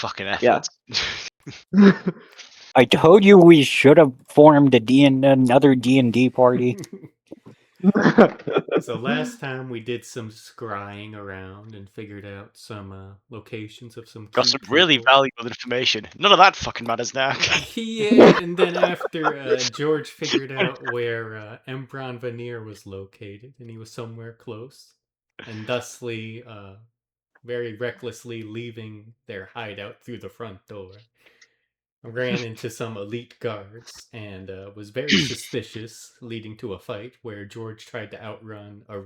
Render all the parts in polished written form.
fucking effort. I told you we should have formed another D&D party. So last time we did some scrying around and figured out some locations of some Got key some really people. valuable information. None of that fucking matters now. Yeah, and then after George figured out where Embron Veneer was located, and he was somewhere close, and thusly, very recklessly leaving their hideout through the front door, ran into some elite guards and was very suspicious, leading to a fight where George tried to outrun a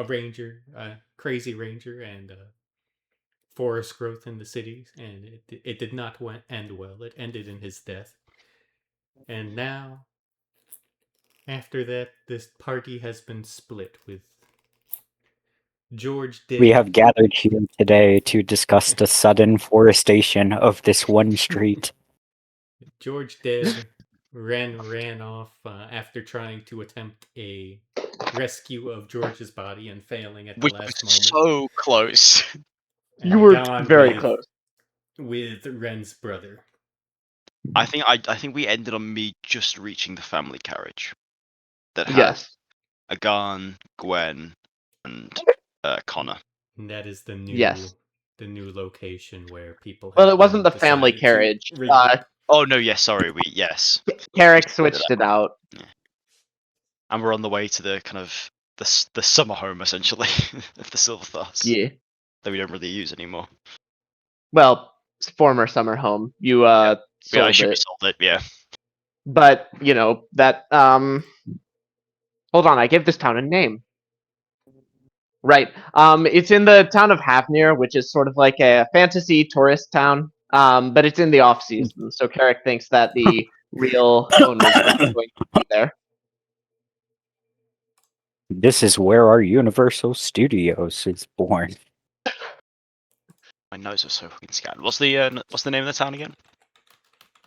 ranger, a crazy ranger, and forest growth in the city, and it did not end well. It ended in his death. And now, after that, this party has been split with George dead. We have gathered here today to discuss the sudden forestation of this one street. George dead ran off after trying to attempt a rescue of George's body and failing at the Which last was moment. so close. And You were gone very close. with Ren's brother. I think we ended on me just reaching the family carriage that had Yes. Agan, Gwen, and Connor. And that is the new Yes. the new location where people. Well, have it wasn't the decided family to carriage. Oh no, yes, sorry, yes. Carrick switched it out. And we're on the way to the kind of the summer home essentially of the Silver Stars. Yeah. That we don't really use anymore. Well, former summer home. You Yeah, sold I should be it. sold it, yeah. But, you know, that hold on, I gave this town a name. Right. It's in the town of Hafnir, which is sort of like a fantasy tourist town. But it's in the off season, so Carrick thinks that the real owners are going to be there. This is where our Universal Studios is born. My nose was so fucking scattered. What's the name of the town again?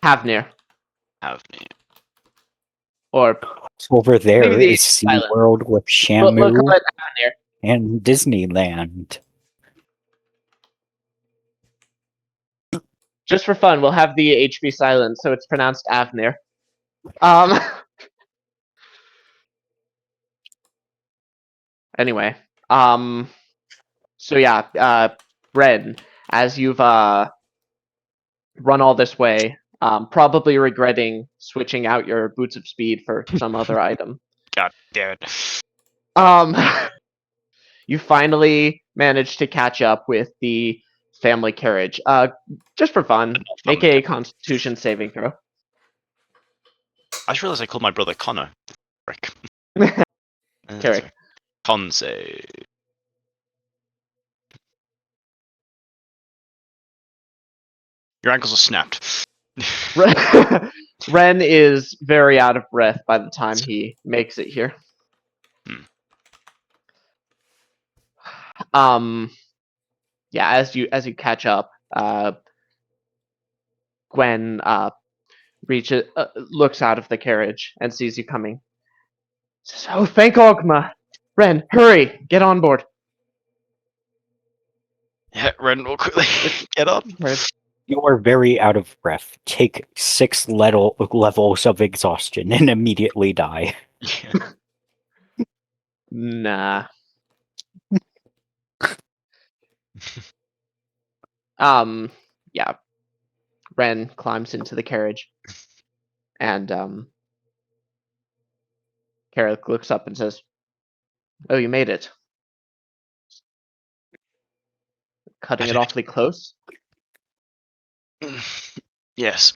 Hafnir. Havney. Or Over there Maybe the is island. SeaWorld with we'll Shamu call it Hafnir. and Disneyland. Just for fun, we'll have the HB silent, so it's pronounced Avnir. Anyway, so yeah, Ren, as you've run all this way, probably regretting switching out your boots of speed for some other item. God damn it. You finally managed to catch up with the family carriage. Just for fun, make a Constitution saving throw. I just realized I called my brother Connor. Frick. Carrick. Con save. Your ankles are snapped. Ren is very out of breath by the time he makes it here. Yeah, as you catch up, Gwen looks out of the carriage and sees you coming. So thank Ogma. Ren, hurry, get on board. Yeah, Ren will quickly get on. You are very out of breath. Take 6 levels of exhaustion and immediately die. Yeah. Nah. Yeah. Ren climbs into the carriage, and Carrick looks up and says, "Oh, you made it. Cutting it awfully close." Yes.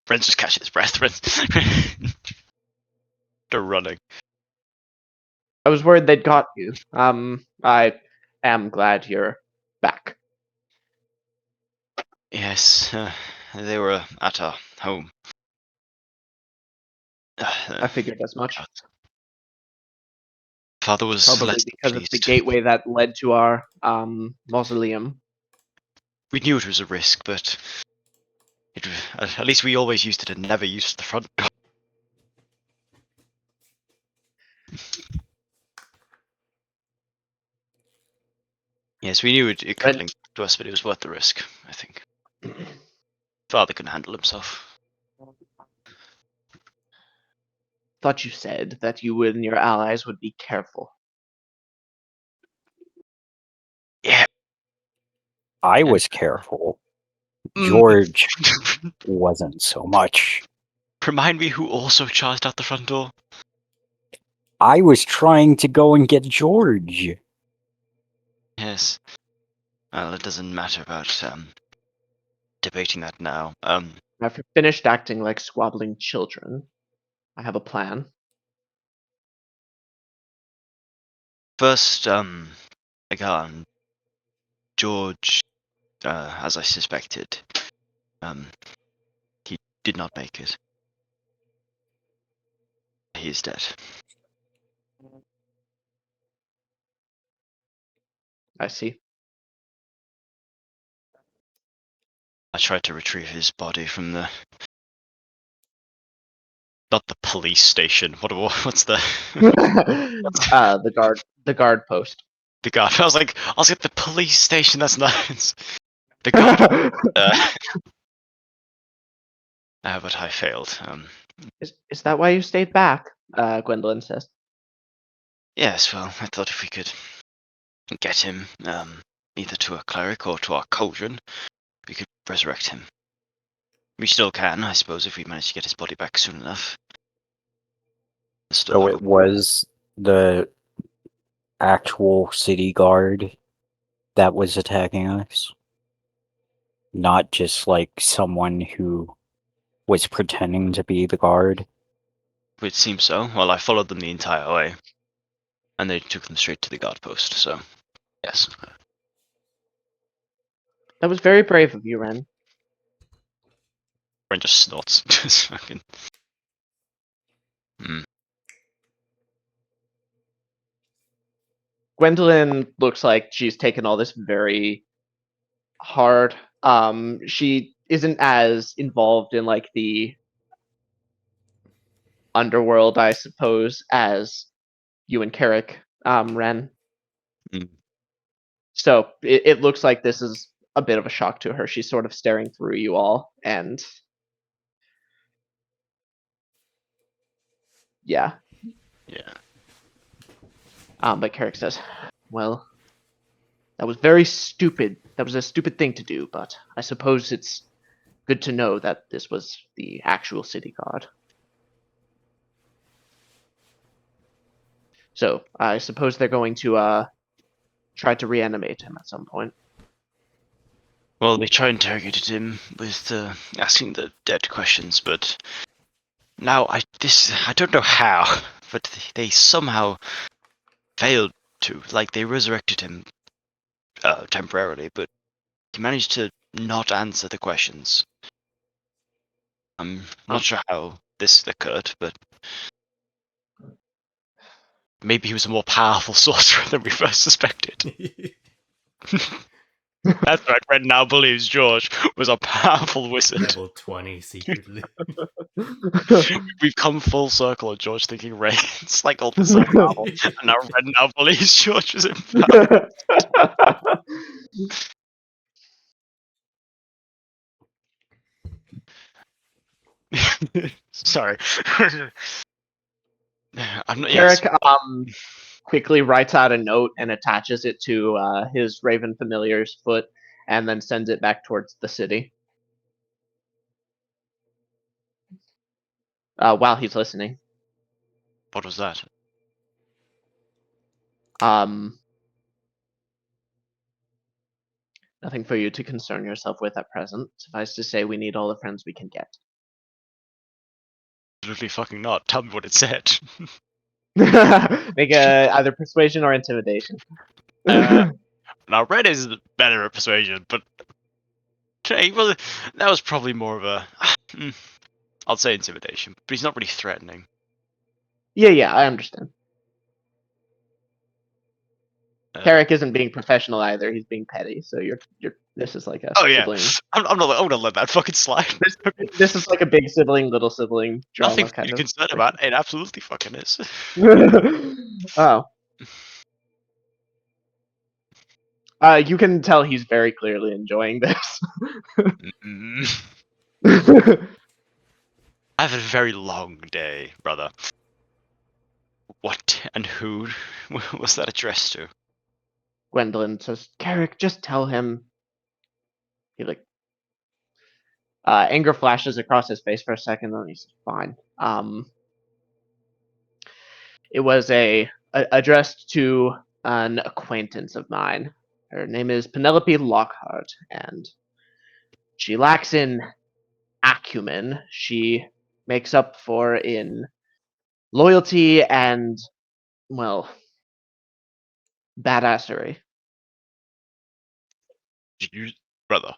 Ren's just catching his breath. They're running. I was worried they'd got you. I am glad you're back. Yes, they were at our home. I figured as much. Father was Probably less because pleased. it's the gateway that led to our mausoleum. We knew it was a risk, but at least we always used it and never used the front door. Yes, we knew it could Right. link to us, but it was worth the risk, I think. Father can handle himself. Thought you said that you and your allies would be careful. Yeah. I was careful. Mm. George wasn't so much. Remind me who also charged out the front door? I was trying to go and get George. Yes. Well, it doesn't matter about debating that now. After finished acting like squabbling children, I have a plan. First, again, George, as I suspected, he did not make it. He is dead. I see. I tried to retrieve his body from the... Not the police station. What's the... The guard post. The guard. I was like the police station, that's nice. The guard. But I failed. Is that why you stayed back? Gwendolyn says. Yes, well, I thought if we could get him, either to a cleric or to our cauldron, we could resurrect him. We still can, I suppose, if we manage to get his body back soon enough. Still So have it was the actual city guard that was attacking us? Not just like someone who was pretending to be the guard? It seems so. Well, I followed them the entire way, and they took them straight to the guard post, so, yes. That was very brave of you, Ren. Ren just snorts. Just fucking... Gwendolyn looks like she's taken all this very hard. She isn't as involved in like the underworld, I suppose, as you and Carrick, Ren. Mm. So it looks like this is a bit of a shock to her. She's sort of staring through you all, and yeah. Yeah. But Carrick says, "Well, that was very stupid. That was a stupid thing to do, but I suppose it's good to know that this was the actual city guard. So I suppose they're going to try to reanimate him at some point." Well, they interrogated him with asking the dead questions, but now I don't know how, but they somehow failed to. Like, they resurrected him temporarily, but he managed to not answer the questions. I'm not sure how this occurred, but maybe he was a more powerful sorcerer than we first suspected. That's right, Red now believes George was a powerful wizard. Level 20 secretly. We've come full circle of George thinking Reagan's like all this powerful, and now Red now believes George is empowered. Sorry. I'm not. Yes. Carrick quickly writes out a note and attaches it to his Raven familiar's foot, and then sends it back towards the city. While he's listening. What was that? Nothing for you to concern yourself with at present. Suffice to say, we need all the friends we can get. Absolutely fucking not. Tell me what it said. Make either persuasion or intimidation. Now Red is better at persuasion, but okay, well, that was probably more of a. I'll say intimidation, but he's not really threatening. Yeah, I understand. Carrick isn't being professional either. He's being petty. So this is like a sibling. I'm gonna let that fucking slide. This is like a big sibling, little sibling drama. Nothing kind to of concerned about. It absolutely fucking is. Oh. You can tell he's very clearly enjoying this. Mm. I've had a very long day, brother. What and who was that addressed to? Gwendolyn says, Carrick, just tell him. He anger flashes across his face for a second, then he says, fine. It was addressed to an acquaintance of mine. Her name is Penelope Lockhart, and she lacks in acumen. She makes up for in loyalty and, well, badassery. Did you, brother?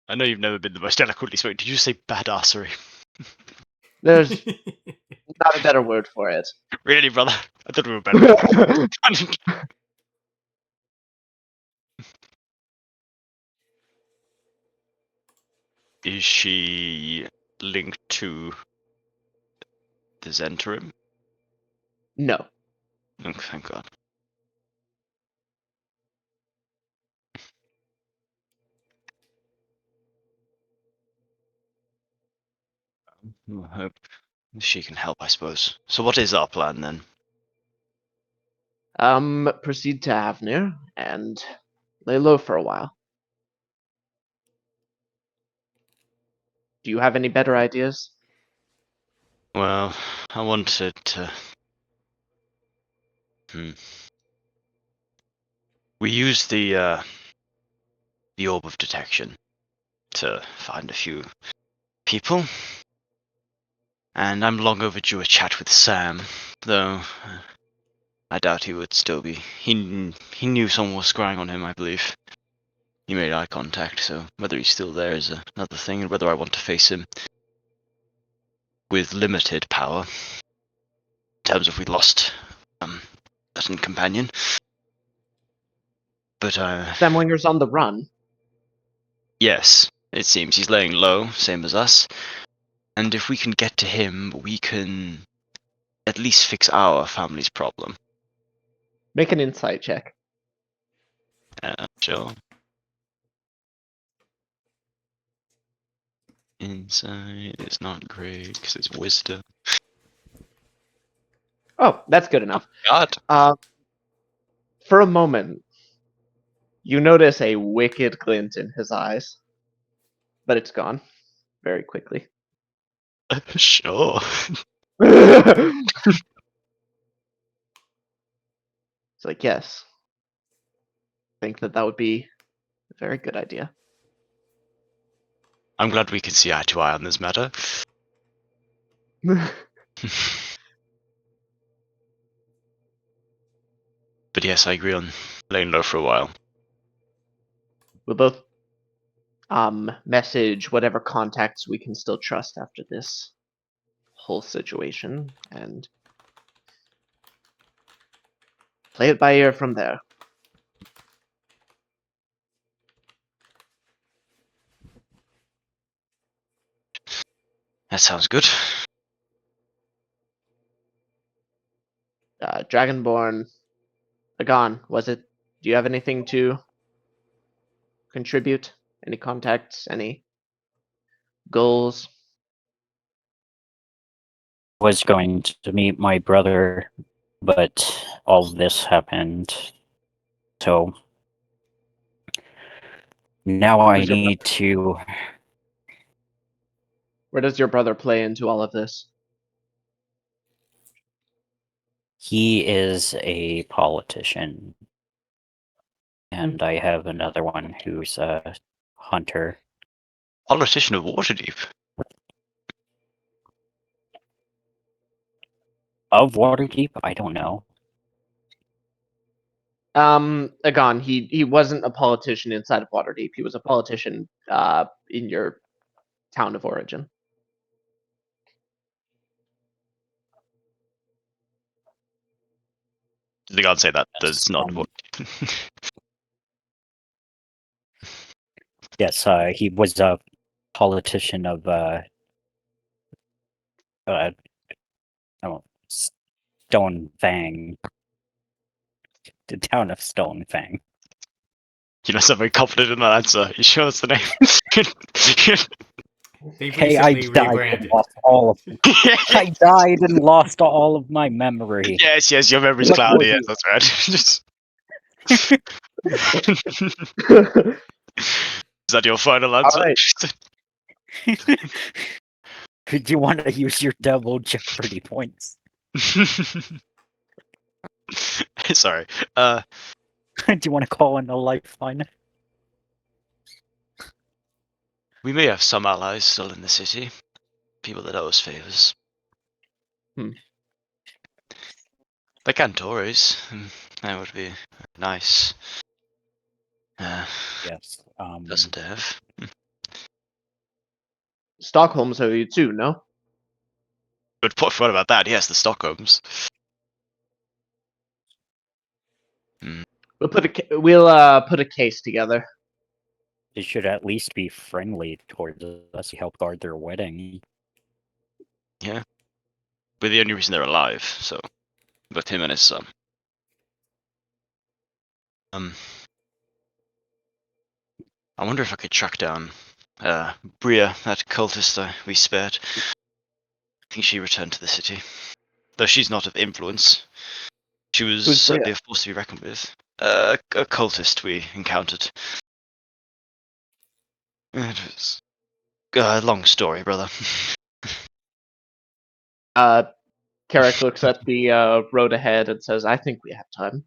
I know you've never been the most eloquently spoken. Did you say badassery? There's not a better word for it. Really, brother? I thought we were better. Is she linked to the Zentarim? No. Oh, thank God. I hope she can help, I suppose. So what is our plan then? Proceed to Avnir and lay low for a while. Do you have any better ideas? Well, I wanted to... We used the orb of detection to find a few people. And I'm long overdue a chat with Sam, though I doubt he would still be. He knew someone was scrying on him, I believe. He made eye contact, so whether he's still there is another thing, and whether I want to face him with limited power, in terms of we lost certain companion. But Sam Winger's on the run. yes, it seems he's laying low, same as us. And if we can get to him, we can at least fix our family's problem. Make an insight check. Sure. Insight is not great because it's wisdom. Oh, that's good enough. God. For a moment, you notice a wicked glint in his eyes, but it's gone very quickly. Sure. It's like, yes, I think that would be a very good idea. I'm glad we can see eye to eye on this matter. But yes, I agree on laying low for a while. We'll both message whatever contacts we can still trust after this whole situation and play it by ear from there. That sounds good. Dragonborn, Agon, was it? Do you have anything to contribute? Any contacts? Any goals? Was going to meet my brother, but all this happened. So now I Who's your need brother? to. Where does your brother play into all of this? He is a politician, and I have another one who's a hunter. Politician of Waterdeep. Of Waterdeep? I don't know. Agon, he wasn't a politician inside of Waterdeep. He was a politician in your town of origin. The gods say that does not work. Yes, he was a politician of oh, Stone Fang, the town of Stone Fang. You're not so very confident in that answer. You sure that's the name? They've Hey, I recently died and rebranded. lost all of I died and lost all of my memory. Yes, your memory's What cloudy. was Yes, that's right. Is that your final answer? right. Do you want to use your double Jeopardy points? Sorry. Do you want to call in a lifeline? We may have some allies still in the city. People that owe us favors. Hmm. The Cantores. That would be nice. Yes. Doesn't have. Stockholm's owe you too, no? But what about that? Yes, the Stockholms. We'll put a case together. They should at least be friendly towards us to help guard their wedding. Yeah. We're the only reason they're alive, so. With him and his son. I wonder if I could track down Bria, that cultist we spared. I think she returned to the city. Though she's not of influence. She was Who's certainly Bria? a force to be reckoned with. A cultist we encountered. It was a long story, brother. Carrick looks at the road ahead and says, "I think we have time."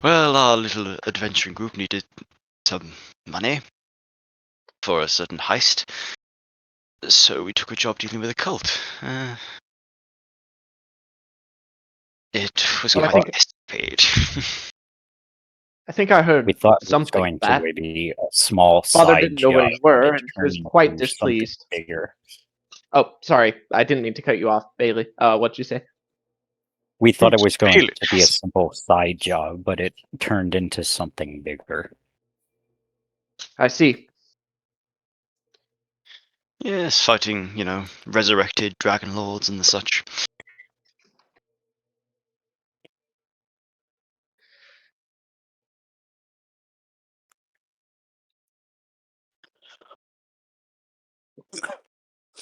Well, our little adventuring group needed some money for a certain heist, so we took a job dealing with a cult. It was Well, I quite think- paid. I think I heard We thought it was something going of that. to be a small Father side didn't know job, what you but were, it and he was turned quite into something displeased. bigger. Oh, sorry, I didn't mean to cut you off, Bailey. What'd you say? We thought it was going Bailey. to be a simple side job, but it turned into something bigger. I see. Yes, fighting, resurrected dragon lords and the such.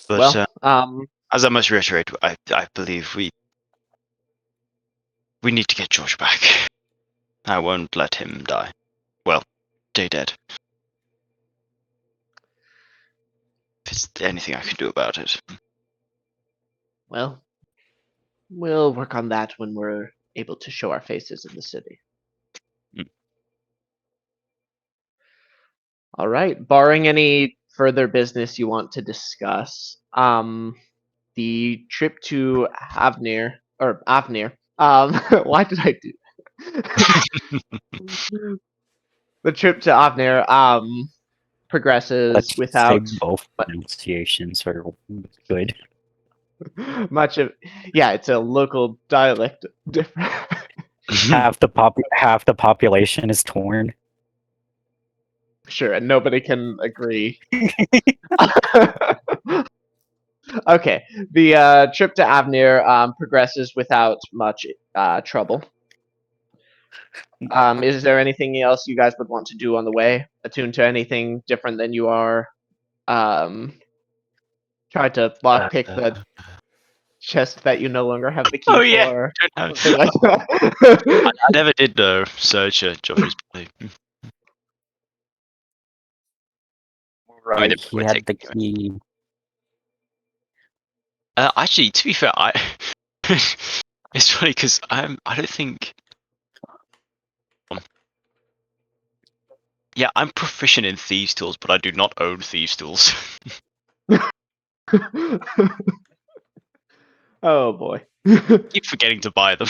But Well, as I must reiterate, I believe we need to get George back. I won't let him die. Well, stay dead. If it's anything I can do about it. well, we'll work on that when we're able to show our faces in the city. Mm. All right. Barring any further business you want to discuss, the trip to Avnir. Why did I do that? The trip to Avnir progresses Let's say without both pronunciations are good. much of. Yeah, it's a local dialect difference. half the population is torn. Sure, and nobody can agree. Okay, the trip to Avnir progresses without much trouble. Is there anything else you guys would want to do on the way? Attuned to anything different than you are? Try to lockpick the chest that you no longer have the key Oh yeah, for. don't know. Something like that. I never did search Joffrey's body. Right, it he would had take the me a minute. key. Actually, to be fair, it's funny because I don't think. Yeah, I'm proficient in thieves' tools, but I do not own thieves' tools. Oh boy. Keep forgetting to buy them.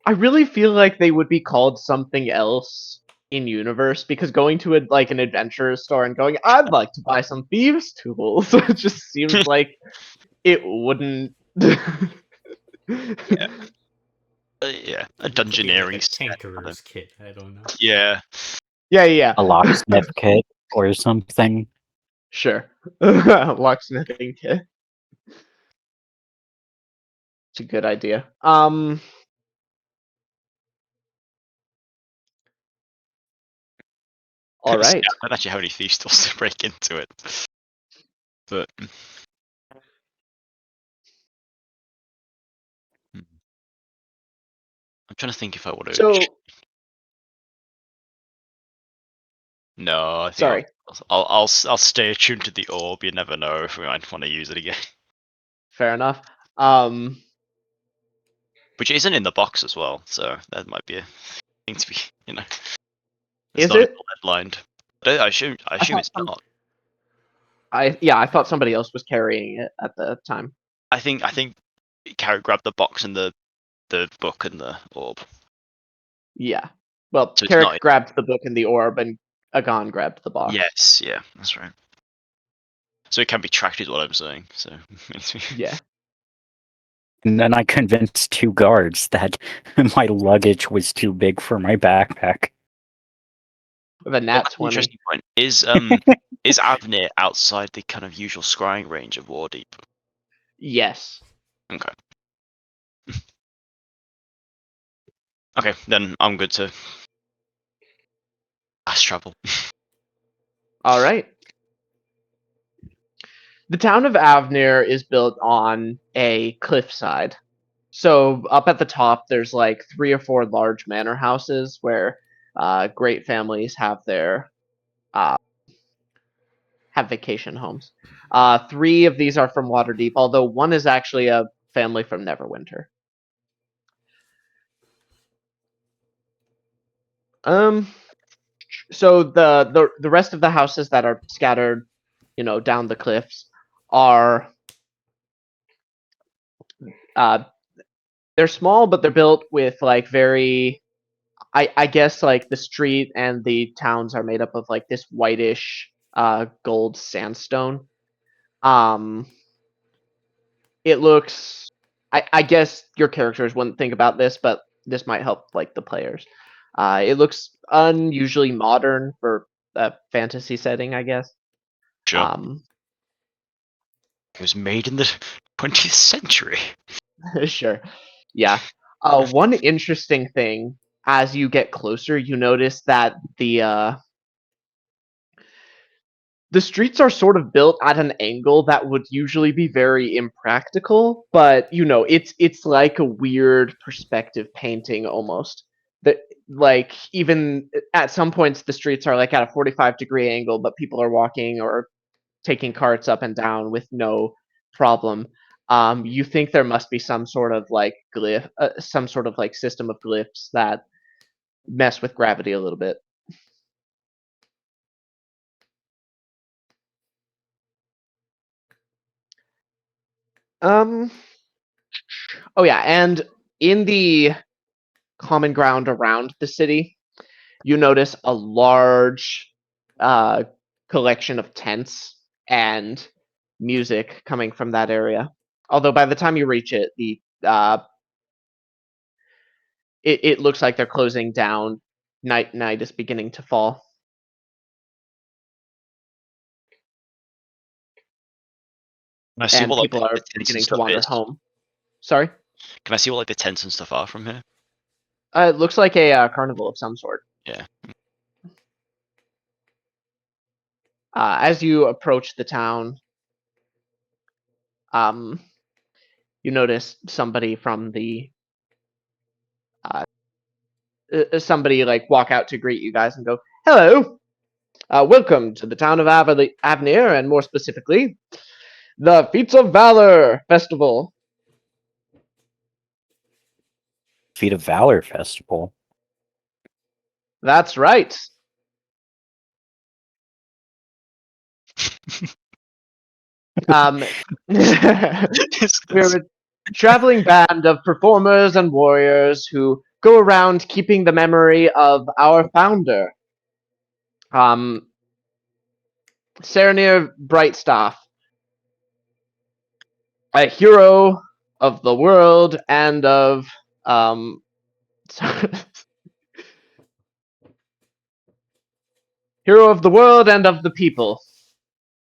I really feel like they would be called something else in universe because going to an adventure store and going, I'd like to buy some thieves' tools, it just seems like it wouldn't. Yeah, a It could be like a dungeoneering set. tinkerer's kit. I don't know. Yeah. Yeah. A locksmith kit or something. Sure. Locksmithing kit. It's a good idea. All right. I don't actually have any thieves tools to break into it. But I'm trying to think if I would have. So No, I think sorry. I'll stay attuned to the orb. You never know if we might want to use it again. Fair enough. Which isn't in the box as well, so that might be a thing to be. It's Is not it? headlined. But I assume I thought it's not. I thought somebody else was carrying it at the time. I think Carrot grabbed the box and the book and the orb. Yeah. Well, So it's Carrick not. grabbed the book and the orb, and Agon grabbed the box. Yes, yeah, that's right. So it can be tracked, is what I'm saying. So makes me. Yeah. And then I convinced 2 guards that my luggage was too big for my backpack. The Well, nat that's an 20. interesting point. Is Avnir outside the kind of usual scrying range of Waterdeep? Yes. Okay. Okay, then I'm good to fast travel. All right. The town of Avnir is built on a cliffside. So up at the top, there's like 3 or 4 large manor houses where great families have their have vacation homes. 3 of these are from Waterdeep, although one is actually a family from Neverwinter. So the rest of the houses that are scattered, down the cliffs are they're small, but they're built with like very I guess like the street and the towns are made up of like this whitish gold sandstone. Um it looks I guess your characters wouldn't think about this, but this might help like the players. It looks unusually modern for a fantasy setting, I guess. Sure. It was made in the 20th century. Sure. Yeah. One interesting thing as you get closer, you notice that the streets are sort of built at an angle that would usually be very impractical, but it's like a weird perspective painting almost. That like even at some points the streets are like at a 45-degree angle, but people are walking or taking carts up and down with no problem. You think there must be some sort of like glyph, some sort of like system of glyphs that mess with gravity a little bit. Um. Oh yeah, and in the common ground around the city, you notice a large uh, collection of tents and music coming from that area. Although by the time you reach it, it looks like they're closing down. Night is beginning to fall. Can I see And what like people are the tents and beginning to stuff wander is? home. Sorry? Can I see what like the tents and stuff are from here? It looks like a carnival of some sort. Yeah. As you approach the town, you notice somebody from the somebody like walk out to greet you guys and go, "Hello, welcome to the town of Avnir, and more specifically, the Feats of Valor Festival." Feat of Valor Festival. That's right. Um, we're a traveling band of performers and warriors who go around keeping the memory of our founder, Serenir Brightstaff, a hero of the world and of hero of the world and of the people.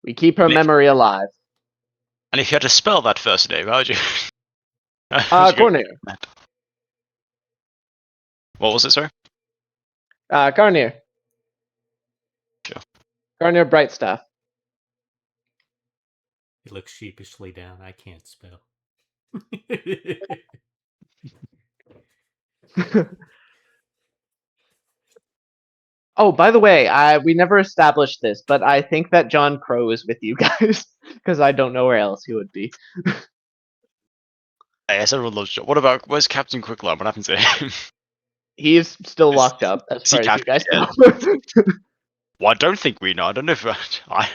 We keep her And if, memory alive. and if you had to spell that first name, how would you? Cornier. What was it, sir? Cornier. Sure. Cornier Brightstaff. He looks sheepishly down. I can't spell. Oh, by the way, we never established this, but I think that John Crow is with you guys because I don't know where else he would be. Yes, everyone loves John. What about where's Captain Quicklime? What happened to him? He's still Is- locked up, as is he far as you guys captured know. Well, I don't think we know. I don't know if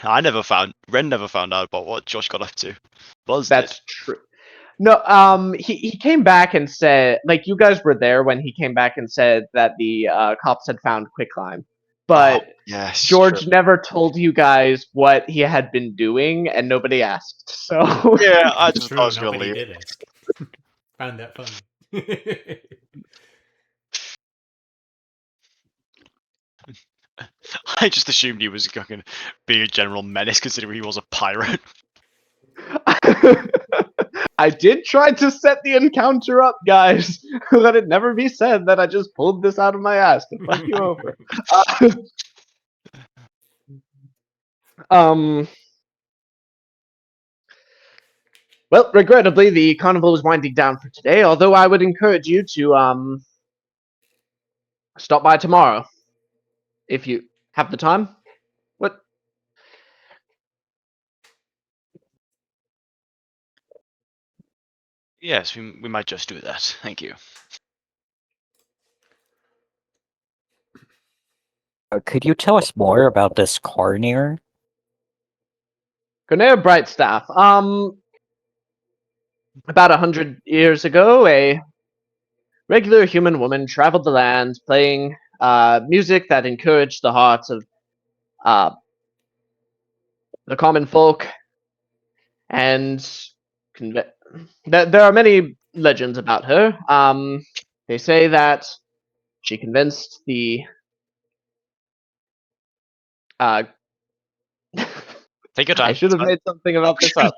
I never found Ren never found out about what Josh got up to. Buzz did. That's true. No, he came back and said, like, you guys were there when he came back and said that the cops had found Quicklime, but Yes, George true. never told you guys what he had been doing, and nobody asked. So Yeah, I just thought I True, was gonna nobody leave. did ask. Found that funny. I just assumed he was going to be a general menace, considering he was a pirate. I did try to set the encounter up, guys. Let it never be said that I just pulled this out of my ass to fuck you over. Um. Well, regrettably, the carnival is winding down for today. Although I would encourage you to stop by tomorrow if you have the time. What? Yes, we might just do that. Thank you. Could you tell us more about this Carnier? Cornelia Brightstaff. About 100 years ago, a regular human woman traveled the land playing music that encouraged the hearts of uh, the common folk, and there are many legends about her. They say that she convinced the uh, Take your I time. should It's have fine. made something about this up.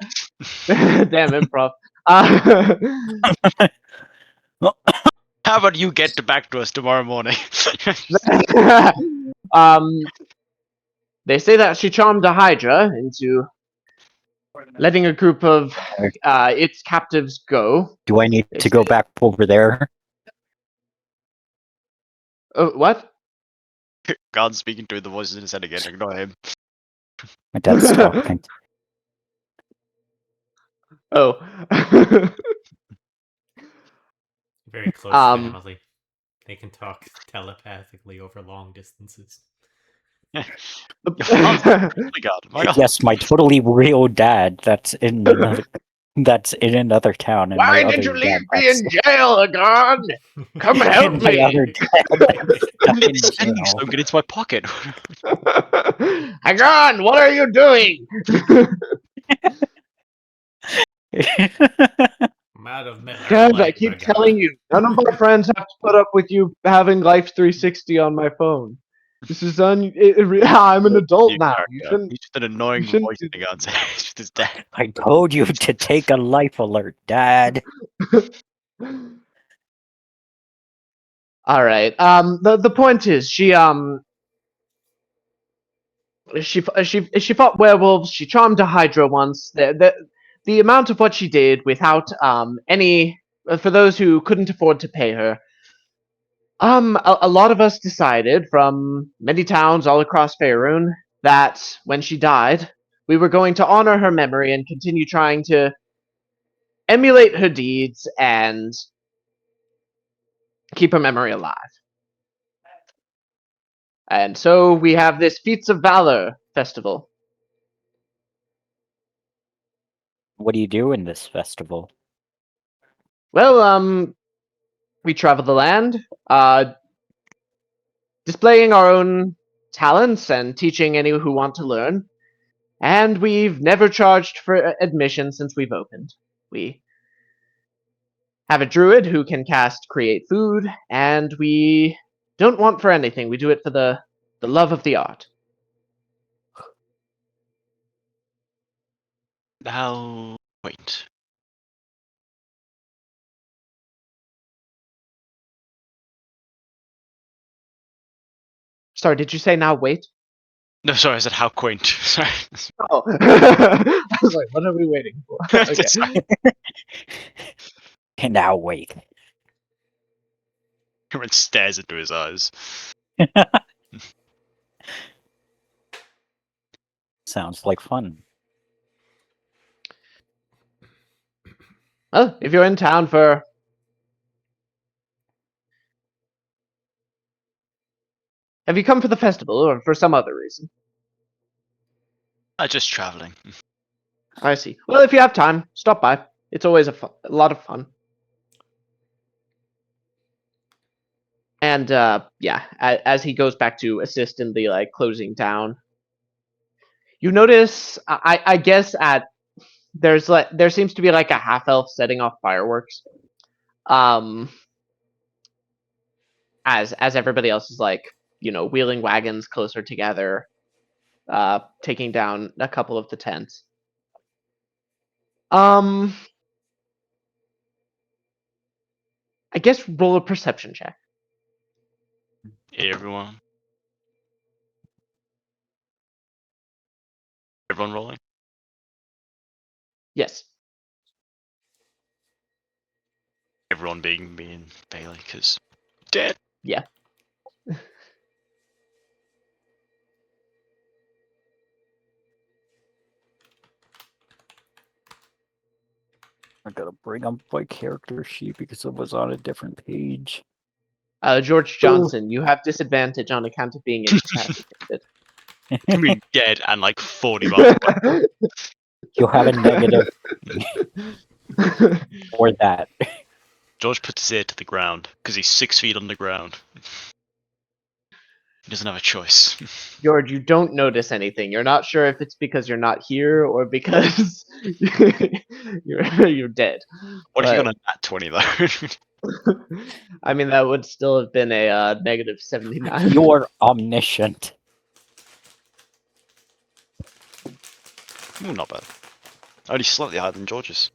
Damn improv. Uh, How about you get back to us tomorrow morning? um, they say that she charmed a Hydra into letting a group of its captives go. Do I need They to go say, back over there? what? God's speaking to the voices in his head again. Ignore him. My dad's talking. Oh. Very close Um, family. They can talk telepathically over long distances. Your father. Oh my God. My God. Yes, my totally real dad. That's in another. That's in another town, and my Why did other you leave dad. me That's in jail, Agon? Come help and my me! other dad. That's stuck in This penny jail. don't get into my pocket. Agon, what are you doing? I'm out of Miller Guys, I Lite, keep Bagan. telling you, none of my friends have to put up with you having Life 360 on my phone. This is I'm an adult now. You shouldn't. He's just an annoying You shouldn't voice do in God's head. It's just his dad. I told you to take a life alert, Dad. All right. The point is, she fought werewolves. She charmed a Hydra once. The amount of what she did without any for those who couldn't afford to pay her. A lot of us decided from many towns all across Faerun that when she died, we were going to honor her memory and continue trying to emulate her deeds and keep her memory alive. And so we have this Feats of Valor festival. What do you do in this festival? Well, we travel the land, displaying our own talents and teaching any who want to learn. And we've never charged for admission since we've opened. We have a druid who can cast create food, and we don't want for anything. We do it for the love of the art. Now, wait. Sorry, did you say now wait? No, sorry, I said how quaint. Sorry. Oh, I was like, what are we waiting for? Okay. Sorry. And now wait. Everyone stares into his eyes. Sounds like fun. Well, if you're in town for have you come for the festival or for some other reason? Just traveling. I see. Well, if you have time, stop by. It's always a lot of fun. And yeah, as he goes back to assist in the like closing down, you notice I guess there seems to be like a half elf setting off fireworks. As everybody else is like, wheeling wagons closer together, taking down a couple of the tents. I guess roll a perception check. Everyone. Everyone rolling? Yes. Everyone being me and Bailey, because dead. Yeah. I gotta bring up my character sheet because it was on a different page. George Johnson, you have disadvantage on account of being incapacitated. I mean, dead and like 40 miles away. You'll have a negative for that. George puts his ear to the ground because he's 6 feet underground. He doesn't have a choice. George, you don't notice anything. You're not sure if it's because you're not here or because you're dead. What if you But- got a nat 20 though? I mean, that would still have been a negative 79. You're omniscient. Ooh, not bad. Only slightly higher than George's.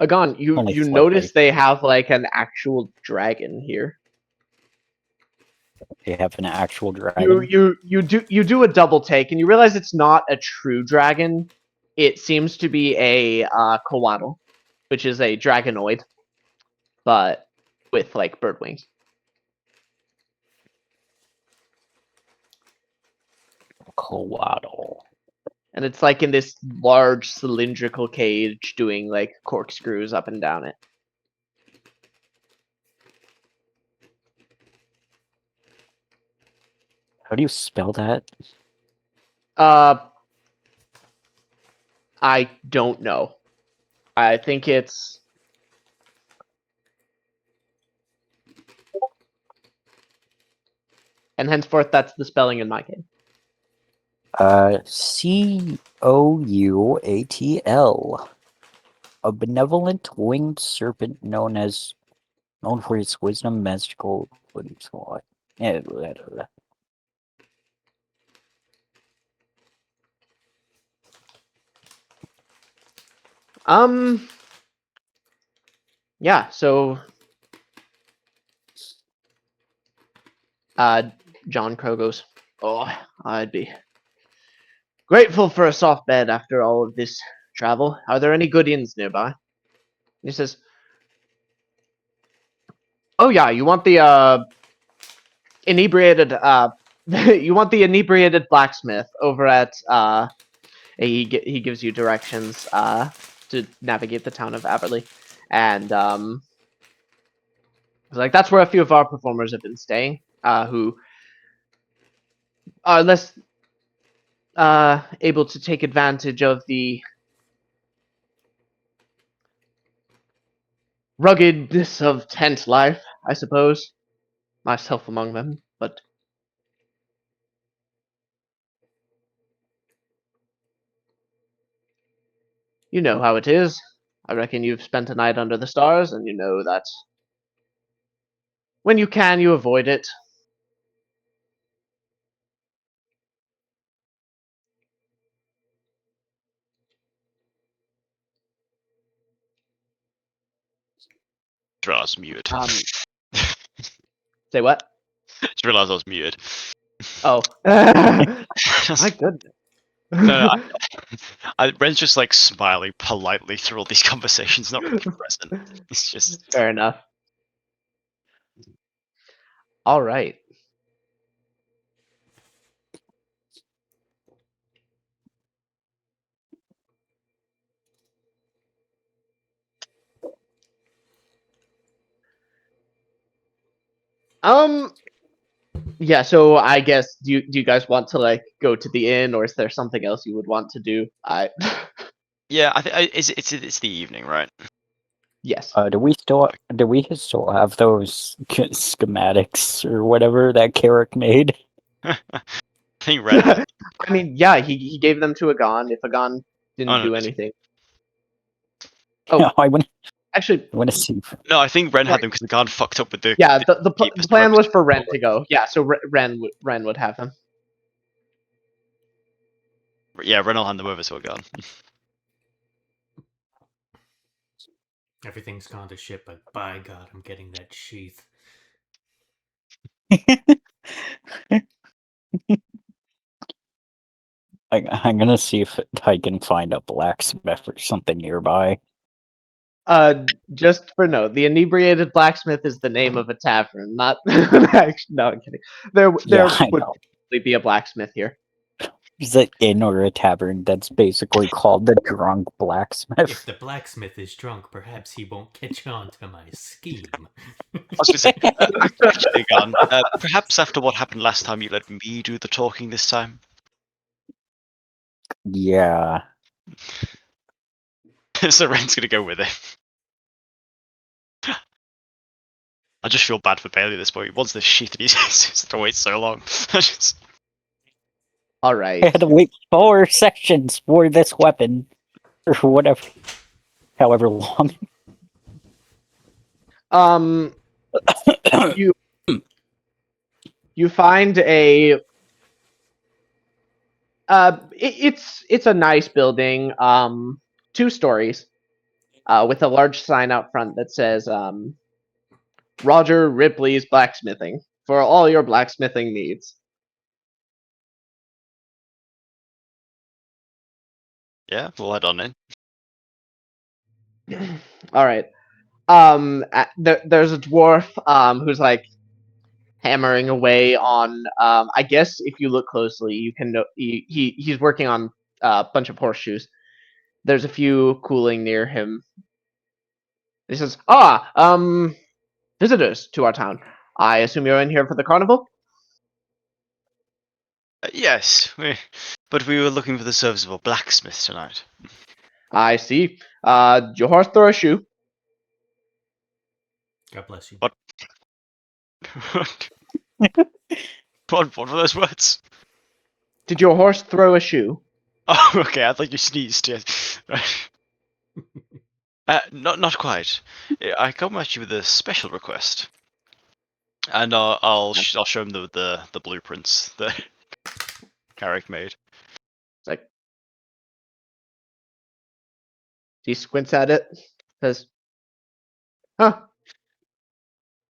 Agon, Only you slightly. notice they have like an actual dragon here. They have an actual dragon. You do a double take and you realize it's not a true dragon. It seems to be a Kowaddle, which is a dragonoid, but with like bird wings. Coatl. And it's like in this large cylindrical cage doing like corkscrews up and down it. How do you spell that? I don't know. I think it's and henceforth that's the spelling in my game. Coatl. A benevolent winged serpent known for its wisdom, magical abilities. Yeah, so John Crow goes, "Oh, I'd be grateful for a soft bed after all of this travel. Are there any good inns nearby?" He says, "Oh yeah, you want the inebriated you want the inebriated blacksmith over at he gives you directions to navigate the town of Averley, and like that's where a few of our performers have been staying, who are less able to take advantage of the ruggedness of tent life, I suppose, myself among them, but you know how it is. I reckon you've spent a night under the stars, and you know that when you can, you avoid it. Throws muted. Say what? realised I was muted. Oh. My Just- goodness. no, Ren's just like smiling politely through all these conversations, not really present. It's just Fair enough. All right. Yeah, so I guess do you guys want to like go to the inn, or is there something else you would want to do? I yeah. I think it's the evening, right? yes. Do we still have those schematics or whatever that Carrick made? I think Ren has. I mean, yeah, he gave them to Agon. If Agon didn't Oh no, do anything. Oh, Yeah, I want actually, to see. no, I think Ren had Right. them because the guard fucked up with the. yeah, the the keepers plan to was for Ren represent- to go. Yeah, so Ren would have them. Yeah, Ren will hand them over to a gun. Everything's gone to shit, but by God, I'm getting that sheath. I'm gonna see if I can find a blacksmith or something nearby. Just for note, the Inebriated Blacksmith is the name of a tavern, not. Actually, no, I'm kidding. There Yeah, I would know. probably be a blacksmith here. There's an inn or a tavern that's basically called the Drunk If Blacksmith. the blacksmith is drunk, perhaps he won't catch on to my scheme. I was gonna say, actually, Gun. Perhaps after what happened last time, you let me do the talking this time. Yeah. So Ren's gonna go with it. I just feel bad for Bailey at this point. He wants this shit and he's had to wait so long. All I right. had to wait 4 sessions for this weapon. Or whatever. However long. You find a it's a nice building, 2 stories, with a large sign out front that says Roger Ripley's Blacksmithing for all your blacksmithing needs. Yeah, we'll head on in. All right. There's a dwarf who's like hammering away on. I guess if you look closely, you can know he's working on a bunch of horseshoes. There's a few cooling near him. He says, visitors to our town. I assume you're in here for the carnival? Yes, but we were looking for the service of a blacksmith tonight. I see. Did your horse throw a shoe? God bless you. What? what were those words? Did your horse throw a shoe? Oh, okay, I thought you sneezed. Yes. Not quite. I come at you with a special request, and I'll show him the blueprints that Carrick made. It's like he squints at it. Says, "Huh.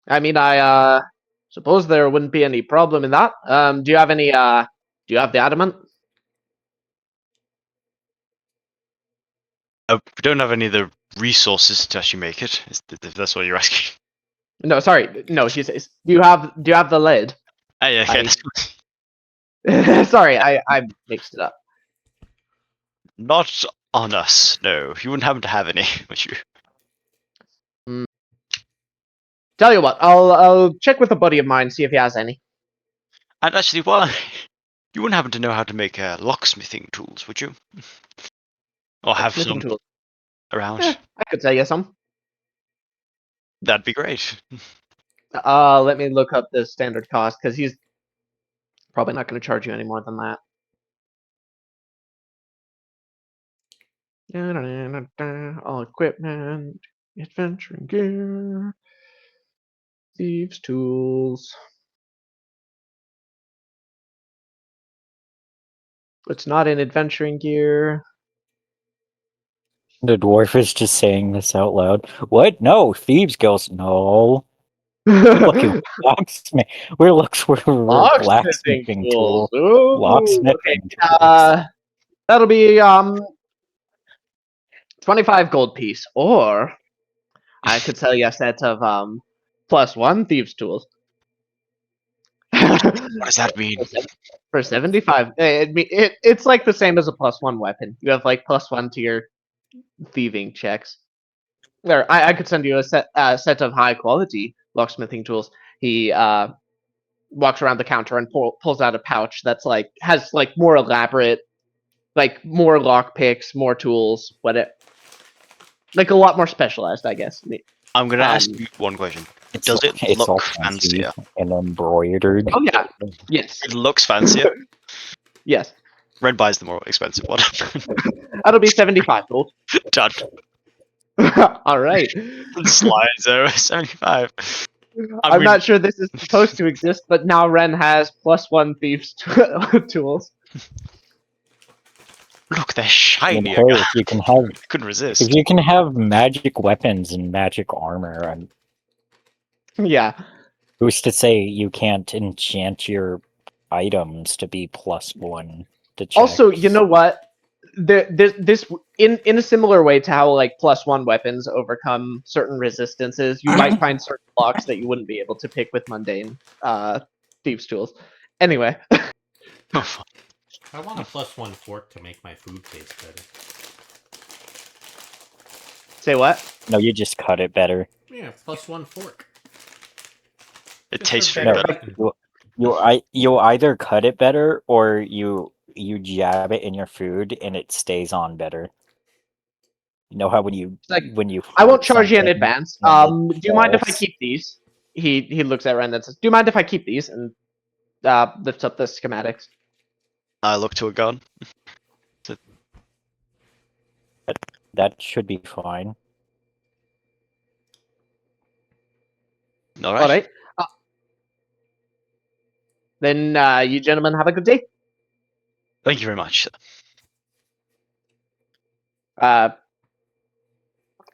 I mean, I suppose there wouldn't be any problem in that. Do you have any? Do you have the adamant? We don't have any of the resources to actually make it. If that's what you're asking. No, sorry. No, she says, do you have the lead? Ah, yeah, okay. Sorry, I mixed it up. Not on us. No, you wouldn't happen to have any, would you? Tell you what, I'll check with a buddy of mine, see if he has any. And actually, while you wouldn't happen to know how to make locksmithing tools, would you? Or have Smithing some tools. around? I could tell you some. That'd be great. Let me look up the standard cost, because he's probably not going to charge you any more than that. All equipment, adventuring gear, thieves' tools. It's not in adventuring gear. The dwarf is just saying this out loud. What? No, thieves' girls. No. We're looking blacksmith. We're Locksmithing blacksmithing tools. tool. Ooh, okay. Locksmithing tools. That'll be 25 gold piece, or I could sell you a set of +1 thieves tools. What does that mean? For 75, it's like the same as a +1 weapon. You have like +1 to your thieving checks. There, I could send you a set of high quality locksmithing tools. He walks around the counter and pulls out a pouch that's like has like more elaborate, like more lock picks, more tools, like a lot more specialized, I guess. I'm gonna ask Um, you one question. It's Does it it's all look fancy fancier? and embroidered. Oh yeah, yes, It looks fancier. yes. Red buys the more expensive one. That'll be 75 gold. Done. All right. Slides over 75. I'm mean, not sure this is supposed to exist, but now Ren has +1 thieves tools. Look, they're I mean, shiny. hey, if you can have couldn't resist. if you can have magic weapons and magic armor, and Yeah. who's to say you can't enchant your items to be +1 to check? Also, you know what? This in a similar way to how like +1 weapons overcome certain resistances, you might find certain blocks that you wouldn't be able to pick with mundane thieves tools. Anyway, Oh, fuck. I want a +1 fork to make my food taste better. say what? No, you just cut it better. Yeah, +1 fork. It Just tastes for way better better. eating. You either cut it better or you jab it in your food and it stays on better. You know how when you Like, when you I won't fart charge you in something advance. and it Do you mind if I falls? keep these? He looks at Ren and says, "Do you mind if I keep these?" And lifts up the schematics. I look to a gun. That should be fine. All All right. right. Then you gentlemen have a good day. Thank you very much.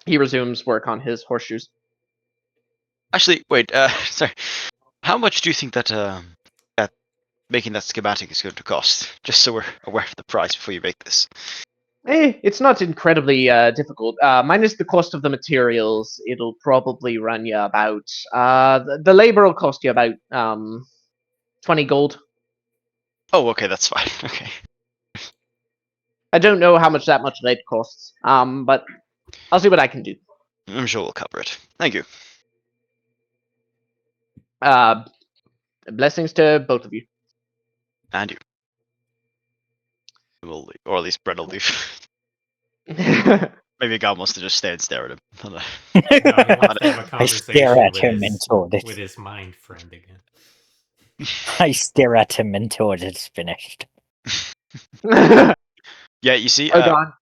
He resumes work on his horseshoes. Actually, wait. Sorry. How much do you think that that making that schematic is going to cost? Just so we're aware of the price before you make this. It's not incredibly difficult. Minus the cost of the materials, it'll probably run you about. The labor will cost you about 20 gold. Oh, okay, that's fine. Okay. I don't know how much that much lead costs. But I'll see what I can do. I'm sure we'll cover it. Thank you. Blessings to both of you. And you. We'll leave, or at least Brett will leave. Maybe a guy wants to just stay and stare at him. I don't know. No, he wants to have a I stare conversation at him until with his mind friend again. I stare at him until it is finished. Yeah, you see, Agon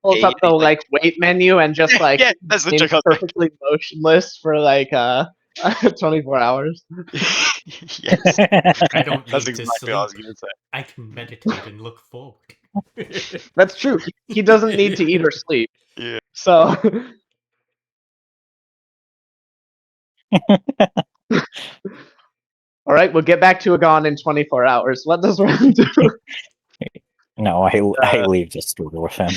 pulls up the like wait menu and just like yeah, that's the remains trick. perfectly motionless for like 24 hours. Yes, I don't that's need to exactly what I was sleep. going to say. I can meditate and look forward. That's true. He doesn't need to eat or sleep. Yeah. So all right, we'll get back to Agon in 24 hours. What does Ren do? No, I leave the store with him.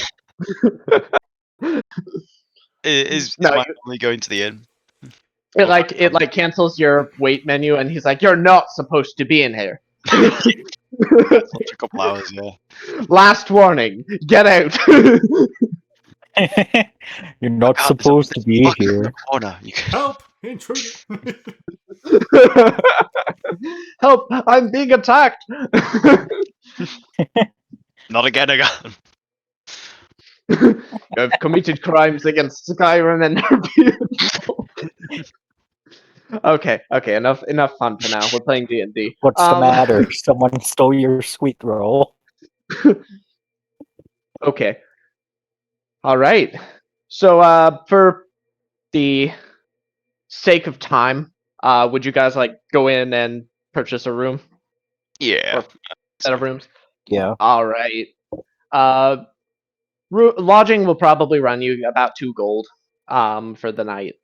Is No, my family going to the inn? it like cancels your wait menu, and he's like, "You're not supposed to be in here." Such a couple hours, yeah. Last warning, get out. You're not God, supposed to be Fuck in here. the corner. You can... Help! Intruder! Help! I'm being attacked. Not again, again. I've committed crimes against Skyrim and their people. Okay, enough fun for now. We're playing D&D. What's the matter? Someone stole your sweet roll. Okay. All right. So, for the sake of time, would you guys like go in and purchase a room? Yeah. Or set of rooms? Yeah. All right. Lodging will probably run you about 2 gold for the night.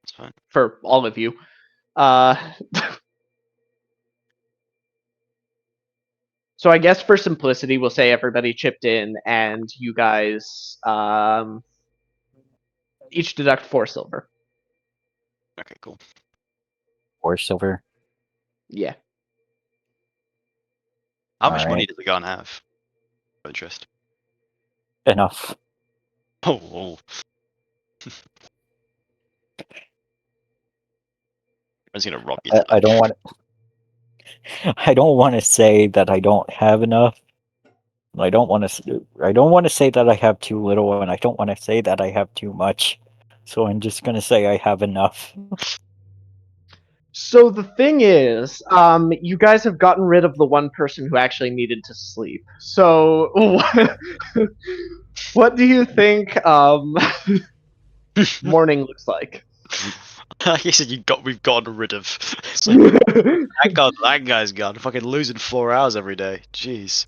It's fine. for all of you. Uh, so I guess for simplicity, we'll say everybody chipped in, and you guys each deduct 4 silver. Okay, cool. 4 silver. Yeah. How much Alright. money does the gun have? For interest. Enough. Oh, whoa. I was gonna rob you tonight. I don't want. I don't want to say that I don't have enough. I don't want to. I don't want to say that I have too little, and I don't want to say that I have too much. So I'm just gonna say I have enough. So the thing is, you guys have gotten rid of the one person who actually needed to sleep. So what do you think morning looks like? He said we've gotten rid of. It's like, thank God that guy's gone. Fucking losing 4 hours every day. Jeez.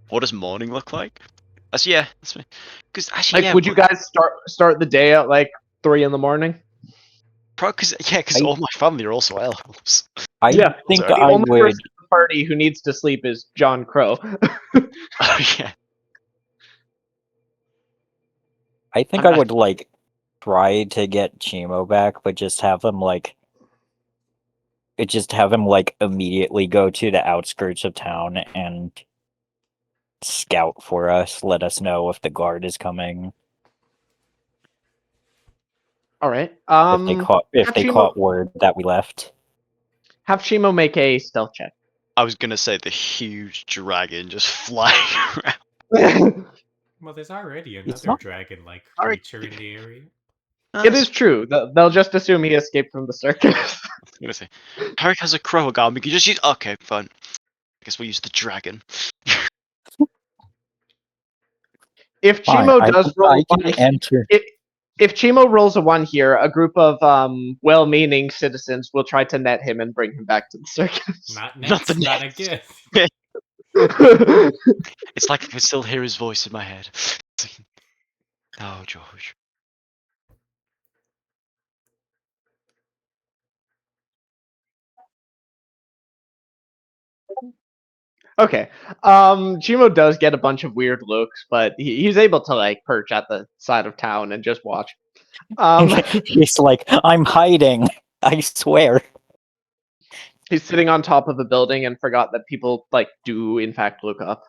What does morning look like? That's yeah. That's me. Because actually, Like, yeah. would you guys start the day at like 3 in the morning? Because I- all my family are also elves. I Yeah. think Sorry. The I only would. person in the party who needs to sleep is John Crow. Oh yeah. I think I'm I not- would like try to get Chimo back, but just have him like. Just have him like immediately go to the outskirts of town and scout for us. Let us know if the guard is coming. All right. If Have they Chimo, caught word that we left. have Chimo make a stealth check. I was gonna say the huge dragon just flying around. Well, there's already It's another not- dragon-like Alright. creature in the area. It is true. They'll just assume he escaped from the circus. I'm gonna say, Harry has a crow gun. We can just use. Okay, fine. I guess we'll use the dragon. If Fine, Chimo I does can, roll I can one, enter. if Chimo rolls a 1 here, a group of well-meaning citizens will try to net him and bring him back to the circus. Not Not the next, not next. again. It's like I can still hear his voice in my head. Oh, George. Okay. Chimo does get a bunch of weird looks, but he's able to like perch at the side of town and just watch. He's like, I'm hiding. I swear. He's sitting on top of a building and forgot that people like do in fact look up.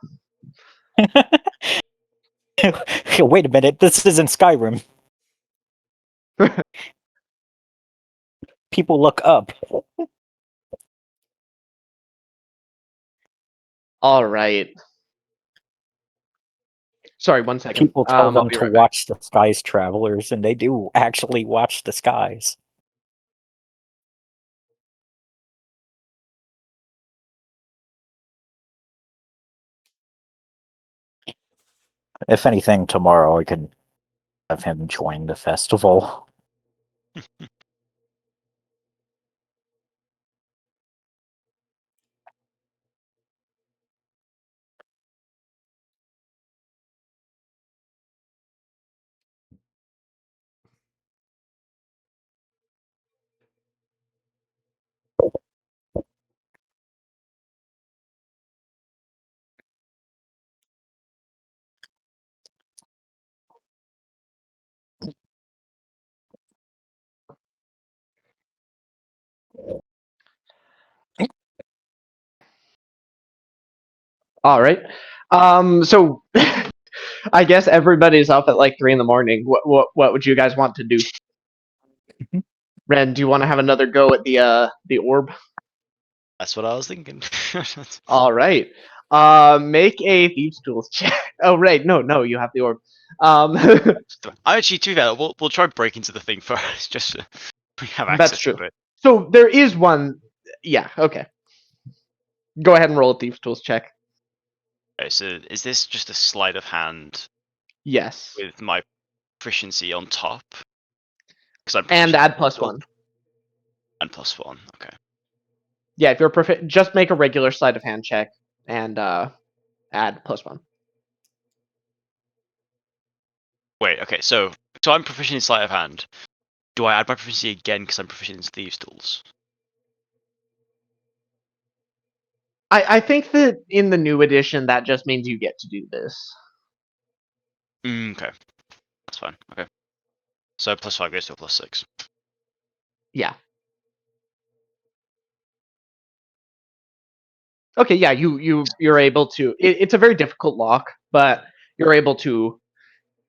Wait a minute, this isn't Skyrim. People look up. All right. Sorry, 1 second. People tell I'll them be to right back. watch the skies, travelers, and they do actually watch the skies. If anything, tomorrow I could have him join the festival. All right. So I guess everybody's up at like 3 in the morning. What would you guys want to do? Ren, do you want to have another go at the orb? That's what I was thinking. All right. Make a thieves tools check. Oh right, no, you have the orb. I actually, to be fair, we'll try and break into the thing first, just so we have That's access true. to it. So there is one. Yeah. Okay. Go ahead and roll a thieves tools check. Okay, so is this just a sleight of hand Yes. with my proficiency on top? Because I'm And proficient add +1. and +1. Okay. Yeah, if you're just make a regular sleight of hand check and add +1. Wait, okay, so I'm proficient in sleight of hand. Do I add my proficiency again because I'm proficient in thieves' tools? I think that in the new edition, that just means you get to do this. Okay, that's fine. Okay, so +5 goes to a +6. Yeah. Okay, yeah, you're able to. It's a very difficult lock, but you're able to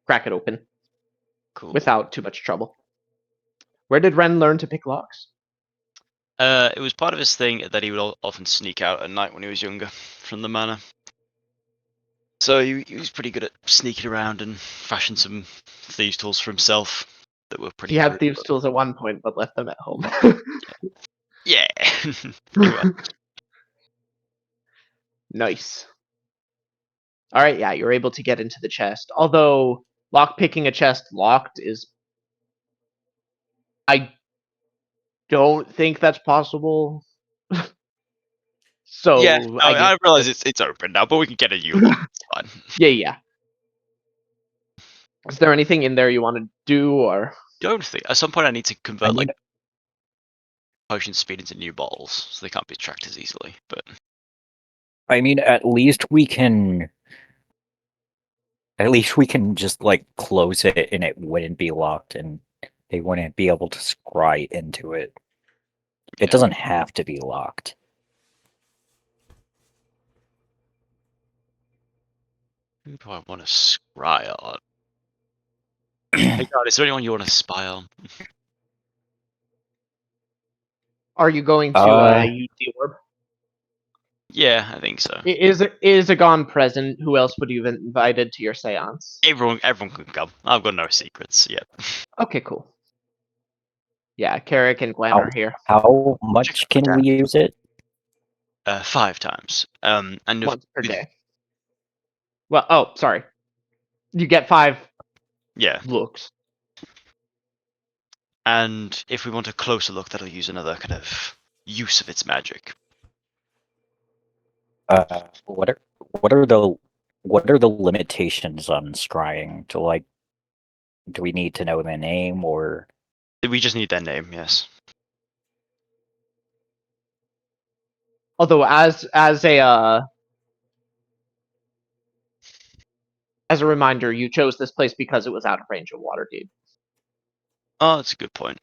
crack it open Cool. without too much trouble. Where did Ren learn to pick locks? It was part of his thing that he would often sneak out at night when he was younger from the manor. So he was pretty good at sneaking around and fashioned some thieves' tools for himself that were pretty He had crude, thieves' but- tools at one point, but left them at home. Yeah, pretty much. Nice. All right, yeah, you're able to get into the chest. Although lock picking a chest locked is, I don't think that's possible. So Yeah, I guess I realize it's open now, but we can get a new lock. It's fine. yeah. Is there anything in there you want to do, or Don't think at some point I need to convert I mean, like potion speed into new bottles, so they can't be tracked as easily. But at least we can. At least we can just like close it, and it wouldn't be locked, and they wouldn't be able to scry into it. It Yeah. doesn't have to be locked. who do I want to scry on? Hey God, is there anyone you want to spy on? are you going to Uh, use the orb? Yeah, I think so. Is Agon present? Who else would you have invited to your seance? Everyone can come. I've got no secrets yet. Okay, cool. Yeah, Carrick and Gwen How- are here. How much can we use it? 5 times. And if- Once per day. Well, oh, sorry. You get 5 yeah, looks. and if we want a closer look, that'll use another kind of use of its magic. What are the limitations on scrying? To like, do we need to know the name or? We just need their name, yes. Although, as a reminder, you chose this place because it was out of range of Waterdeep. Oh, that's a good point.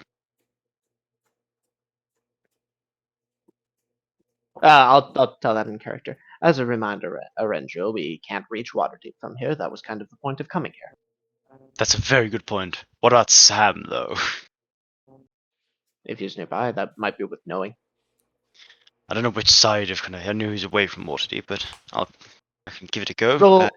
I'll tell that in character. As a reminder, Arendro, we can't reach Waterdeep from here. That was kind of the point of coming here. That's a very good point. What about Sam, though? If he's nearby, that might be worth knowing. I don't know which side of kind of. I knew he was away from Waterdeep, but I can give it a go. Roll.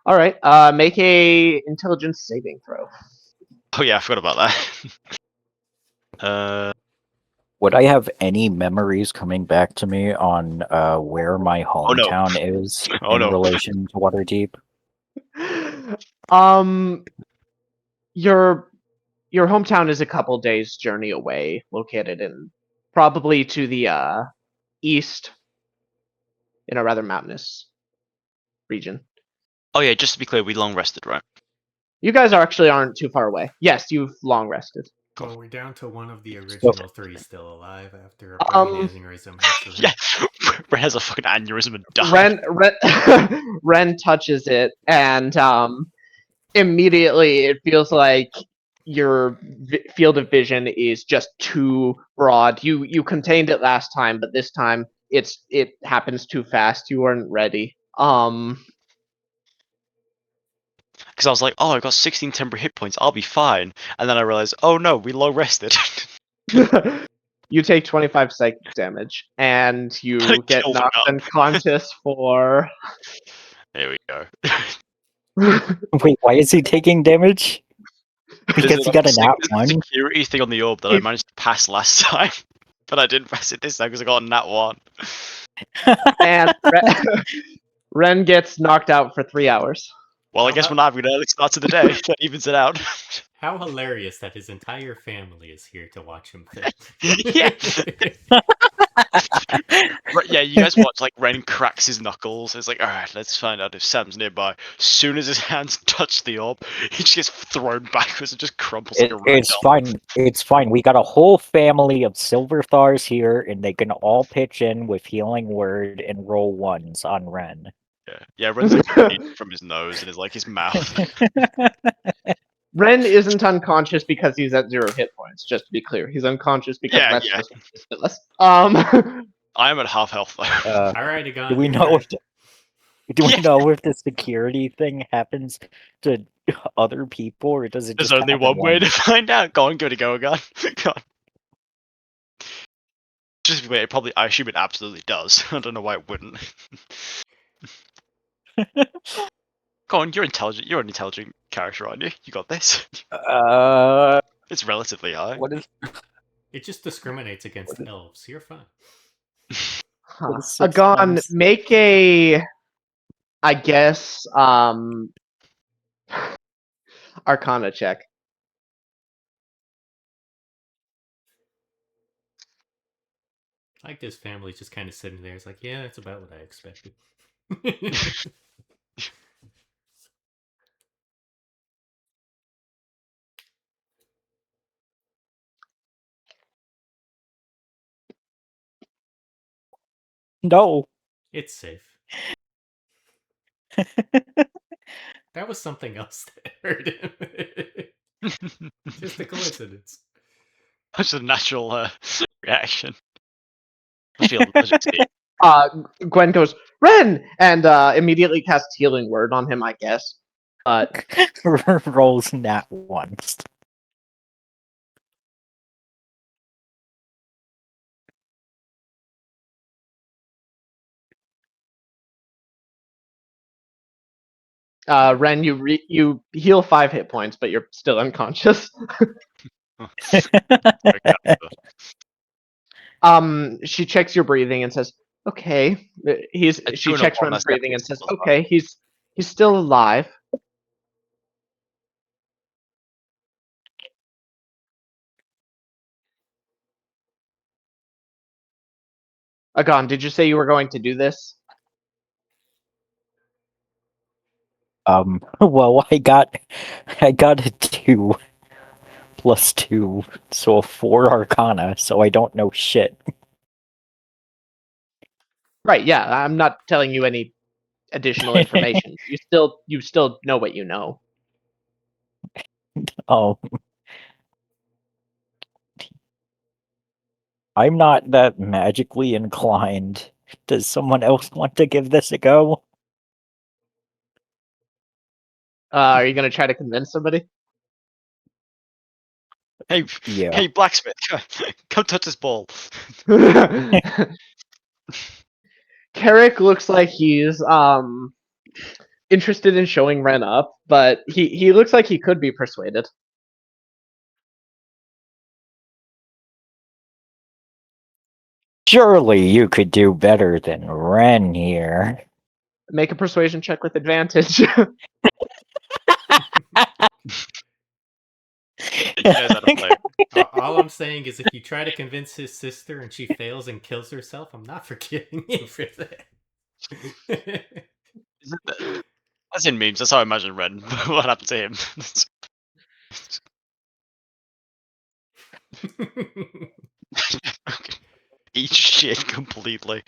All right. Make a intelligence saving throw. Oh yeah, I forgot about that. Would I have any memories coming back to me on where my no. hometown is Oh, in no. relation to Waterdeep? Your hometown is a couple days journey away, located in probably to the east in a rather mountainous region. Oh yeah, just to be clear, we long rested, right? You guys aren't too far away. Yes, you've long rested. Well, we're down to one of the original 3 still alive after a brain aneurysm hits him. Yeah, Ren has a fucking aneurysm and died. Ren touches it, and immediately it feels like your field of vision is just too broad. You contained it last time, but this time it happens too fast. You weren't ready. Because I was like, oh, I got 16 temporary hit points, I'll be fine. And then I realized, oh no, we long rested. You take 25 psychic damage, and you I get killed knocked him. unconscious for. There we go. Wait, why is he taking damage? Because he got a nat There's a 1? security thing on the orb that I managed to pass last time. But I didn't pass it this time because I got a nat 1. And Ren gets knocked out for 3 hours. Well, I guess we're not having an early start to the day. That evens it out. How hilarious that his entire family is here to watch him Yeah. Right, Yeah, you guys watch like Ren cracks his knuckles. It's like, all right, let's find out if Sam's nearby. Soon as his hands touch the orb, he just gets thrown backwards and just crumples like a It's ragdoll. fine. It's fine. We got a whole family of silver stars here, and they can all pitch in with healing word and roll ones on Ren. Yeah, Ren's like bleeding from his nose and his mouth. Ren isn't unconscious because he's at 0 hit points. Just to be clear, he's unconscious because Yeah, West yeah. knows what this does. I am at half health though. All right, Agon. Do we your know turn. if do Yeah. we know if the security thing happens to other people, or does it There's just only happen one way to once? find out. Go on, go again. Go on. Just wait. I assume it absolutely does. I don't know why it wouldn't. Go on, you're intelligent. You're an intelligent character, aren't you? You got this. It's relatively high. What is It just discriminates against elves. You're fine. Huh. is 6 Agon, times- make a, I guess, Arcana check. Like this family's just kind of sitting there. It's like, yeah, that's about what I expected. No. It's safe. That was something else that hurt him. Just a coincidence. That's a natural reaction. I feel urgency. Gwen goes, Ren! And immediately casts Healing Word on him, I guess. But Rolls nat once. Ren, you heal 5 hit points, but you're still unconscious. She checks your breathing and says, "Okay." She checks Ren's breathing and says, "Okay, he's still alive." Agon, did you say you were going to do this? Well, I got a 2 plus 2, so a 4 Arcana, so I don't know shit. Right, yeah, I'm not telling you any additional information. You still know what you know. Oh. I'm not that magically inclined. Does someone else want to give this a go? Are you gonna try to convince somebody? Hey, Yeah. hey, blacksmith, come touch this ball. Carrick looks like he's interested in showing Ren up, but he looks like he could be persuaded. Surely you could do better than Ren here. Make a persuasion check with advantage. You guys had a play. All I'm saying is if you try to convince his sister and she fails and kills herself, I'm not forgiving you for that. That's in memes. That's how I imagine Ren. What happened to him? Eat shit completely.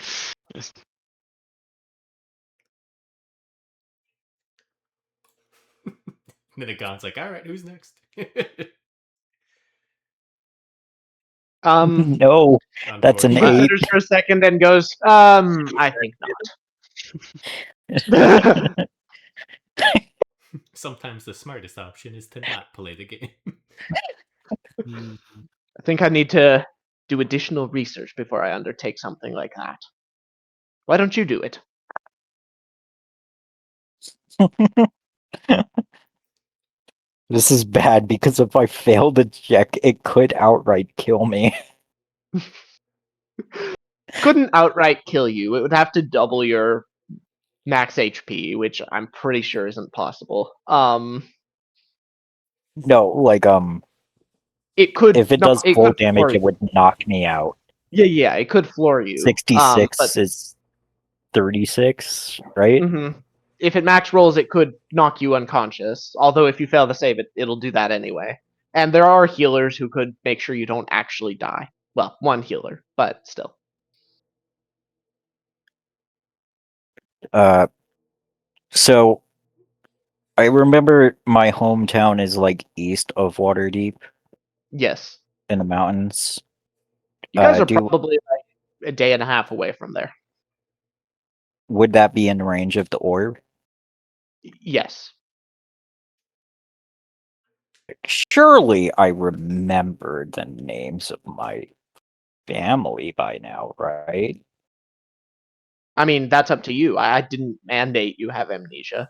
Then Agon's like, all right, who's next? No, that's an He 8. considers for a second and goes, I think not. Sometimes the smartest option is to not play the game. I think I need to do additional research before I undertake something like that. Why don't you do it? This is bad because if I fail the check, it could outright kill me. Couldn't outright kill you. It would have to double your max HP, which I'm pretty sure isn't possible. No, like It could. if it no, does it full could damage, flurry. it would knock me out. Yeah, it could floor you. 66 But is 36, right? if it max rolls, it could knock you unconscious. Although if you fail to save it, it'll do that anyway. And there are healers who could make sure you don't actually die. Well, one healer, but still. So I remember my hometown is like east of Waterdeep Yes. in the mountains. You guys are Do probably like a day and a half away from there. would that be in range of the orb? Yes. Surely I remember the names of my family by now, right? I mean, that's up to you. I didn't mandate you have amnesia.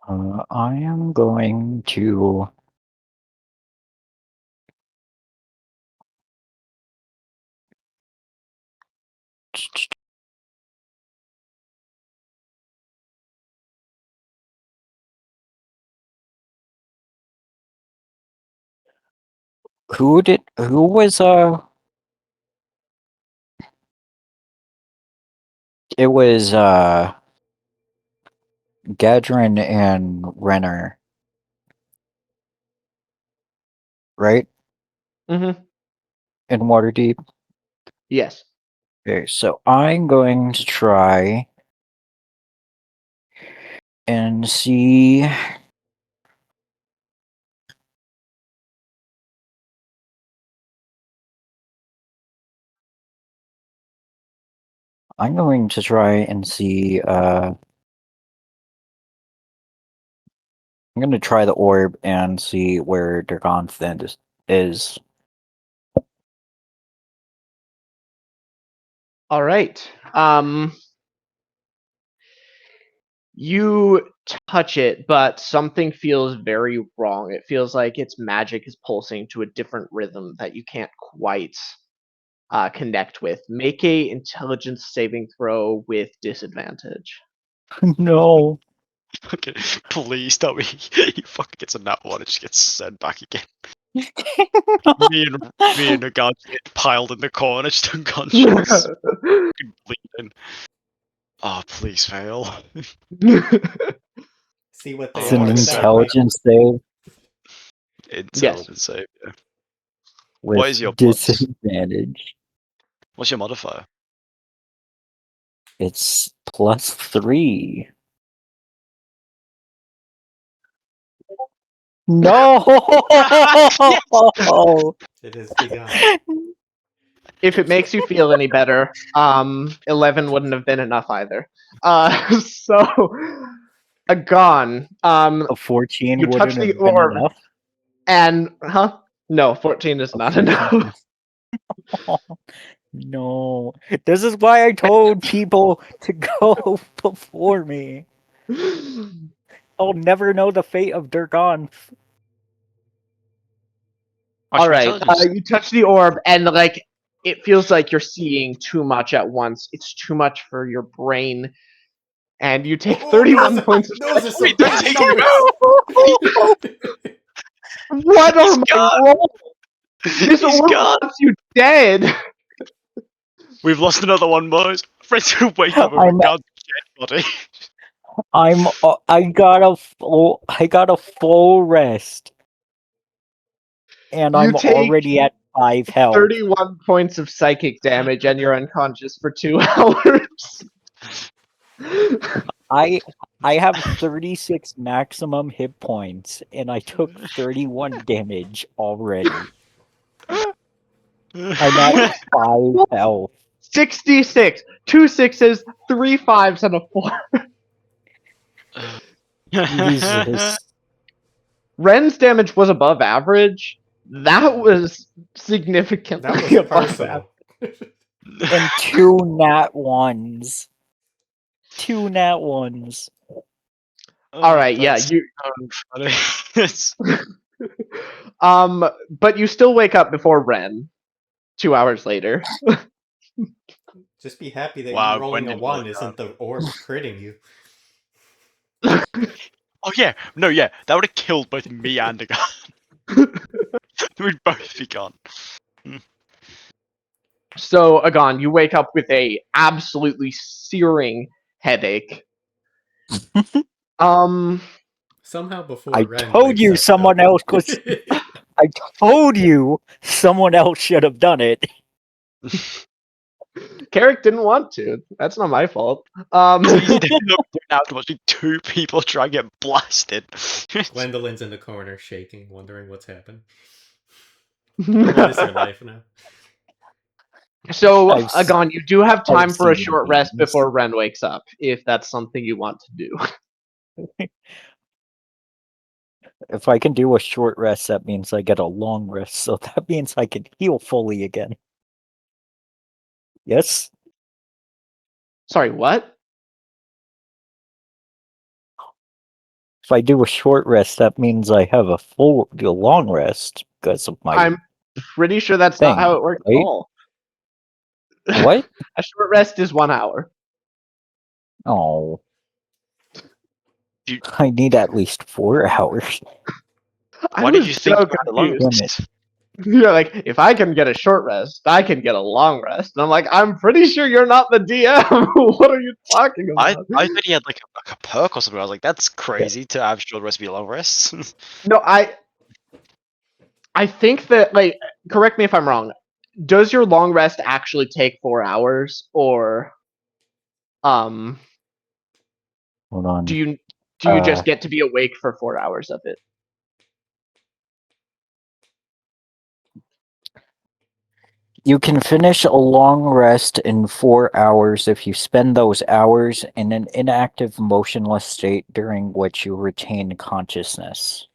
I am going to who was it was Gadrin and Renner, right? Mm-hmm. In Waterdeep. Yes. Okay, so I'm going to try and see. I'm going to try and see. I'm going to try the orb and see where Dragon's End is. All right. You touch it, but something feels very wrong. It feels like its magic is pulsing to a different rhythm that you can't quite connect with. Make a intelligence saving throw with disadvantage. No. Okay, please tell me he fucking gets a nat one and just gets sent back again. Me and the guy get piled in the corner, just unconscious, fucking bleeding. Oh, please fail. See what they It's Oh, an are it's without me. intelligence save Yes. Intelligence save. Yeah. with What is your plus? disadvantage. What's your modifier? It's +3. No! It has begun. If it makes you feel any better, 11 wouldn't have been enough either. So, Agon, A 14 you touch wouldn't the have been orb, enough. and no, 14 is A not 14 enough. is- No. This is why I told people to go before me. I'll never know the fate of Durgon. All right, Intelligence. you touch the orb, and like it feels like you're seeing too much at once. It's too much for your brain, and you take 31 points of Those are some Wait, don't bad take numbers. What are He's my gone. rolls? This He's orb gone. wants you dead. We've lost another one, boys. Friends who wake up with a I'm god's dead body. I got a full rest. And You I'm take already at 5 health. 31 points of psychic damage, and you're unconscious for 2 hours. I have 36 maximum hit points, and I took 31 damage already. I'm at 5 health. 66. 2 6s, 3 5s, and a 4. Jesus. Ren's damage was above average. That was significantly That was above average. personal. And 2 nat 1s. 2 nat 1s. All right, yeah, That's you funny. It's- but you still wake up before Ren 2 hours later. Just be happy that Wow, you rolling a Gwendolyn 1 really isn't the orbs critting you. Oh yeah, no, yeah, that would have killed both me and the guy. We'd both be gone. So, Agon, you wake up with a absolutely searing headache. Somehow before I Ren told wakes you up, someone though. else was. I told you someone else should have done it. Carrick didn't want to. That's not my fault. He's standing up there now to watching two people try and get blasted. Gwendolyn's in the corner, shaking, wondering what's happened. What is her life now? So, I've s- Agon, you do have time I've for a seen short rest things. before Ren wakes up, if that's something you want to do. If I can do a short rest, that means I get a long rest, so that means I can heal fully again. Yes? Sorry, what? If I do a short rest, that means I have a long rest because of my I'm pretty sure that's not thing, how it works at right? all. What? A short rest is 1 hour. Oh. You- I need at least 4 hours. I Why was did you think so you had the long confused. Damn it. You're like, if I can get a short rest, I can get a long rest. And I'm like, I'm pretty sure you're not the DM. What are you talking I about? thought he had like a perk or something. I was like, that's crazy to have short rest be a long rest. No, I think that, like, correct me if I'm wrong. Does your long rest actually take 4 hours, or um, Hold on. do you Uh, just get to be awake for 4 hours of it? You can finish a long rest in 4 hours if you spend those hours in an inactive, motionless state during which you retain consciousness.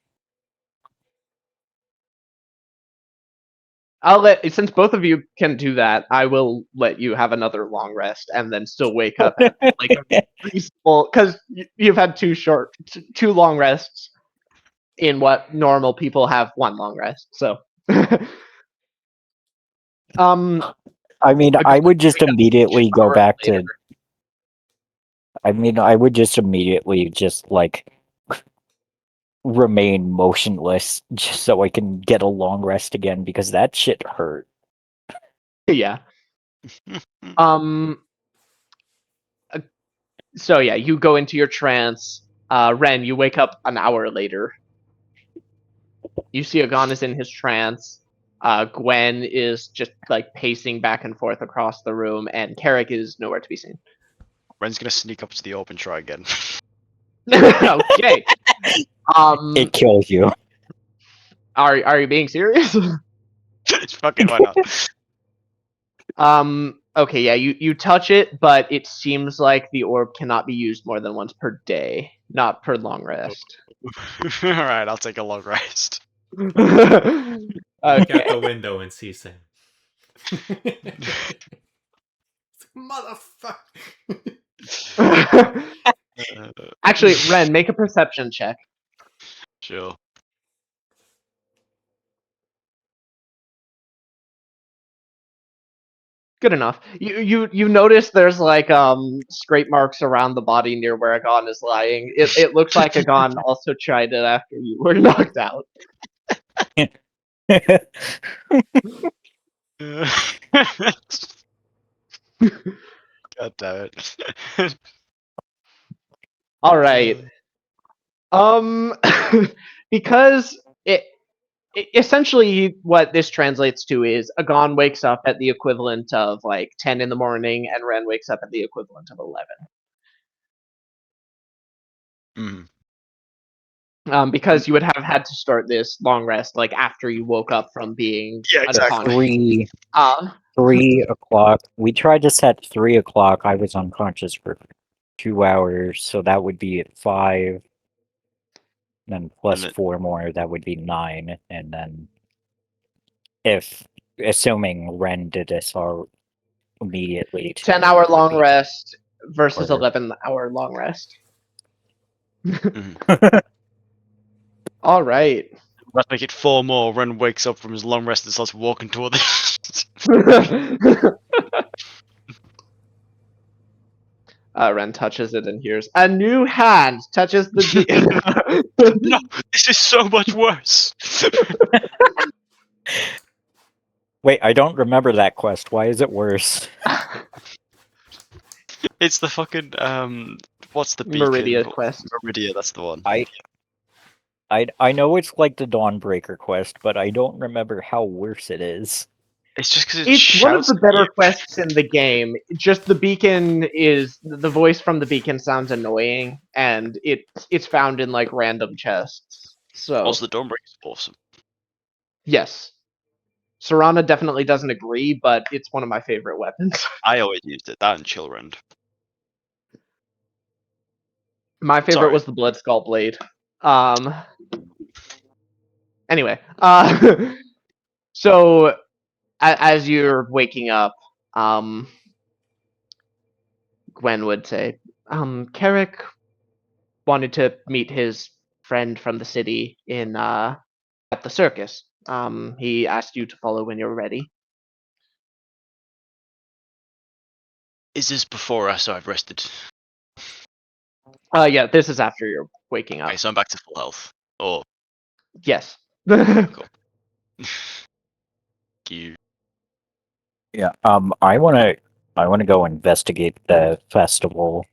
Since both of you can do that, I will let you have another long rest and then still wake up at like a reasonable, because you've had two long rests in what normal people have one long rest. So, I mean, Agon, I would just wake up immediately 2 go hours back later. to. I mean, I would just immediately just like remain motionless just so I can get a long rest again because that shit hurt. Yeah. Um. So yeah, you go into your trance. Ren, you wake up an hour later. You see Agon is in his trance. Gwen is just like pacing back and forth across the room, and Carrick is nowhere to be seen. Ren's gonna sneak up to the orb and try again. Okay. It kills you. Are you being serious? It's fucking why not? Okay, yeah, you touch it, but it seems like the orb cannot be used more than once per day, not per long rest. Alright, I'll take a long rest. Look out Okay. the window and see Sam. Motherfucker! Actually, Ren, make a perception check. Sure. Good enough. You notice there's like scrape marks around the body near where Agon is lying. It looks like Agon also tried it after you were knocked out. God damn it. All right. Because essentially what this translates to is Agon wakes up at the equivalent of like 10 in the morning, and Ren wakes up at the equivalent of 11. Because you would have had to start this long rest like after you woke up from being Yeah, exactly. unconscious. 3 o'clock. We tried to set 3 o'clock. I was unconscious for 2 hours, so that would be at 5. Then plus And it- 4 more, that would be 9. And then, if assuming Ren did this all immediately, 10-hour it would long be rest versus harder. 11-hour long rest. Mhm. All right. Let's make it 4 more. Ren wakes up from his long rest and starts walking toward the. Ren touches it and hears a new hand touches the. No, this is so much worse. Wait, I don't remember that quest. Why is it worse? It's the fucking what's the beacon? Meridia quest. Meridia, that's the one. I know it's like the Dawnbreaker quest, but I don't remember how worse it is. It's just because it It's one of shouts the at better you. quests in the game. Just the beacon is the voice from the beacon sounds annoying, and it's found in like random chests. So Also, the Dawnbreaker is awesome. yes, Serana definitely doesn't agree, but it's one of my favorite weapons. I always used it. That and Chillrend. My favorite Sorry. was the Blood Skull Blade. Anyway, so as you're waking up, Gwen would say, Carrick wanted to meet his friend from the city in at the circus. He asked you to follow when you're ready. Is this before I've rested? Yeah, this is after you're waking up. Okay, so I'm back to full health. Oh, Yes. cool. You. Yeah. I wanna go investigate the festival.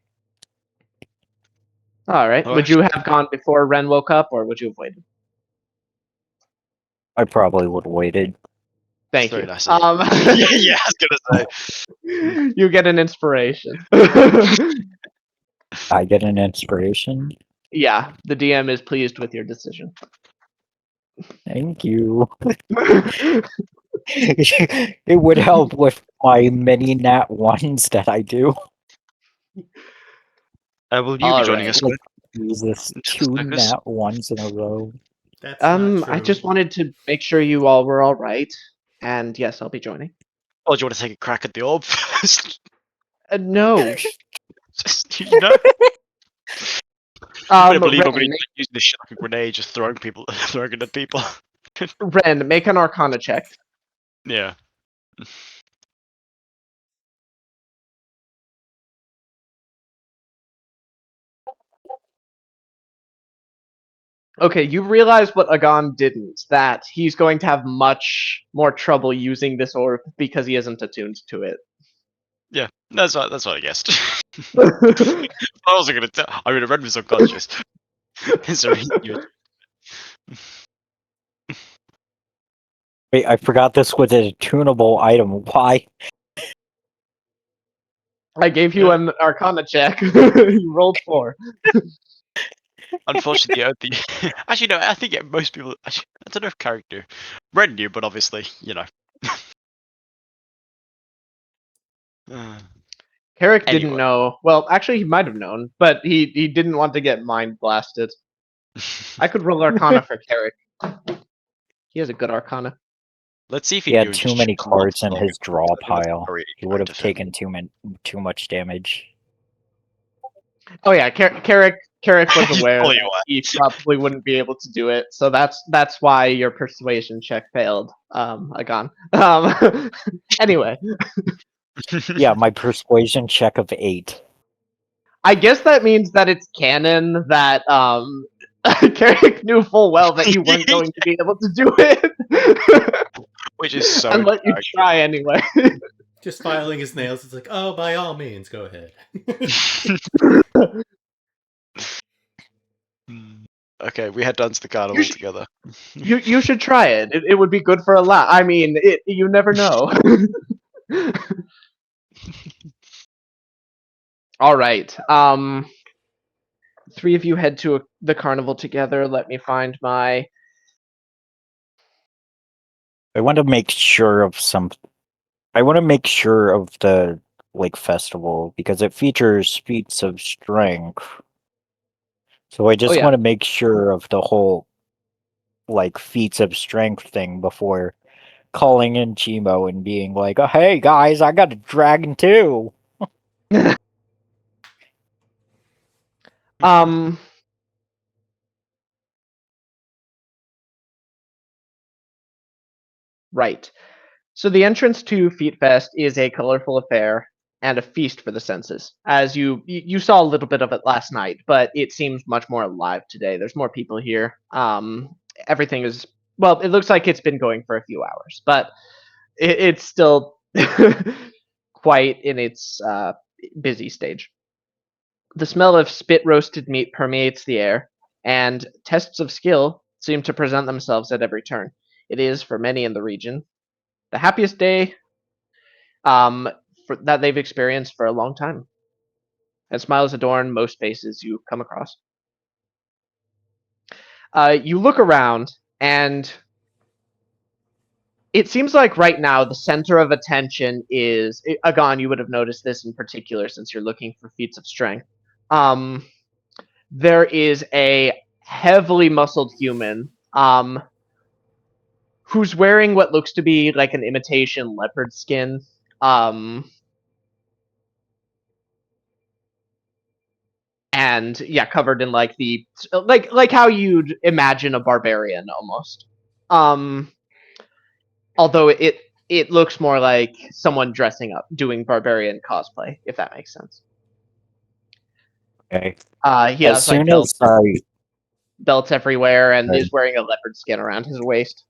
All right. Oh, Would you actually, have gone before Ren woke up, or would you have waited? I probably would have waited. Thank very you. nice of you. Yeah, I was gonna say. You get an inspiration. I get an inspiration. Yeah, the DM is pleased with your decision. Thank you. It would help with my many nat ones that I do. Will you be All joining right. us? Like Jesus, To the 2 circus? nat ones in a row. That's not I true. just wanted to make sure you all were all right, and yes, I'll be joining. Or do you want to take a crack at the orb first? No. Just, you know? You wouldn't believe I'm going Ren, to use this shit like a grenade, just throwing it at people. Ren, make an Arcana check. Yeah. Okay, you realize what Agon didn't, that he's going to have much more trouble using this orb because he isn't attuned to it. Yeah, that's what I guessed. I wasn't gonna tell. I mean, Red was unconscious. So Wait, I forgot this was a tunable item. Why? I gave you an Arcana check. You rolled 4. unfortunately, actually no. I think most people. Actually, I don't know if character Red knew, but obviously, you know. Carrick didn't Anyway. know. Well, actually, he might have known, but he didn't want to get mind blasted. I could roll Arcana for Carrick. He has a good Arcana. Let's see if he He knew had and too just many chose not cards to in log his in. draw I think that's pile. very He would have attractive of him. taken too much damage. Oh yeah, Carrick was He's aware fully that aware. he probably wouldn't be able to do it, so that's why your persuasion check failed, Agon. Anyway, Yeah, my persuasion check of 8. I guess that means that it's canon that Carrick knew full well that you weren't going to be able to do it, Which is so and let you embarrassing. try anyway. Just filing his nails. It's like, oh, by all means, go ahead. Okay, we head down to the You carnival should, together. you should try it. It would be good for a laugh. I mean, you never know. All right. 3 of you head to the carnival together. Let me find my. I want to make sure of some. I want to make sure of the festival because it features feats of strength. So I Oh just yeah. want to make sure of the whole feats of strength thing before calling in Chimo and being like, oh, "Hey guys, I got a dragon too." um. Right. So the entrance to Feet Fest is a colorful affair, and a feast for the senses. As you saw a little bit of it last night, but it seems much more alive today. There's more people here. Everything is, well, it looks like it's been going for a few hours, but it's still quite in its busy stage. The smell of spit roasted meat permeates the air, and tests of skill seem to present themselves at every turn. It is, for many in the region, the happiest day that they've experienced for a long time. And smiles adorn most faces you come across. You look around, and it seems like right now the center of attention is Agon. You would have noticed this in particular since you're looking for feats of strength. There is a heavily muscled human who's wearing what looks to be like an imitation leopard skin. And yeah, covered in like the like how you'd imagine a barbarian almost. Although it looks more like someone dressing up, doing barbarian cosplay, if that makes sense. Okay. He As has like soon as belts everywhere, and Right. is wearing a leopard skin around his waist.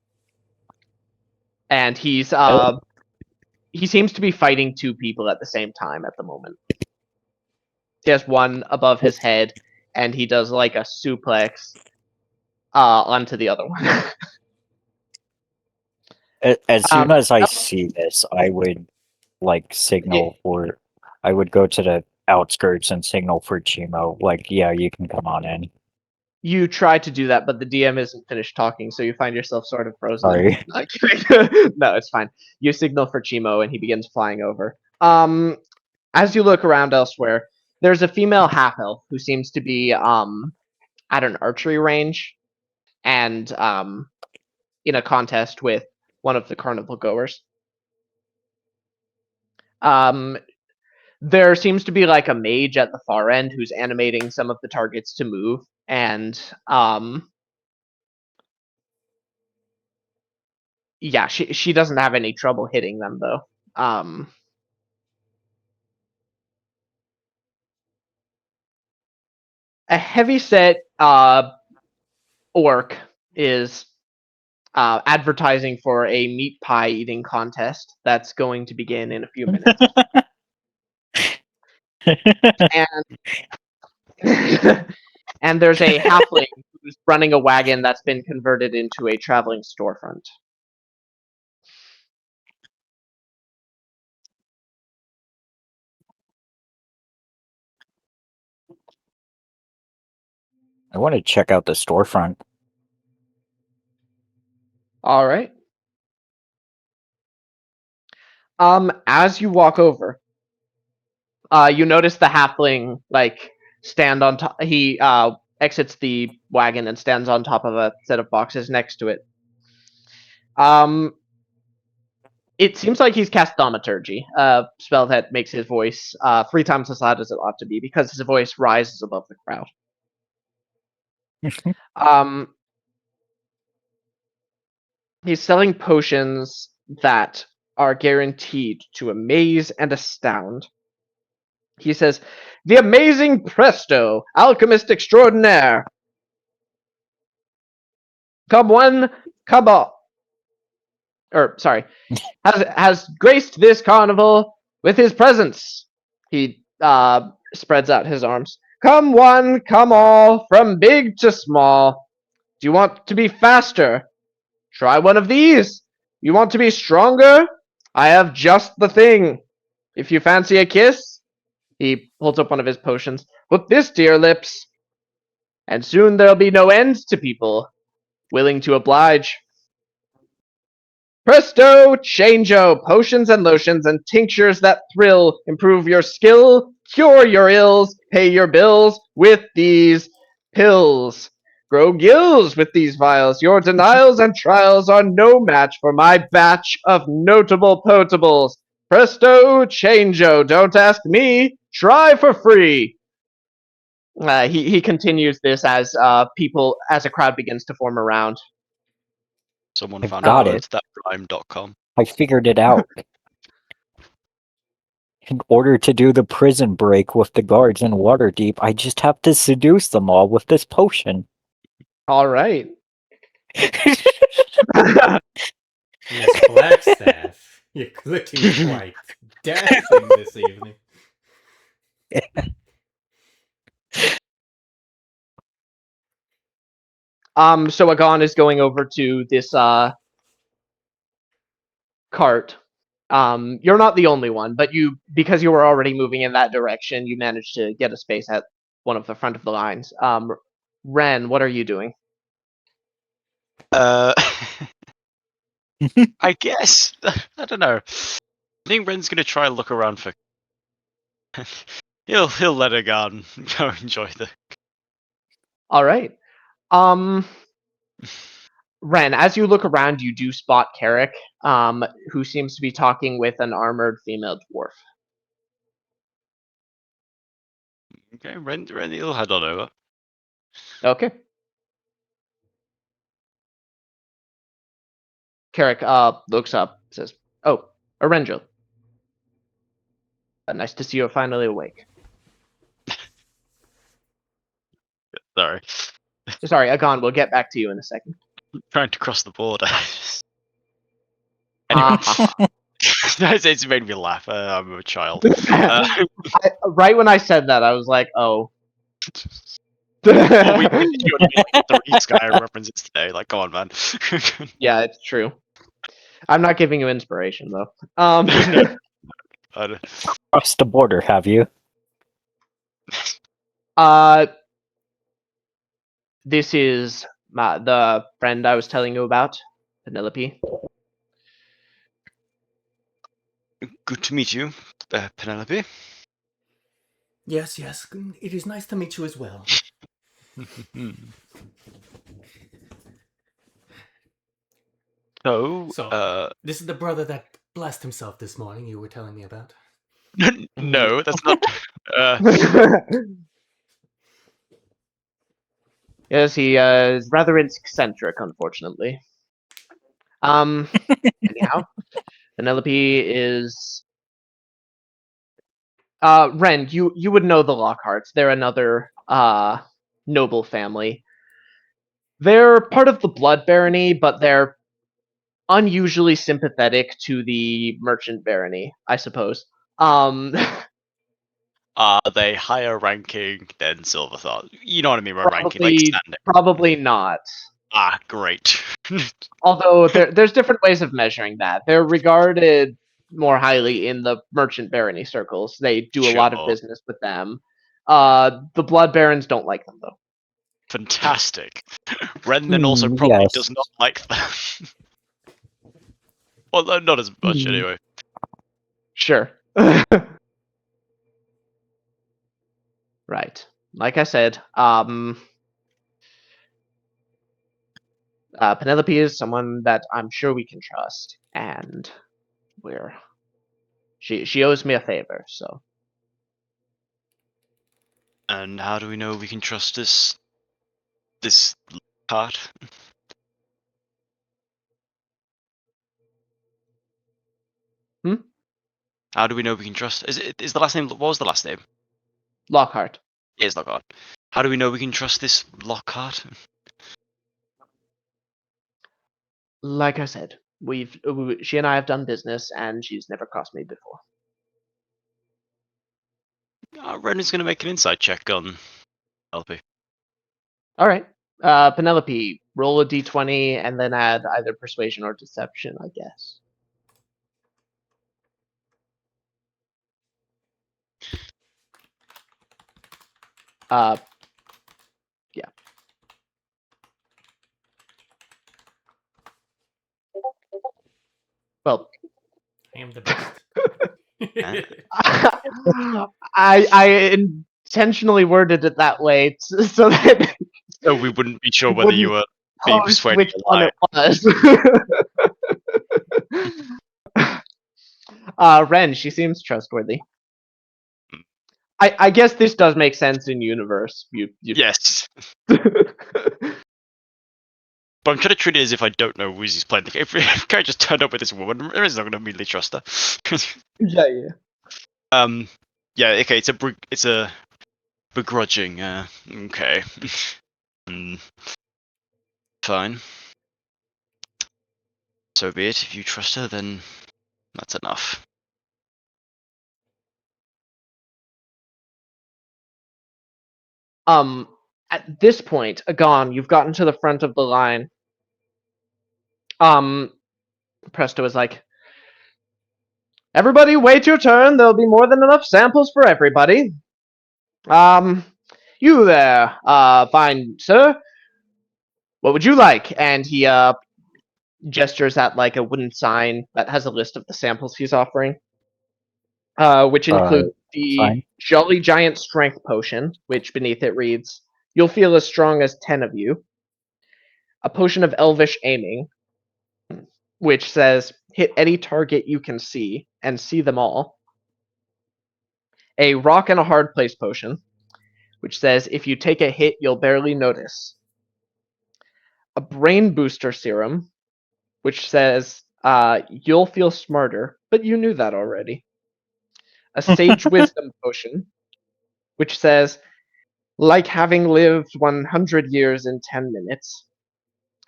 And he seems to be fighting two people at the same time at the moment. He has one above his head, and he does like a suplex onto the other one. as soon as I see this, I would like signal for. I would go to the outskirts and signal for Chimo. Like, yeah, you can come on in. You try to do that, but the DM isn't finished talking, so you find yourself sort of frozen. Sorry. No, it's fine. You signal for Chimo, and he begins flying over. As you look around elsewhere, there's a female half elf who seems to be at an archery range, and in a contest with one of the carnival goers. There seems to be like a mage at the far end who's animating some of the targets to move, and yeah, she doesn't have any trouble hitting them though. A heavyset orc is advertising for a meat pie eating contest that's going to begin in a few minutes. And there's a halfling who's running a wagon that's been converted into a traveling storefront. I want to check out the storefront. All right. As you walk over, you notice the halfling like stand on top. He exits the wagon and stands on top of a set of boxes next to it. It seems like he's cast Thaumaturgy, a spell that makes his voice 3 times as loud as it ought to be because his voice rises above the crowd. He's selling potions that are guaranteed to amaze and astound. He says, "The amazing Presto, alchemist extraordinaire. Come one, come all." Or, sorry. Has graced this carnival with his presence. He spreads out his arms. Come one, come all, from big to small. Do you want to be faster? Try one of these. You want to be stronger? I have just the thing. If you fancy a kiss, he holds up one of his potions. Put this to your lips, and soon there'll be no end to people willing to oblige. Presto, changeo, potions and lotions and tinctures that thrill, improve your skill, cure your ills, pay your bills with these pills. Grow gills with these vials. Your denials and trials are no match for my batch of notable potables. Presto, changeo, don't ask me, try for free. He continues this as a crowd begins to form around. Someone I've found got out it. that rhyme.com. I figured it out. In order to do the prison break with the guards in Waterdeep, I just have to seduce them all with this potion. All right. Miss Blackstaff, you're looking quite dashing this evening. So Agon is going over to this cart. You're not the only one, but because you were already moving in that direction, you managed to get a space at one of the front of the lines. Ren, what are you doing? I guess I don't know. I think Ren's gonna try and look around for. he'll let her go and go enjoy the. All right. Ren, as you look around, you do spot Carrick, who seems to be talking with an armored female dwarf. Okay, Ren, he'll head on over. Okay. Carrick looks up, says, "Oh, Arengil. Nice to see you're finally awake." Sorry, Sorry, Agon, we'll get back to you in a second. trying to cross the border. Anyway, it's made me laugh. I'm a child. Right when I said that, I was like, "Oh." Well, we three Skyrim references today. Like, come on, man. Yeah, it's true. I'm not giving you inspiration though. Cross the border, have you? This is the friend I was telling you about, Penelope. Good to meet you, Penelope. Yes, it is nice to meet you as well. So, this is the brother that blessed himself this morning you were telling me about. no, that's not. Yes, he is rather eccentric, unfortunately. Anyhow, Penelope is. Ren, you would know the Lockharts. They're another noble family. They're part of the Blood Barony, but they're unusually sympathetic to the Merchant Barony, I suppose. Are they higher ranking than Silverthorn? You know what I mean by ranking, like standing. Probably not. Ah, great. Although there's different ways of measuring that. They're regarded more highly in the Merchant Barony circles. They do a lot of Sure. business with them. The Blood Barons don't like them, though. Fantastic. Ren then also probably yes. does not like them. Well, not as much anyway. Sure. Right. Like I said, Penelope is someone that I'm sure we can trust, and she owes me a favor, so. And how do we know we can trust this part? How do we know we can trust? Is the last name? What was the last name? Lockhart. It is Lockhart. How do we know we can trust this Lockhart? Like I said, she and I have done business, and she's never crossed me before. Ren is going to make an insight check on LP. All right. Penelope, roll a d20 and then add either persuasion or deception, I guess. Yeah. Well, I am the best. I intentionally worded it that way so that So we wouldn't be sure it whether you wouldn't were being post persuaded which to one lie. it was. Ren, she seems trustworthy. I guess this does make sense in universe. Yes. But I'm trying to treat it as if I don't know who's playing the game. If I just turned up with this woman, Ren's not going to immediately trust her. Yeah. Yeah. Okay. It's a begrudging. Okay. Mm, fine. So be it. If you trust her, then that's enough. At this point, Agon, you've gotten to the front of the line. Presto is like, everybody, wait your turn. There'll be more than enough samples for everybody. You there, fine sir. What would you like? And he gestures at like a wooden sign that has a list of the samples he's offering, which include the fine. Jolly Giant Strength Potion, which beneath it reads, "You'll feel as strong as 10 of you." A potion of Elvish Aiming, which says, "Hit any target you can see and see them all." A Rock and a Hard Place Potion, which says, "If you take a hit, you'll barely notice." A Brain Booster Serum, which says, "You'll feel smarter, but you knew that already." A Sage Wisdom Potion, which says, "Like having lived 100 years in 10 minutes."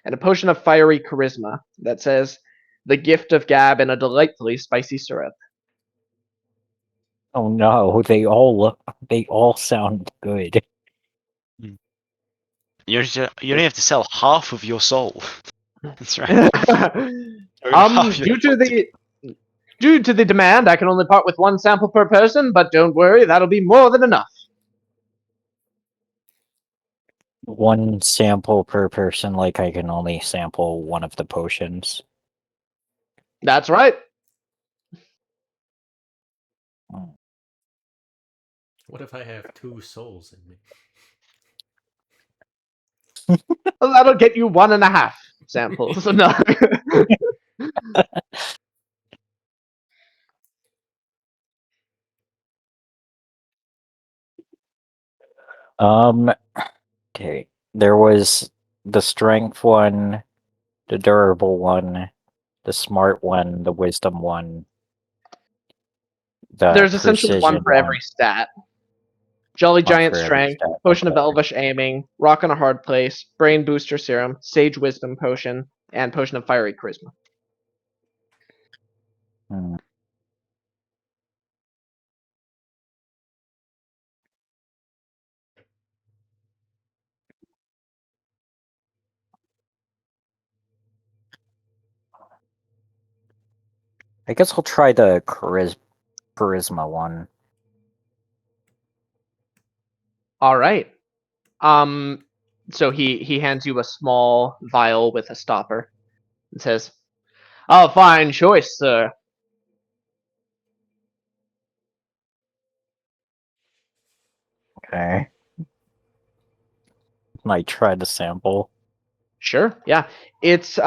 And a Potion of Fiery Charisma that says, "The gift of Gab in a delightfully spicy syrup." Oh no, they all sound good. You only have to sell half of your soul. That's right. Half your Due to the demand, I can only part with one sample per person, but don't worry, that'll be more than enough. One sample per person, like I can only sample one of the potions. That's right. What if I have 2 souls in me? Well, that'll get you 1.5 samples. No. Okay. There was the strength one, the durable one, the smart one, the wisdom one, the There's essentially one precision for every one. stat. Jolly One Giant for every Strength, stat. Potion of Okay. Elvish Aiming, Rock on a Hard Place, Brain Booster Serum, Sage Wisdom Potion, and Potion of Fiery Charisma. Hmm. I guess I'll try the charisma one. All right. So he hands you a small vial with a stopper and says, "Oh, fine choice, sir." Okay. Might try the sample. Sure, yeah. It's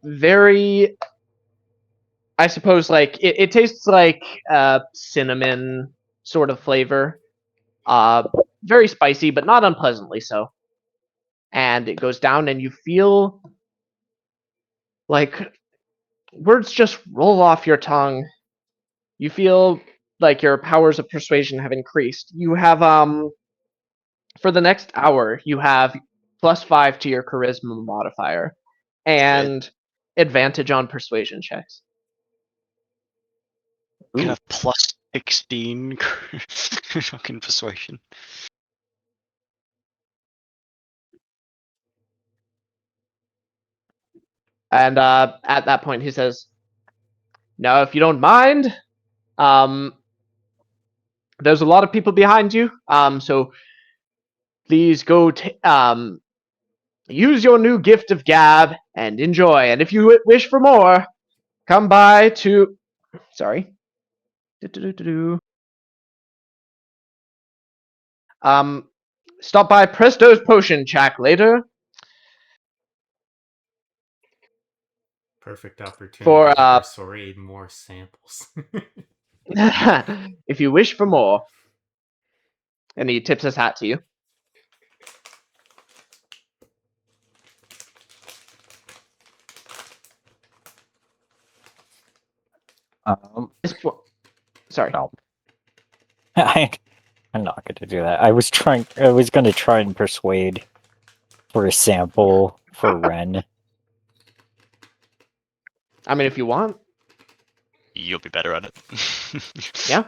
very, I suppose, like it tastes like cinnamon sort of flavor. Uh, very spicy, but not unpleasantly so. And it goes down, and you feel like words just roll off your tongue. You feel like your powers of persuasion have increased. You have for the next hour, you have +5 to your charisma modifier and advantage on persuasion checks. You can Ooh. have plus 16 fucking persuasion. And at that point, he says, "Now, if you don't mind, um, there's a lot of people behind you, so please go use your new gift of gab and enjoy. And if you wish for more, come by to, sorry, um, stop by Presto's Potion Shack later Perfect opportunity for to persuade more samples. if you wish for more." And he tips his hat to you. Um, Sorry. no. I'm not going to do that. I was going to try and persuade for a sample for Ren. I mean, if you want. You'll be better at it. Yeah.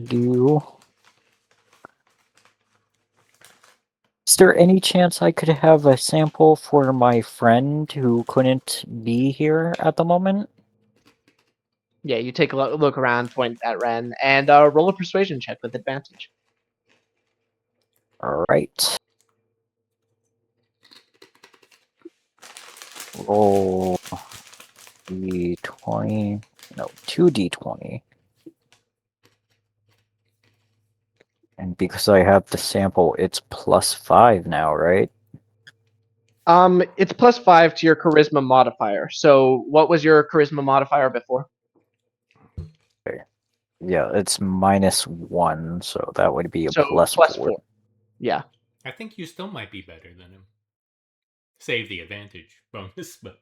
Do. Is there any chance I could have a sample for my friend who couldn't be here at the moment? Yeah, you take a look around, point at Ren, and roll a persuasion check with advantage. Alright. Roll D20. No, 2d20. And because I have the sample, it's +5 now, right? It's +5 to your charisma modifier. So, what was your charisma modifier before? Yeah, it's -1, so that would be a So +4. +4. Yeah. I think you still might be better than him. Save the advantage bonus, but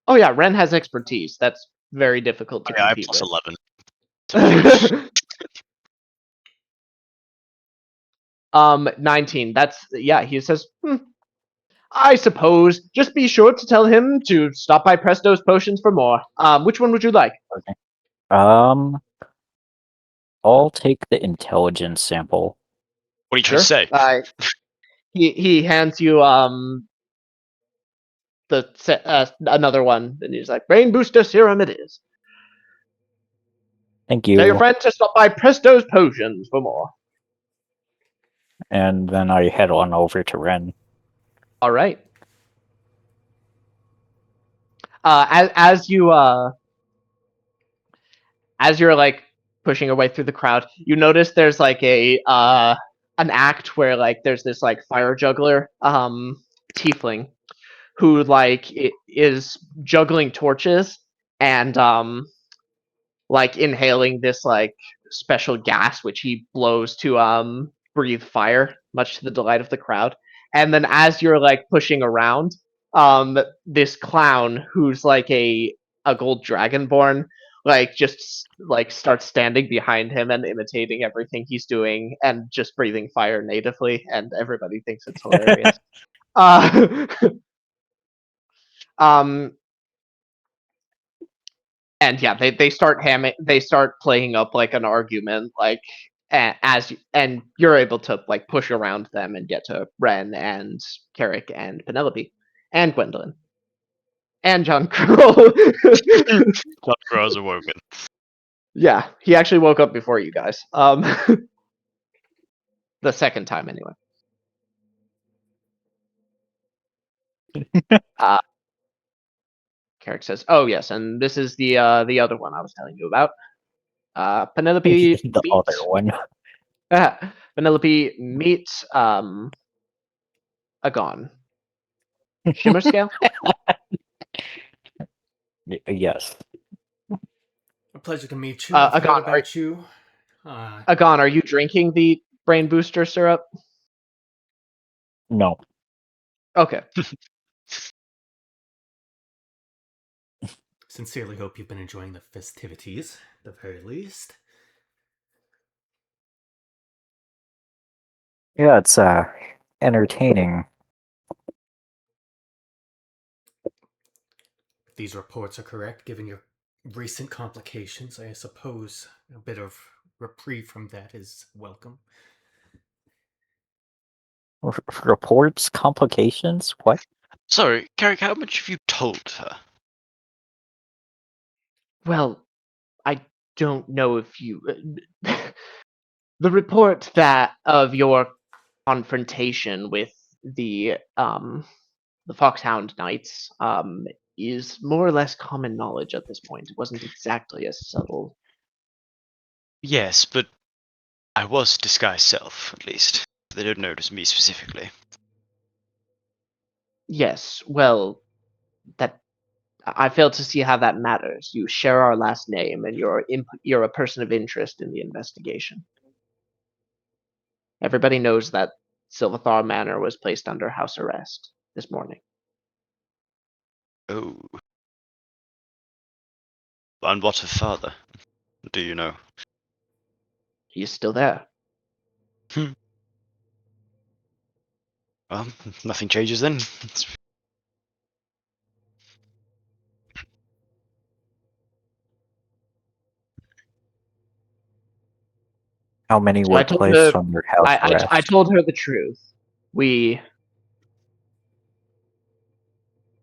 Oh yeah, Ren has expertise. That's very difficult to Yeah, I'm compete plus with. 11. To 19. Yeah. He says, I suppose. Just be sure to tell him to stop by Presto's Potions for more. Which one would you like? Okay. I'll take the intelligence sample. What are you trying to say? He hands you another one, and he's like, Brain Booster Serum it is. Thank Tell your you. friend to stop by Presto's Potions for more. And then I head on over to Ren. All right. As you're like pushing your way through the crowd, you notice there's like an act where like there's this like fire juggler tiefling who like is juggling torches and like inhaling this like special gas which he blows to breathe fire, much to the delight of the crowd. And then as you're like pushing around, this clown who's like a gold dragonborn like just like starts standing behind him and imitating everything he's doing and just breathing fire natively, and everybody thinks it's hilarious. uh um and yeah, they start playing up like an argument, like and you're able to like push around them and get to Ren and Carrick and Penelope and Gwendolyn and John Kroll. John Crow's awoken. Yeah, he actually woke up before you guys. The second time anyway. Carrick says, "Oh yes, and this is the other one I was telling you about. Penelope The other one. Penelope meets Agon. Shimmer scale? Yes. a pleasure to meet you. I've heard Agon, about you. Agon, are you drinking the brain booster syrup? No. Okay. Sincerely hope you've been enjoying the festivities, at the very least. Yeah, it's entertaining. If these reports are correct, given your recent complications, I suppose a bit of reprieve from that is welcome. Reports complications? What? Sorry, Carrick, how much have you told her? Well, I don't know if you. The report that of your confrontation with the Foxhound Knights is more or less common knowledge at this point. It wasn't exactly as subtle. Yes, but I was disguised self, at least. They don't notice me specifically. Yes, well, that I fail to see how that matters. You share our last name, and you're a person of interest in the investigation. Everybody knows that Silvathar Manor was placed under house arrest. this morning. Oh. And what of father? Do you know? He is still there. Well, nothing changes then. How many So I were told placed her. on their house I arrest? told her the truth. We,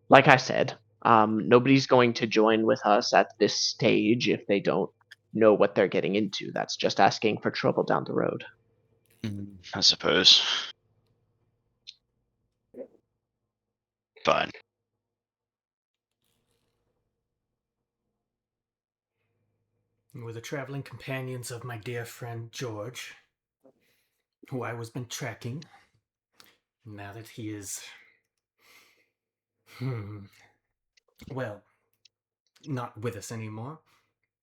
like I said, nobody's going to join with us at this stage if they don't know what they're getting into. That's just asking for trouble down the road. I suppose. Fine. Were the traveling companions of my dear friend George, who I was been tracking. Now that he is, well, not with us anymore,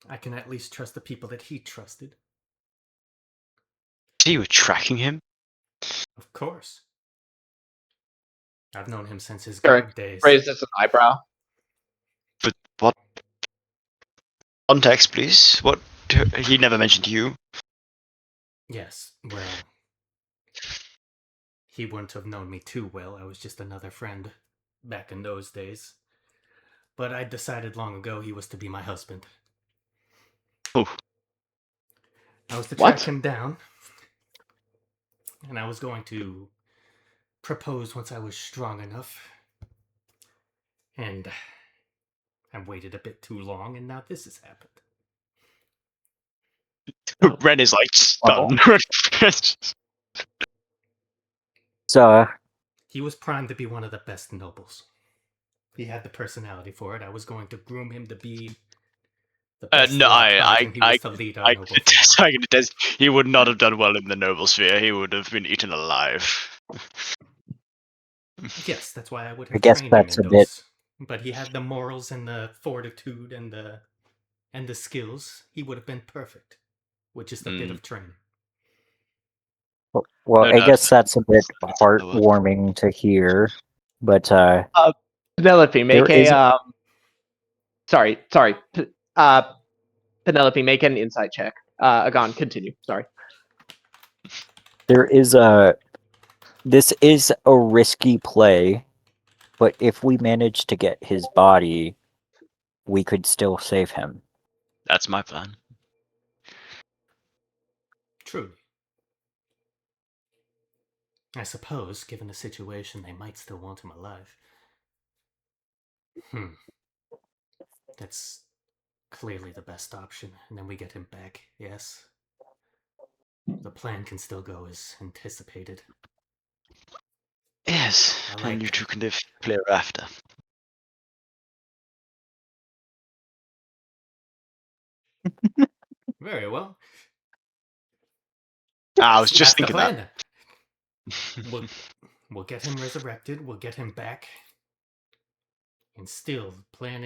I can at least trust the people that he trusted. So you were tracking him? Of course. I've known him since his Eric guard days. raises an eyebrow. But what context, please? What? He never mentioned you. Yes, well, he wouldn't have known me too well. I was just another friend back in those days. But I decided long ago he was to be my husband. Oh, I was to What? track him down, and I was going to propose once I was strong enough. And I waited a bit too long, and now this has happened. Oh. Ren is like stunned. So, He was primed to be one of the best nobles. He had the personality for it. I was going to groom him to be the best No, Lockhart, and he was to lead our I noble can attest, family. I can attest. He would not have done well in the noble sphere. He would have been eaten alive. Yes, that's why I would I have guess trained him that's in a bit. those. But he had the morals and the fortitude and the skills. He would have been perfect with just a bit of training. Well, No I doubt. guess that's a bit heartwarming to hear. But Penelope, make there is a sorry. Penelope, make an insight check. Agon, continue. Sorry. there is a. This is a risky play, but if we manage to get his body, we could still save him. That's my plan. Truly. I suppose, given the situation, they might still want him alive. That's clearly the best option, and then we get him back, yes? The plan can still go as anticipated. Yes, I like and you that. two can live clear after. Very well. I was just That's the thinking plan. that. We'll get him resurrected. We'll get him back. And still, the plan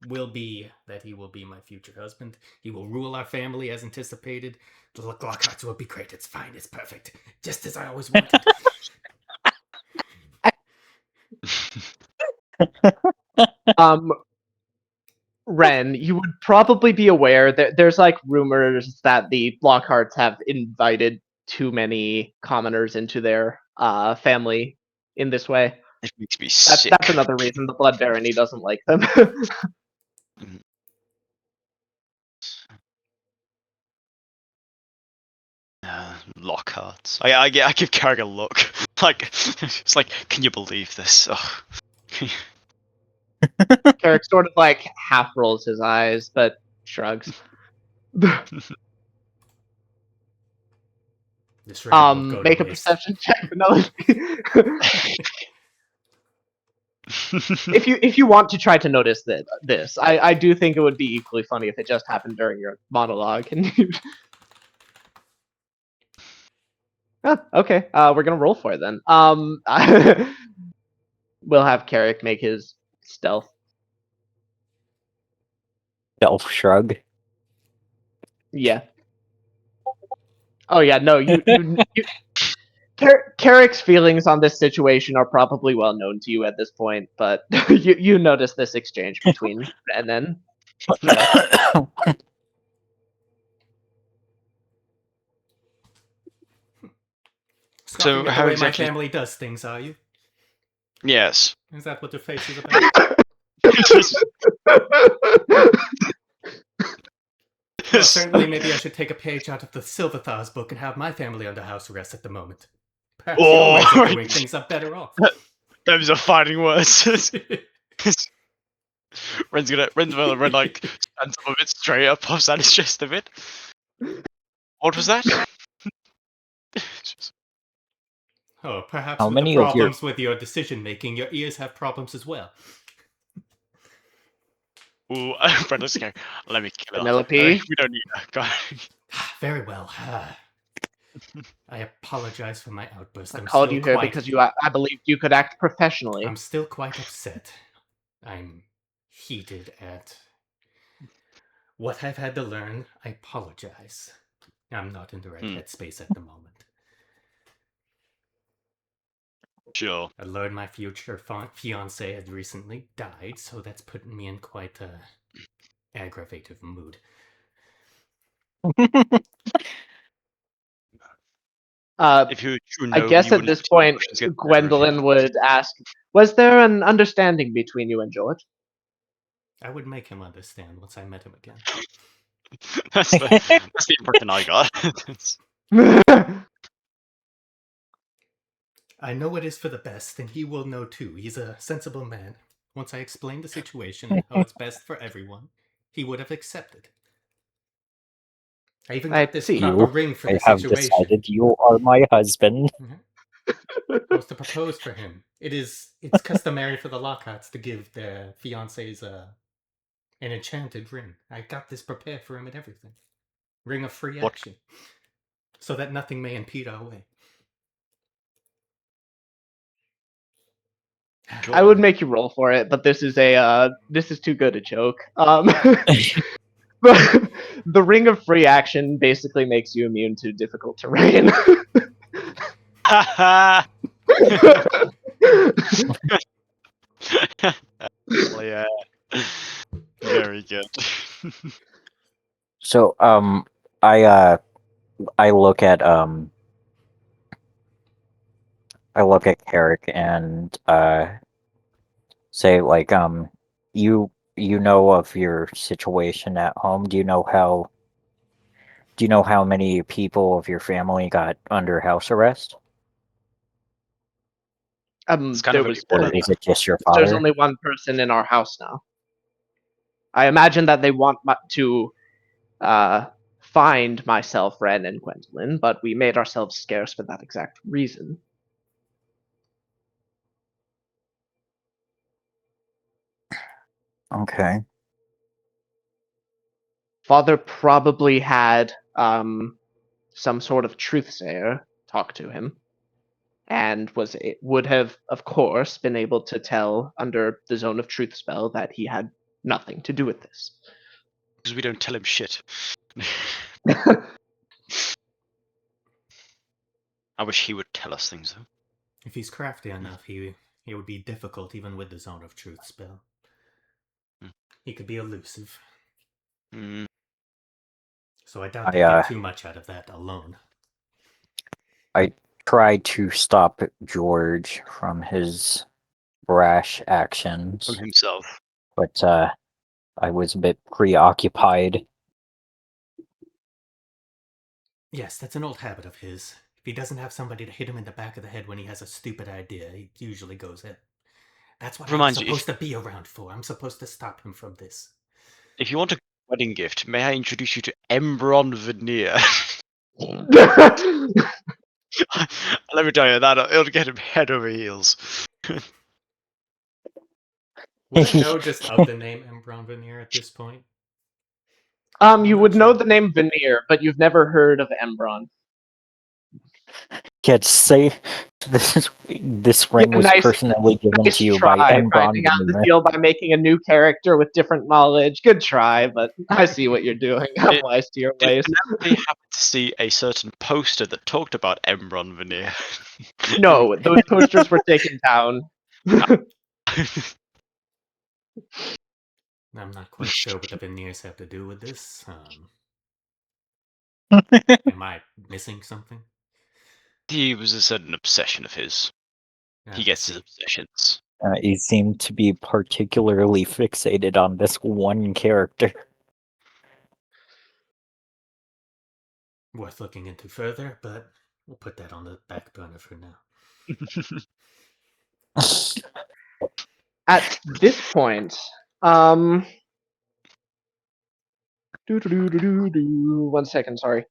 will be that he will be my future husband. He will rule our family as anticipated. The Lockharts will be great. It's fine. It's perfect. Just as I always wanted. Ren, you would probably be aware that there's like rumors that the Lockharts have invited too many commoners into their family in this way. It makes me sick. That's another reason the Blood Barony doesn't like them. Lockharts. I give Carrick a look. Like, it's like, can you believe this? Oh. Carrick sort of like half rolls his eyes, but shrugs. This ring won't go to Make a waste. perception check, Penelope. if you want to try to notice this, I do think it would be equally funny if it just happened during your monologue. And okay, we're gonna roll for it then. We'll have Carrick make his stealth. Self shrug. Yeah. Oh yeah, no, you Carrick's feelings on this situation are probably well known to you at this point, but you notice this exchange between Ren and Theo. Scoffing So at the how way exactly? my family does things, are you? Yes. Is that what your face is about? Well, certainly, maybe I should take a page out of the Silverthar's book and have my family under house arrest at the moment. Perhaps your ways of doing things are better off. Those are fighting words. Ren's gonna run like stands up a bit straight up, pops out his chest a bit. What was that? Oh, perhaps How with the many of your problems with your decision making, your ears have problems as well. Ooh, Brent looks like, let me kill it off. Penelope? We don't need that guy. Very well. I apologize for my outburst. I called you here because I believed you could act professionally. I'm still quite upset. I'm heated at what I've had to learn. I apologize. I'm not in the right headspace at the moment. Sure. I learned my future fiance had recently died, so that's putting me in quite a aggravative mood. If you I guess at this point, Gwendolyn would ask, was there an understanding between you and George? I would make him understand once I met him again. that's the impression I got. I know it is for the best, and he will know too. He's a sensible man. Once I explained the situation and how it's best for everyone, he would have accepted. I even got this proper ring for the have situation. decided you are my husband. I was to propose for him. It's customary for the Lockharts to give their fiancés an enchanted ring. I got this prepared for him and everything. Ring of free action. So that nothing may impede our way. I would make you roll for it, but this is too good a joke. The ring of free action basically makes you immune to difficult terrain. Yeah. Very good. So, I look at Carrick and say like, you know of your situation at home. Do you know how many people of your family got under house arrest? It's kind of Or is it just your There's father? only one person in our house now. I imagine that they want to find myself, Ren, and Gwendolyn, but we made ourselves scarce for that exact reason. Okay. Father probably had some sort of truthsayer talk to him, and would have, of course, been able to tell under the zone of truth spell that he had nothing to do with this. Because we don't tell him shit. I wish he would tell us things though. If he's crafty enough, he would be difficult even with the Zone of Truth spell. He could be elusive. So I doubt they get too much out of that alone. I tried to stop George from his rash actions. From himself. But I was a bit preoccupied. Yes, that's an old habit of his. If he doesn't have somebody to hit him in the back of the head when he has a stupid idea, he usually goes in. That's what I'm supposed to be around for. I'm supposed to stop him from this. If you want a wedding gift, may I introduce you to Embron Veneer? Let me tell you, it'll get him head over heels. Would I know just of the name Embron Veneer at this point? You would know the name Veneer, but you've never heard of Embron. Yeah, just say this ring was nice- personally given Nice to you by try Embron finding out the Veneer. deal by making a new character with different knowledge. Good try, but I see what you're doing. I'm It- wise to your Did ways. Penelope happen to see a certain poster that talked about Emron Veneer? No, those posters were taken down. I'm not quite sure what the veneers have to do with this. Am I missing something? He was a certain obsession of his. He I gets his see. obsessions. He seemed to be particularly fixated on this one character. Worth looking into further, but we'll put that on the back burner for now. At this point, one second, sorry.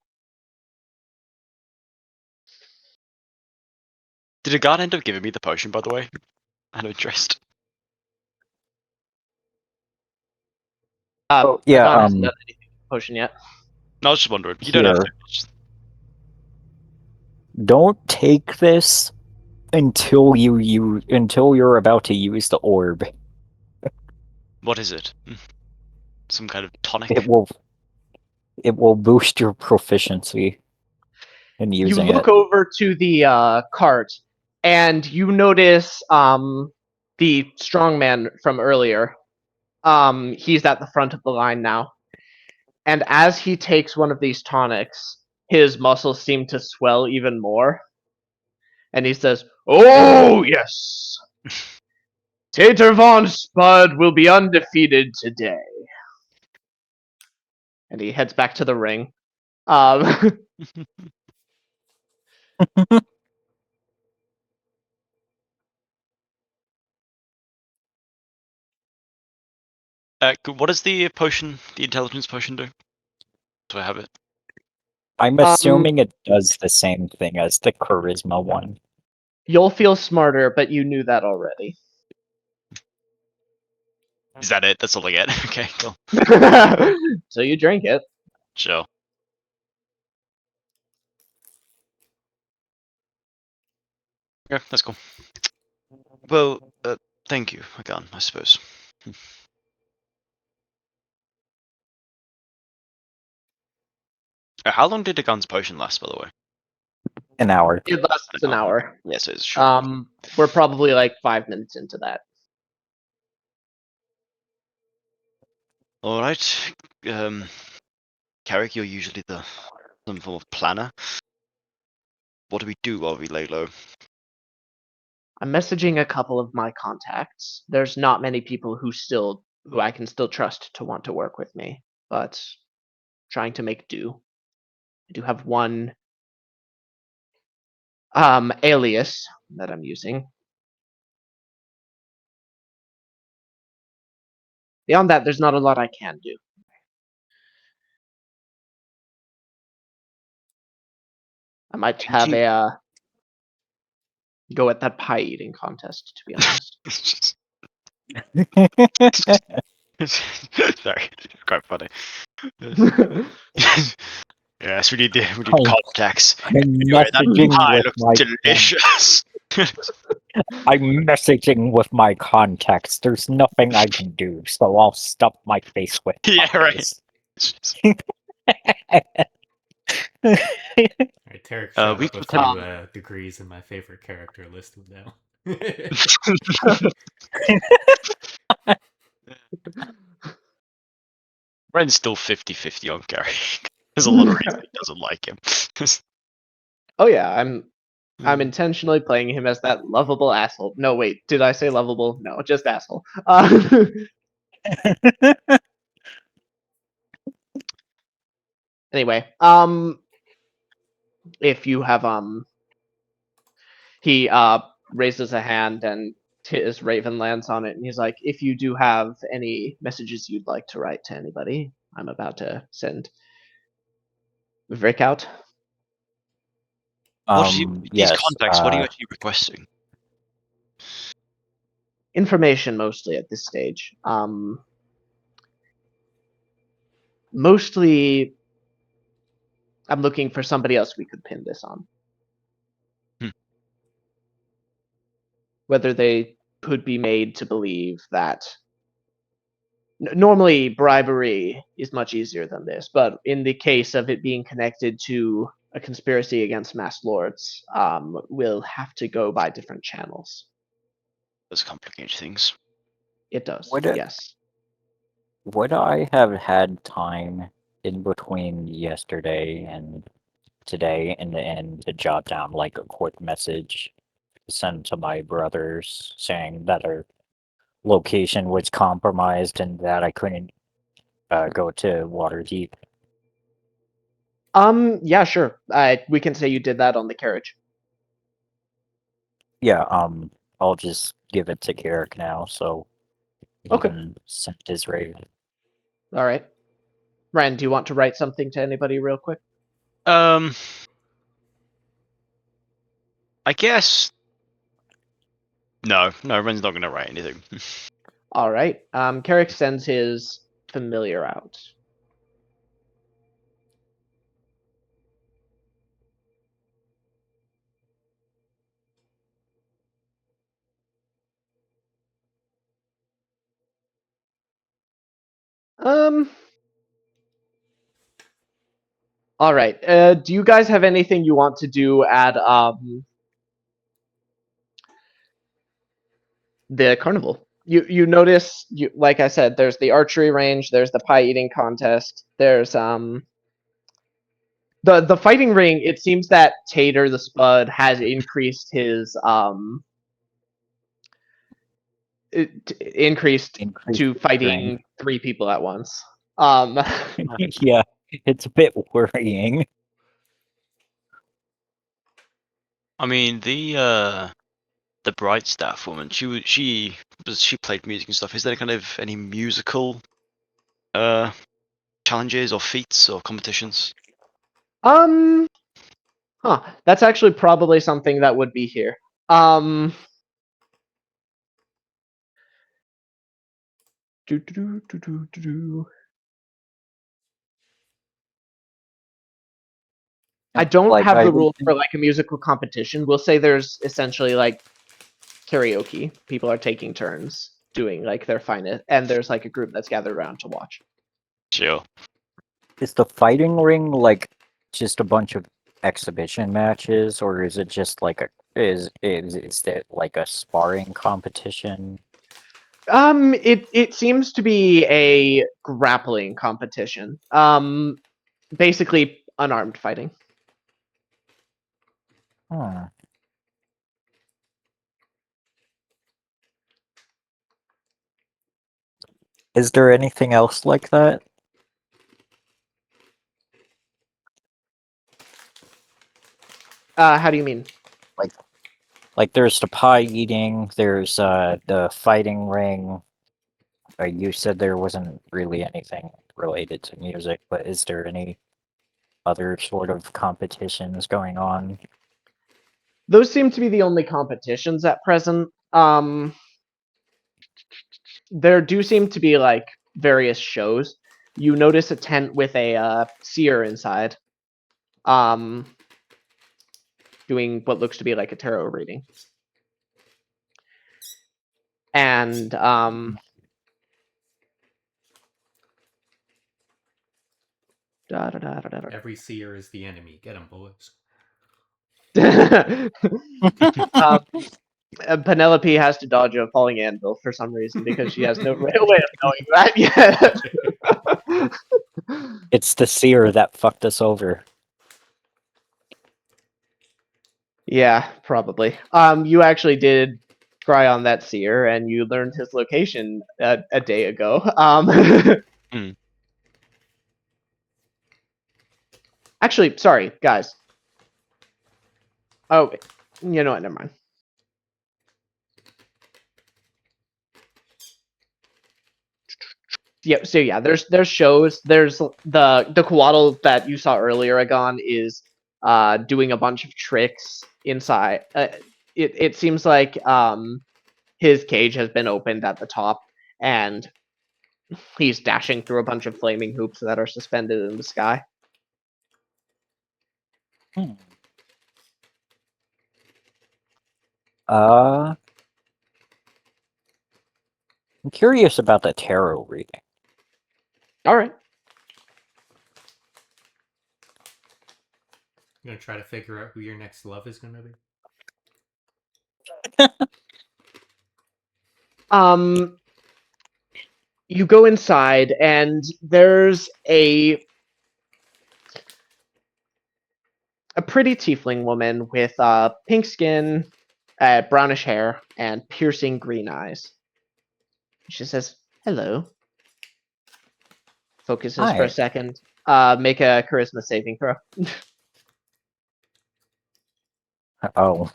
Did a guard end up giving me the potion, by the way? Out of interest. Yeah, Agon hasn't done anything with the potion yet. No, I was just wondering. You don't have Here. to. Just- Don't take this until you're about to use the orb. What is it? Some kind of tonic? It will boost your proficiency in You using look it. over to the cart, and you notice the strongman from earlier. He's at the front of the line now. And as he takes one of these tonics, his muscles seem to swell even more. And he says, "Oh, yes! Tater Von Spud will be undefeated today." And he heads back to the ring. What does the potion, the intelligence potion, do? Do I have it? I'm assuming it does the same thing as the charisma one. You'll feel smarter, but you knew that already. Is that it? That's all I get. Okay, cool. So you drink it. Sure. Yeah, that's cool. Well, thank you again, I suppose. How long did the gun's potion last, by the way? An hour. It lasts an hour. Yes, it's short. We're probably like 5 minutes into that. All right. Carrick, you're usually some form of planner. What do we do while we lay low? I'm messaging a couple of my contacts. There's not many people who I can still trust to want to work with me, but trying to make do. I do have one alias that I'm using. Beyond that, there's not a lot I can do. I might have a go at that pie eating contest, to be honest. Sorry, it's quite funny. Yes, we need contacts. I'm Anyway, that messaging pie with looks my delicious. I'm messaging with my contacts. There's nothing I can do, so I'll stuff my face with Yeah, right. pies. Alright, Tarek showed we up with could- 2 degrees in my favorite character listed now. Ren's still 50-50 on Gary. There's a lot of reasons he doesn't like him. Oh yeah, I'm intentionally playing him as that lovable asshole. No, wait, did I say lovable? No, just asshole. Anyway, if you have he raises a hand and his raven lands on it, and he's like, "If you do have any messages you'd like to write to anybody, I'm about to send Rick out." These yes, contacts, what are you actually requesting? Information mostly at this stage. Mostly, I'm looking for somebody else we could pin this on. whether they could be made to believe that normally bribery is much easier than this, but in the case of it being connected to a conspiracy against mass lords, we'll have to go by different channels. Does complicate things. It does, Would it- yes. Would I have had time in between yesterday and today in the end to jot down like a quick message to send to my brothers saying that our location was compromised and that I couldn't go to Waterdeep? Yeah, sure. We can say you did that on the carriage. Yeah, I'll just give it to Garrick now so he Okay. can send his raid. All right. Ryan, do you want to write something to anybody real quick? I guess. No, Ren's not gonna write anything. All right. Carrick sends his familiar out. All right. Do you guys have anything you want to do at the carnival? You notice, like I said, there's the archery range, there's the pie eating contest, there's the fighting ring. It seems that Tater the Spud has increased his increased Increase to the fighting strength. 3 people at once. Um Yeah, it's a bit worrying. I mean, the bright staff woman. She played music and stuff. Is there kind of any musical challenges or feats or competitions? Huh. That's actually probably something that would be here. Do, do, do, do, do, do. I don't Like have I the would rules for like a musical competition. We'll say there's essentially like karaoke. People are taking turns doing like their finest, and there's like a group that's gathered around to watch. Sure. Is the fighting ring like just a bunch of exhibition matches, or is it just like is it like a sparring competition? It seems to be a grappling competition. Basically unarmed fighting. Hmm. Is there anything else like that? How do you mean? Like there's the pie eating, there's the fighting ring. You said there wasn't really anything related to music, but is there any other sort of competitions going on? Those seem to be the only competitions at present. There do seem to be like various shows. You notice a tent with a seer inside, doing what looks to be like a tarot reading. And Every seer is the enemy. Get 'em, boys. Penelope has to dodge a falling anvil for some reason because she has no way of knowing that yet. It's the seer that fucked us over. Yeah, probably. You actually did try on that seer, and you learned his location a day ago. Actually, sorry, guys. Oh, you know what? Never mind. Yeah, so yeah, there's shows. There's the Coatl that you saw earlier, Agon, is doing a bunch of tricks inside. It seems like his cage has been opened at the top, and he's dashing through a bunch of flaming hoops that are suspended in the sky. Hmm. Uh, I'm curious about the tarot reading. All right. I'm gonna try to figure out who your next love is gonna be. You go inside, and there's a pretty tiefling woman with pink skin, brownish hair, and piercing green eyes. She says, "Hello." Focuses for a Hi. second. Make a charisma saving throw. Oh.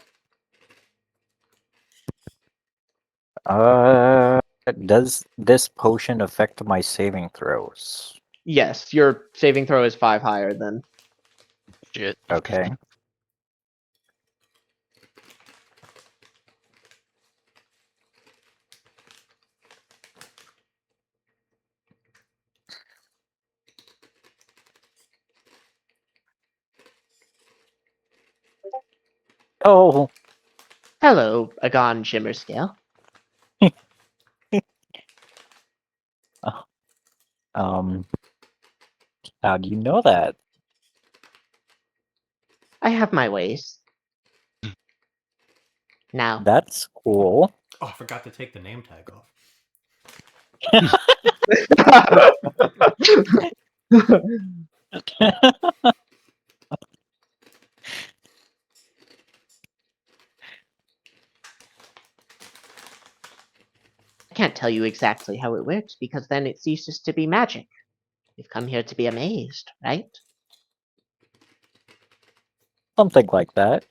Does this potion affect my saving throws? Yes, your saving throw is 5 higher than. Shit. Okay. Oh. Hello, Agon Shimmerscale. Um. How do you know that? I have my ways. Now, That's cool. Oh, I forgot to take the name tag off. I can't tell you exactly how it works because then it ceases to be magic. We've come here to be amazed, right? Something like that.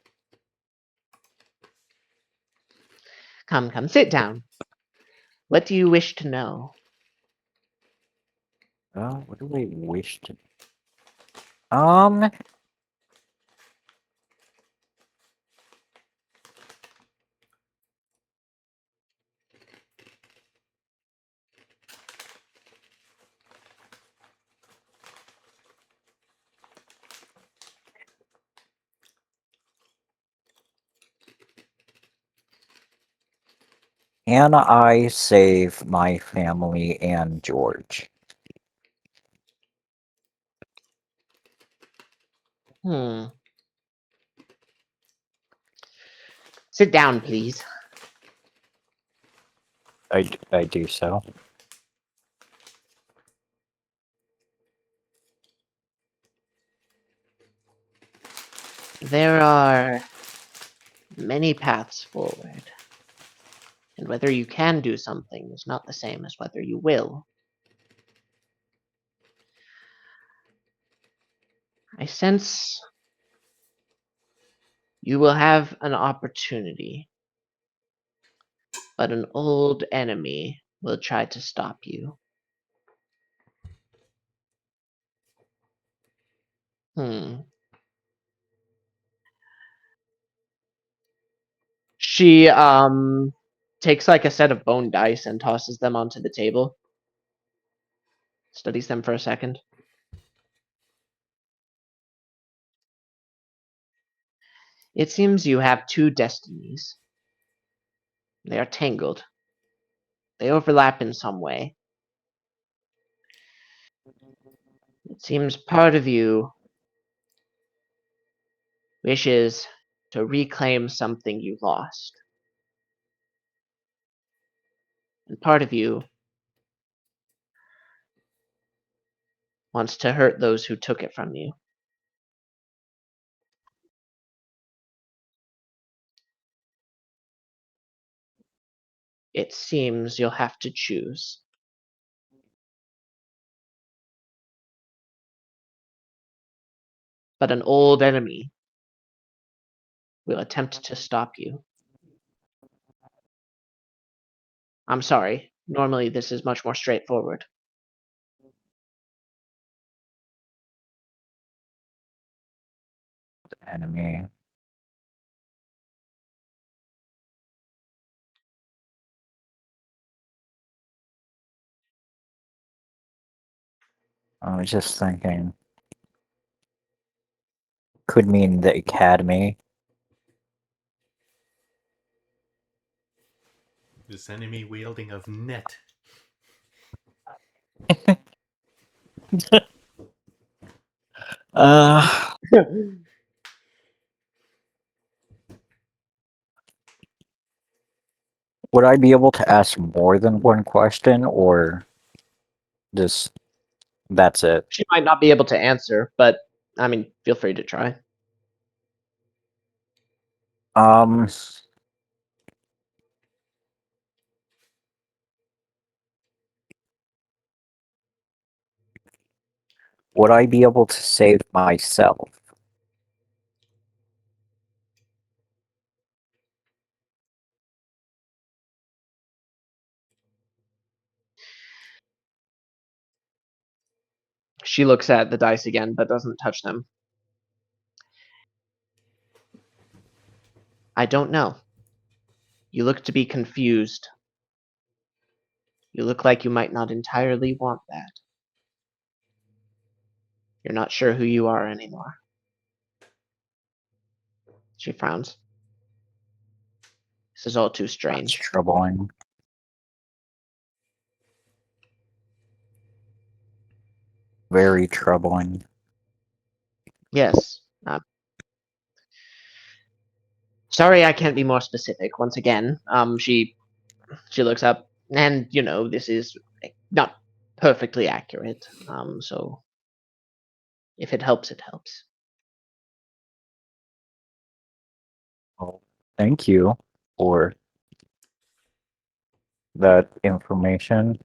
Come, sit down. What do you wish to know? What do I wish to? Um. Can I save my family and George? Sit down, please. I do so. There are many paths forward. And whether you can do something is not the same as whether you will. I sense you will have an opportunity, but an old enemy will try to stop you. She takes like a set of bone dice and tosses them onto the table. Studies them for a second. It seems you have two destinies. They are tangled. They overlap in some way. It seems part of you wishes to reclaim something you lost. And part of you wants to hurt those who took it from you. It seems you'll have to choose. But an old enemy will attempt to stop you. I'm sorry. Normally this is much more straightforward. Enemy. I was just thinking. Could mean the academy. This enemy wielding of net Uh, would I be able to ask more than one question, or just that's it? She might not be able to answer, but I mean, feel free to try. Um, would I be able to save myself? She looks at the dice again, but doesn't touch them. I don't know. You look to be confused. You look like you might not entirely want that. You're not sure who you are anymore. She frowns. This is all too That's strange. troubling. Very troubling. Yes. Sorry, I can't be more specific. Once again, she looks up, and this is not perfectly accurate. So if it helps, it helps. Well, thank you for that information.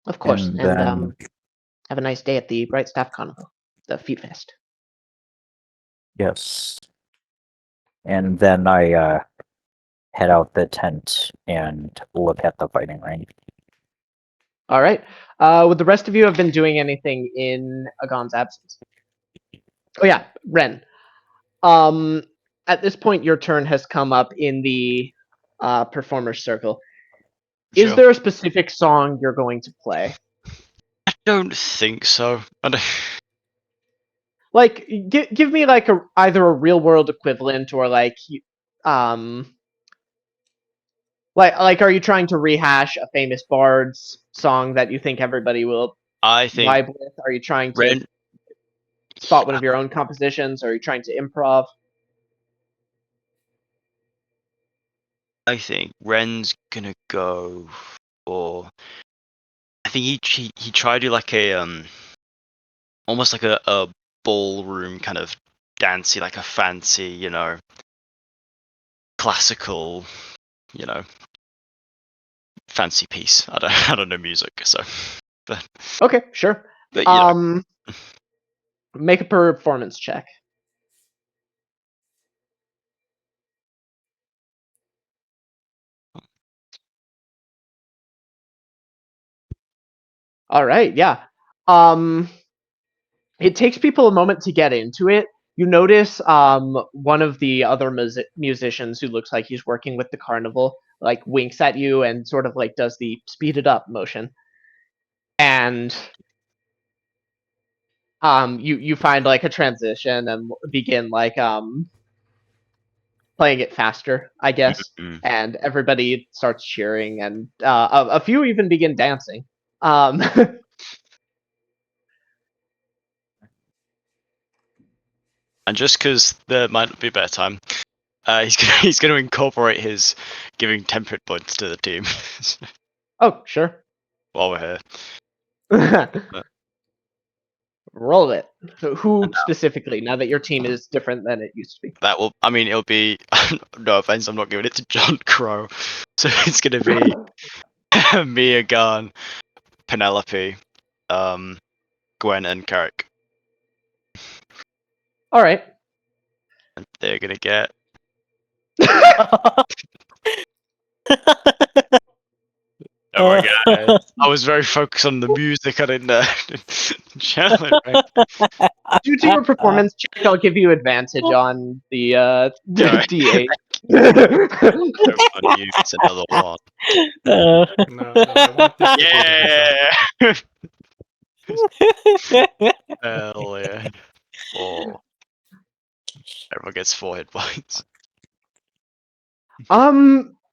Of course. And And then, have a nice day at the Bright Staff Carnival, the Feet Fest. yes. And then I head out the tent and look at the fighting ring. All right. Would the rest of you have been doing anything in Agon's absence? Oh yeah, Ren. At this point, your turn has come up in the performers circle. Is Sure. there a specific song you're going to play? I don't think so. I don't... Like, give me like either a real world equivalent or um, like, are you trying to rehash a famous bard's song that you think everybody will I think vibe with? Are you trying to Ren. spot one of your own compositions? Are you trying to improv? I think Ren's gonna go for. I think he tried to do like a almost like a ballroom kind of dancey, like a fancy, classical, you know, fancy piece. I don't know music, so but Okay, sure. but Make a performance check. All right, yeah. Um, it takes people a moment to get into it. You notice one of the other musicians who looks like he's working with the carnival like winks at you and sort of like does the speed it up motion. And you find like a transition and begin like playing it faster, I guess. mm, And everybody starts cheering and a few even begin dancing. Um and just because there might not be a better time, he's gonna incorporate his giving temperate points to the team Oh, sure. while we're here. Roll it. So who And specifically, now that your team is different than it used to be? that will, I mean, it'll be. No offense, I'm not giving it to John Crow, so it's gonna be Mia Garn, Penelope, Gwen, and Carrick. All right. And they're gonna get. Oh my god! I was very focused on the music. I didn't challenge. Due to your performance check, I'll give you advantage on the Alright. D8. Don't want you. It's another one. No, I want this to be the result. Yeah. Hell yeah. 4. Everyone gets 4 hit points.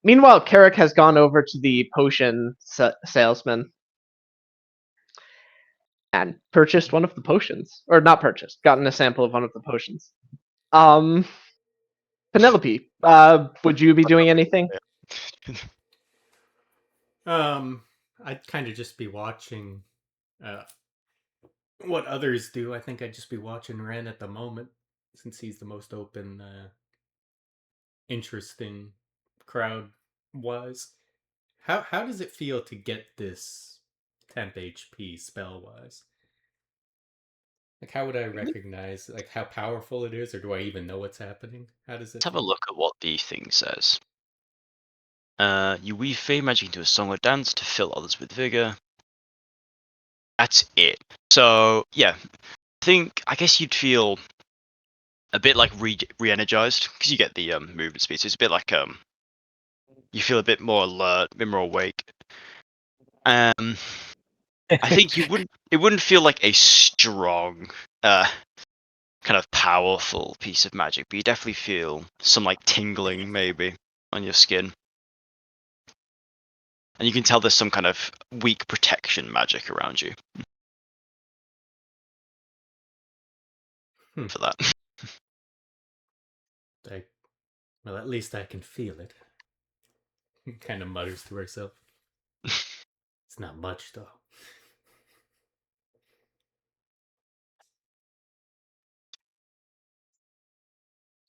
Meanwhile, Carrick has gone over to the potion salesman. and purchased one of the potions, or not purchased, gotten a sample of one of the potions. Penelope, would you be doing anything? I'd kind of just be watching uh, what others do. I think I'd just be watching Ren at the moment, since he's the most open, interesting crowd wise. How does it feel to get this temp HP spell wise? Like, how would I recognize like how powerful it is, or do I even know what's happening? How does it Let's have a feel? look at what the thing says. You weave fey magic into a song or dance to fill others with vigor. That's it. So yeah, I guess you'd feel a bit like re-energized because you get the movement speed. So it's a bit like you feel a bit more alert, a bit more awake. I think it wouldn't feel like a strong, kind of powerful piece of magic, but you definitely feel some like tingling maybe on your skin. And you can tell there's some kind of weak protection magic around you for that. Well, at least I can feel it. Kind of mutters to herself. It's not much, though.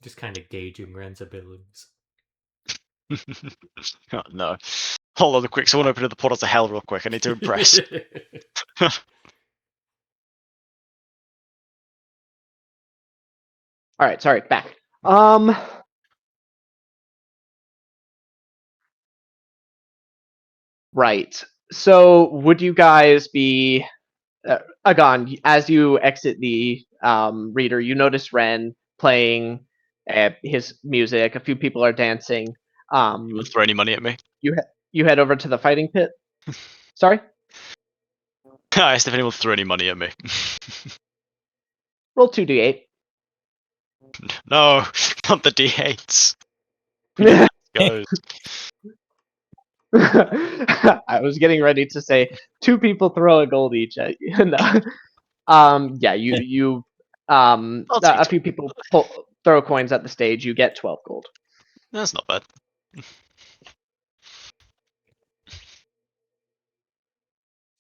Just kind of gauging Ren's abilities. Oh, no. Hold on quick, someone open the portal to hell real quick. I need to impress. All right, sorry, back. Right. So, would you guys be Agon? As you exit the reader, you notice Ren playing his music. A few people are dancing. You want to throw any money at me? You head over to the fighting pit. Sorry. I asked if anyone threw any money at me. Roll 2d8. No, not the d8s. Goes. I was getting ready to say 2 people throw a gold each at you. No. Yeah, you a few people throw coins at the stage. You get 12 gold. That's not bad.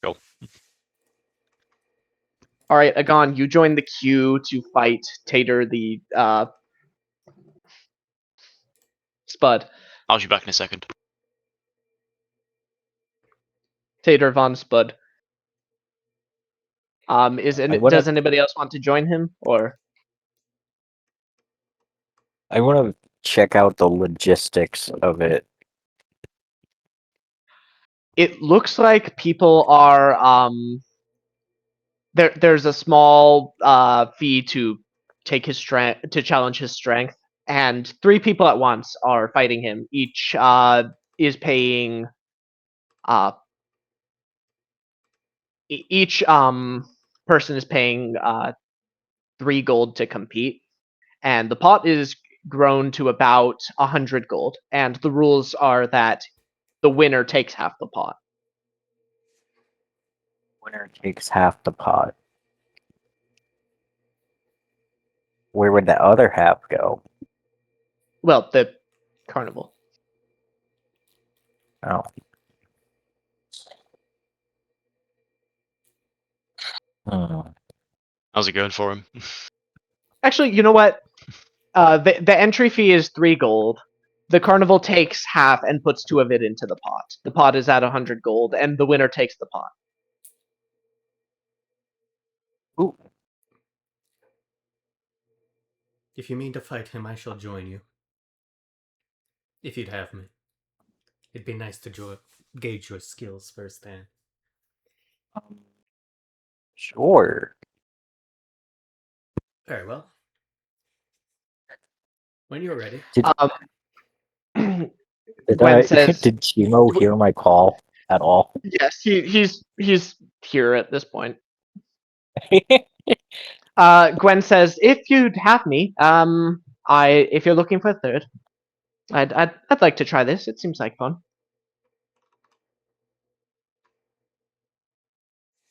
Cool. All right, Agon, you join the queue to fight Tater the Spud. I'll be back in a second. Tater von Spud. Does anybody else want to join him, or? I want to check out the logistics of it. It looks like people are there's a small fee to take his strength, to challenge his strength, and 3 people at once are fighting him. Each is paying each person is paying 3 gold to compete, and the pot is grown to about 100 gold, and the rules are that the winner takes half the pot. Winner takes half the pot. Where would the other half go? Well, the carnival. Oh. How's it going for him? Actually, you know what? The entry fee is 3 gold. The carnival takes half and puts 2 of it into the pot. The pot is at 100 gold, and the winner takes the pot. Ooh. If you mean to fight him, I shall join you. If you'd have me. It'd be nice to gauge your skills firsthand. Sure. Very well. When you're ready. Gwen says, did Chimo hear my call at all? yes, he's here at this point. Gwen says, if you'd have me, if you're looking for a third, I'd like to try this. It seems like fun.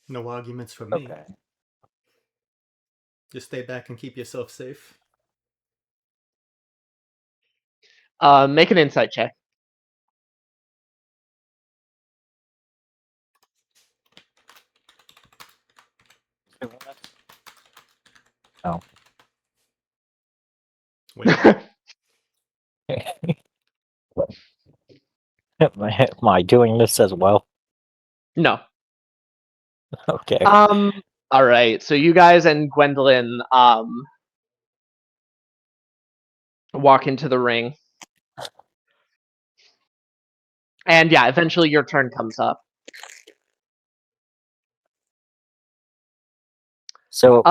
No arguments from me. Okay. Just stay back and keep yourself safe. Make an insight check. Oh. Wait, Am I doing this as well? No. Okay. All right. So you guys and Gwendolyn walk into the ring, and yeah, eventually your turn comes up. So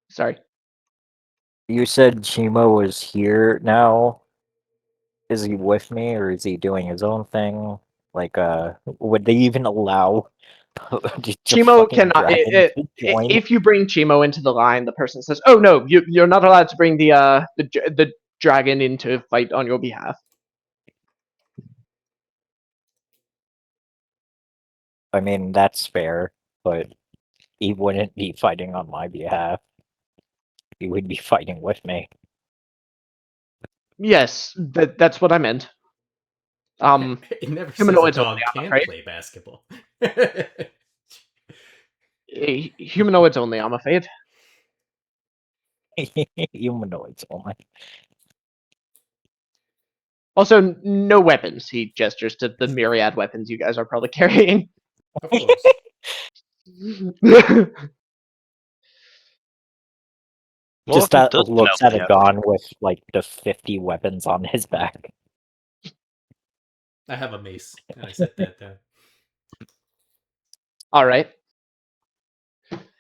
Sorry. you said Chimo was here now. Is he with me, or is he doing his own thing? Like, would they even allow just Chimo fucking cannot. dragon to join? If you bring Chimo into the line, the person says, "Oh no, you're not allowed to bring the dragon in to fight on your behalf." I mean, that's fair, but he wouldn't be fighting on my behalf. He would be fighting with me. Yes, that's what I meant. it never says a Humanoids only, dog I'm can't afraid. play basketball. Humanoids only, I'm afraid. Humanoids only. Also, no weapons. He gestures to the myriad weapons you guys are probably carrying. Of course. Just Morton does looks smell at a the gun with like the 50 weapons on his back. I have a mace, and I set that down. All right.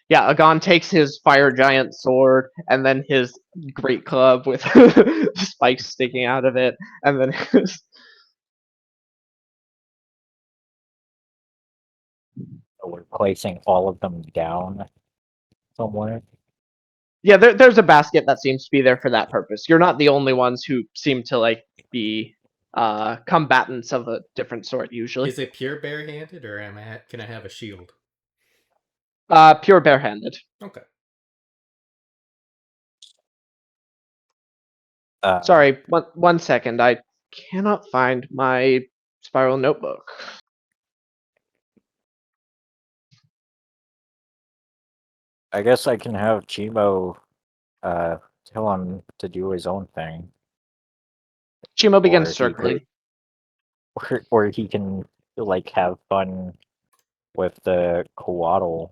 Yeah, Agon takes his fire giant sword and then his great club with spikes sticking out of it, and then So we're placing all of them down somewhere. yeah, there's a basket that seems to be there for that purpose. You're not the only ones who seem to like be combatants of a different sort usually. Is it pure barehanded, or can I have a shield? Pure barehanded. Okay. Sorry, one second. I cannot find my spiral notebook. I guess I can have Chimo tell him to do his own thing. Chimo begins Or he circling. could, or he can like have fun with the coatl.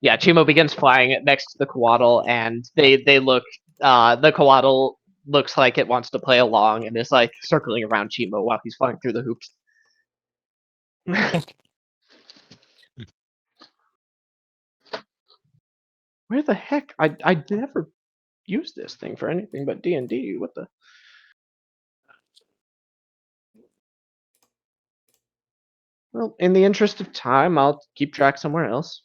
Yeah, Chimo begins flying next to the coatl, and they look. The coatl looks like it wants to play along and is like circling around Chimo while he's flying through the hoops. Where the heck? I never used this thing for anything but D&D. What the? Well, in the interest of time, I'll keep track somewhere else.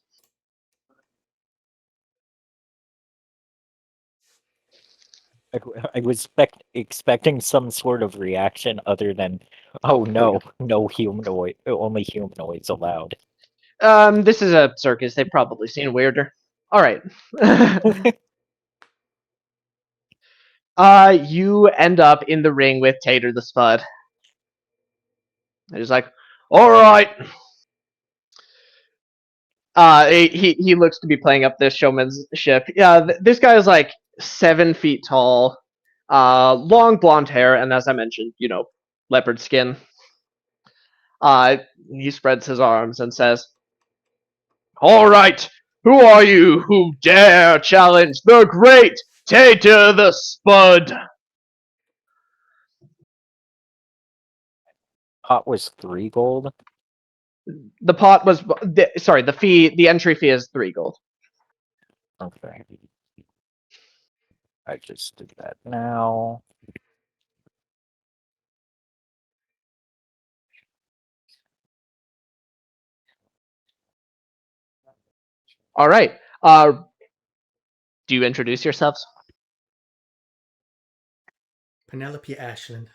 I was expecting some sort of reaction other than, oh no, no humanoid, only humanoids allowed. This is a circus. They've probably seen weirder. All right. You end up in the ring with Tater the Spud. And he's like, all right. He looks to be playing up this showmanship. Yeah, this guy is like 7 feet tall, long blonde hair, and as I mentioned, leopard skin. He spreads his arms and says, all right, who are you who dare challenge the great Tater the Spud? Pot was 3 gold. The pot was sorry. The entry fee is 3 gold. Okay. I just did that now. All right. Do you introduce yourselves? Penelope Ashland.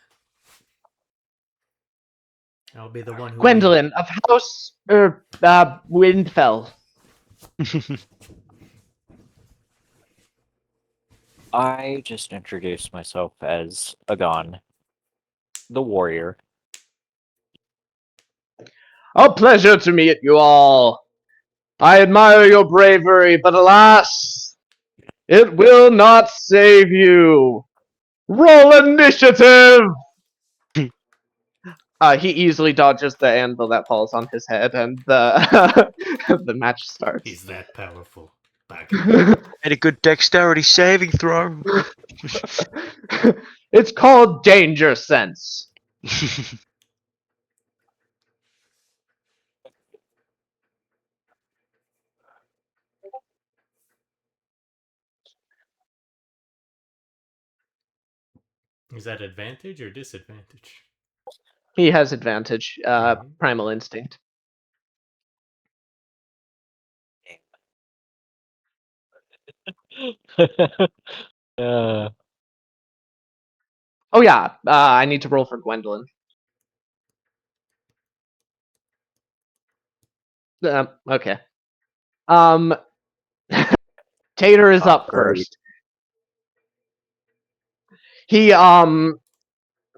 I'll be the one who Gwendolyn of House Windfell. I just introduced myself as Agon, the warrior. A pleasure to meet you all. I admire your bravery, but alas, it will not save you. Roll initiative! He easily dodges the anvil that falls on his head, and the the match starts. He's that powerful. Made a good dexterity saving throw. It's called Danger Sense. Is that advantage or disadvantage? He has advantage. Mhm. Primal Instinct. uh, Oh yeah, I need to roll for Gwendolyn. Okay. Tater is up great. first. He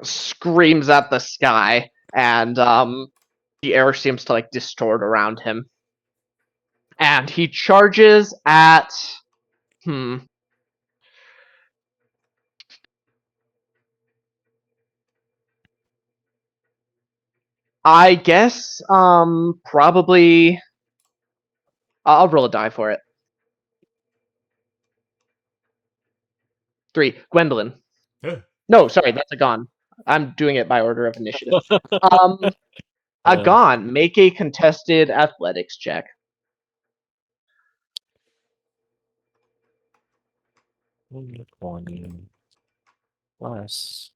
screams at the sky, and the air seems to like distort around him. And he charges at I guess probably I'll roll a die for it. 3. Gwendolyn. No, sorry, that's a Gon. I'm doing it by order of initiative. A Gon, make a contested athletics check. 20 plus.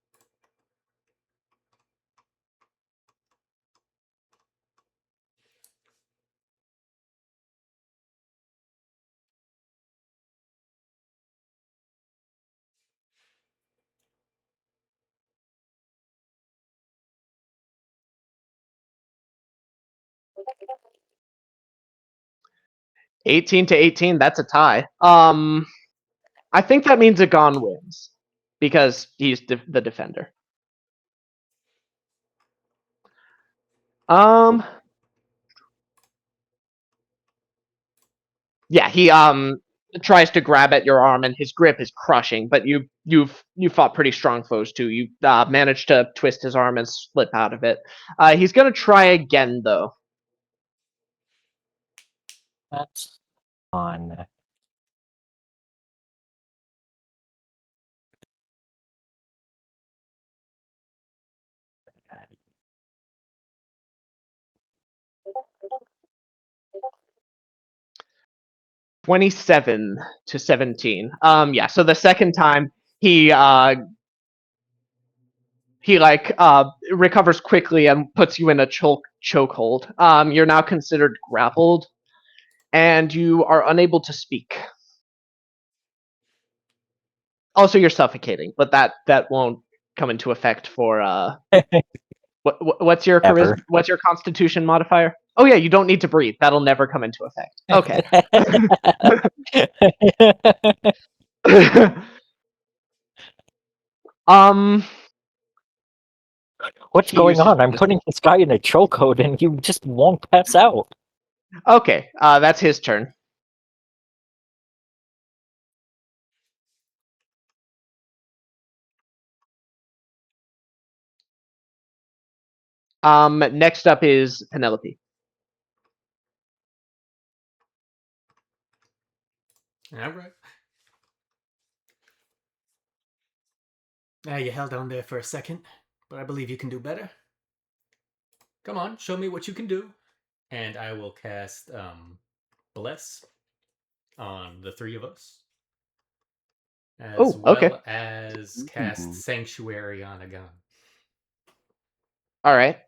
$18 to 18, that's a tie. I think that means a Gon wins because he's the defender. Yeah, he tries to grab at your arm and his grip is crushing, but you fought pretty strong foes too. You managed to twist his arm and slip out of it. He's gonna try again though. That's fun. $27 to 17. Yeah, so the second time he recovers quickly and puts you in a chokehold. You're now considered grappled, and you are unable to speak. Also, you're suffocating, but that won't come into effect for what's your Ever. charisma? What's your Constitution modifier? Oh yeah, you don't need to breathe. That'll never come into effect. Okay. What's he going uses on? I'm this- putting this guy in a chokehold and he just won't pass out. Okay, that's his turn. Next up is Penelope. All right. You held on there for a second, but I believe you can do better. Come on, show me what you can do. And I will cast Bless on the three of us. As okay. well as cast Sanctuary on Agon. All right.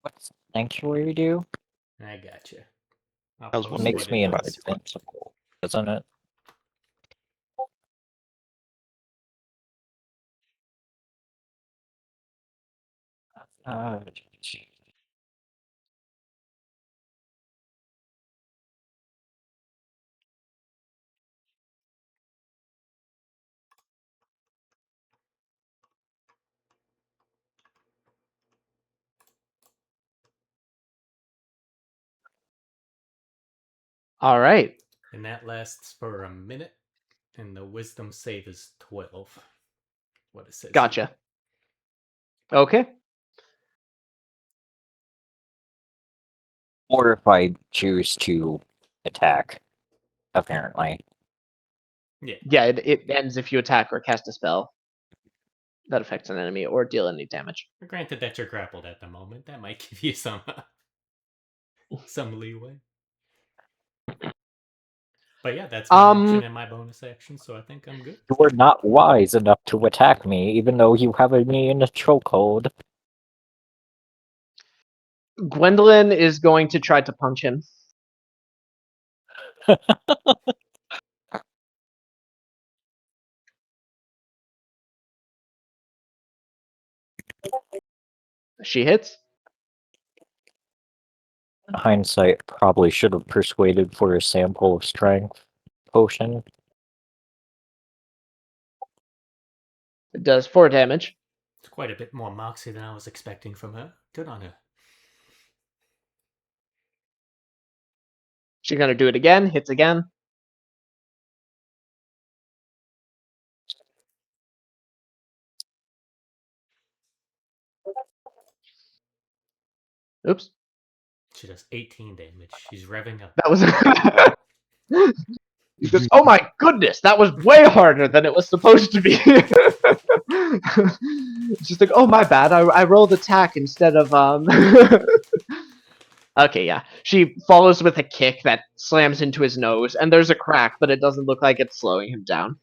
What's Sanctuary do? I gotcha. I was It wondering makes what me it was. invincible, doesn't it? Uh, All right. And that lasts for a minute, and the wisdom save is 12. What it says. Gotcha. Okay. or if I choose to attack, apparently. Yeah. Yeah, it ends if you attack or cast a spell that affects an enemy or deal any damage. Granted that you're grappled at the moment, that might give you some some leeway. But yeah, that's my action and my bonus action, so I think I'm good. You were not wise enough to attack me, even though you have me in a chokehold. Gwendolyn is going to try to punch him. She hits. In hindsight, probably should have persuaded for a sample of strength potion. It does 4 damage. It's quite a bit more moxie than I was expecting from her. Good on her. She's going to do it again. Hits again. Oops. She does 18 damage. She's revving up. That was. He goes, oh my goodness, that was way harder than it was supposed to be. It's just like, oh my bad, I rolled attack instead of Okay, yeah. She follows with a kick that slams into his nose, and there's a crack, but it doesn't look like it's slowing him down.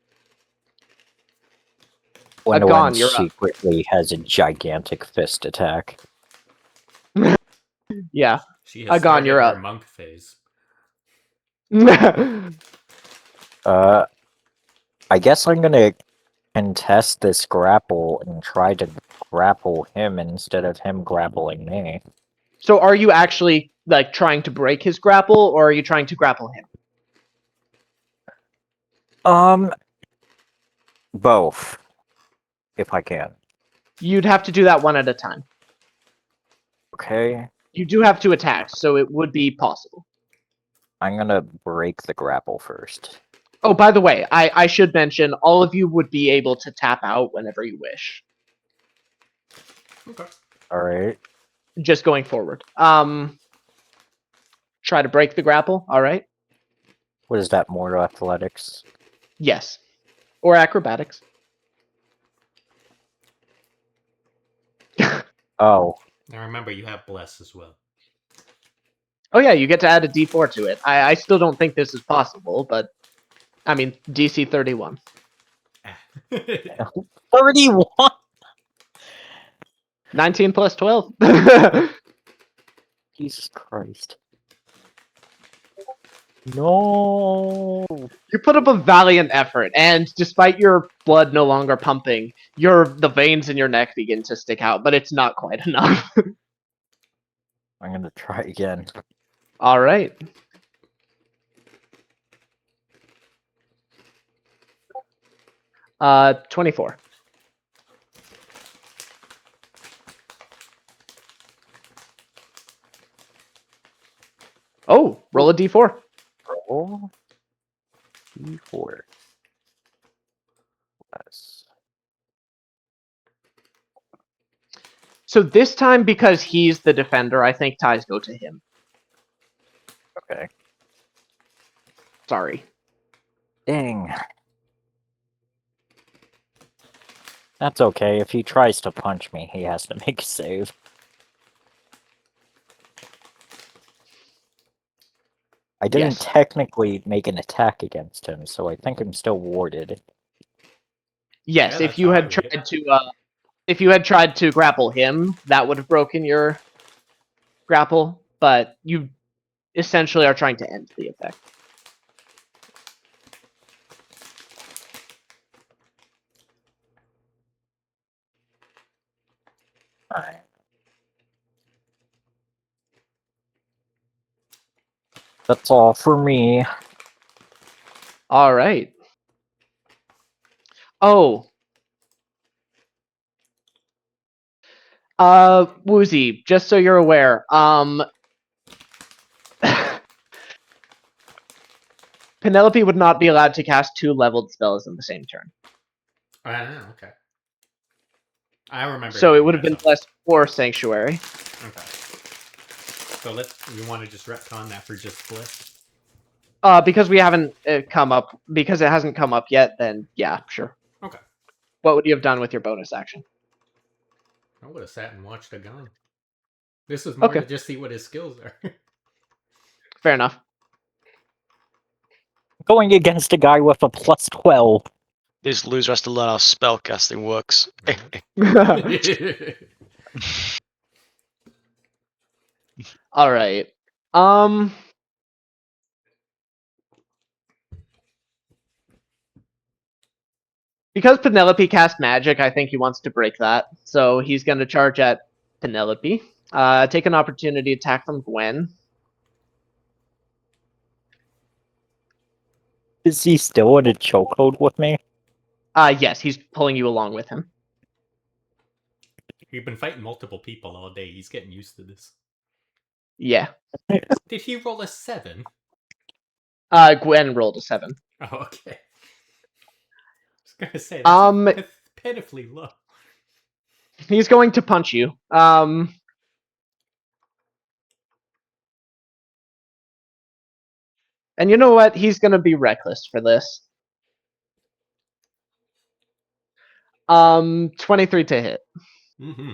Gwendolyn Gone, you're up. secretly has a gigantic fist attack. Yeah. She has Gone, started you're her up. monk phase. I guess I'm gonna contest this grapple and try to grapple him instead of him grappling me. So are you actually like trying to break his grapple, or are you trying to grapple him? Both, if I can. You'd have to do that one at a time. Okay, You do have 2 attacks, so it would be possible. I'm gonna break the grapple first. Oh, by the way, I should mention, all of you would be able to tap out whenever you wish. Okay. Alright. Just going forward. Try to break the grapple, alright? What is that, more athletics? Yes. Or acrobatics. Oh, Now remember, you have bless as well. Oh yeah, you get to add a d4 to it. I still don't think this is possible, but... I mean, DC 31. 31! 19 plus 12. Jesus Christ. No! You put up a valiant effort, and despite your blood no longer pumping, the veins in your neck begin to stick out, but it's not quite enough. I'm gonna try again. Alright. Uh, 24. Oh, roll a d4. Roll. D4. Yes. So this time, because he's the defender, I think ties go to him. Okay. Sorry. Dang. That's okay. If he tries to punch me, he has to make a save. I didn't Yes. technically make an attack against him, so I think I'm still warded. Yes, Yeah, if that's you how I had read it. tried to, if you had tried to grapple him, that would have broken your grapple, but you essentially are trying to end the effect. Alright. That's all for me. All right. Oh. Woozy, just so you're aware, Penelope would not be allowed to cast 2 leveled spells in the same turn. Okay. I remember. So it hearing would have that, been blessed or sanctuary. Okay. So you want to just retcon that for just bliss? Because we haven't come up, because it hasn't come up yet, then yeah, sure. Okay. What would you have done with your bonus action? I would have sat and watched a gun. This was more Okay. to just see what his skills are. Fair enough. Going against a guy with a plus 12. This loser has to learn how spellcasting works. All right. Because Penelope cast magic, I think he wants to break that. So he's going to charge at Penelope. Take an opportunity attack from Gwen. Is he still in a chokehold with me? Yes, he's pulling you along with him. You've been fighting multiple people all day. He's getting used to this. Yeah. Did he roll a 7? Gwen rolled a 7. Oh, okay. I was gonna say that's pitifully low. He's going to punch you. And you know what? He's going to be reckless for this. 23 to hit. Mm-hmm.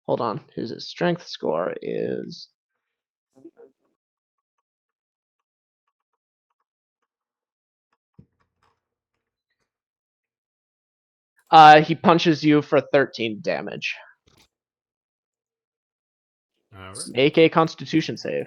Hold on. His strength score is... he punches you for 13 damage. All right. Make a Constitution save.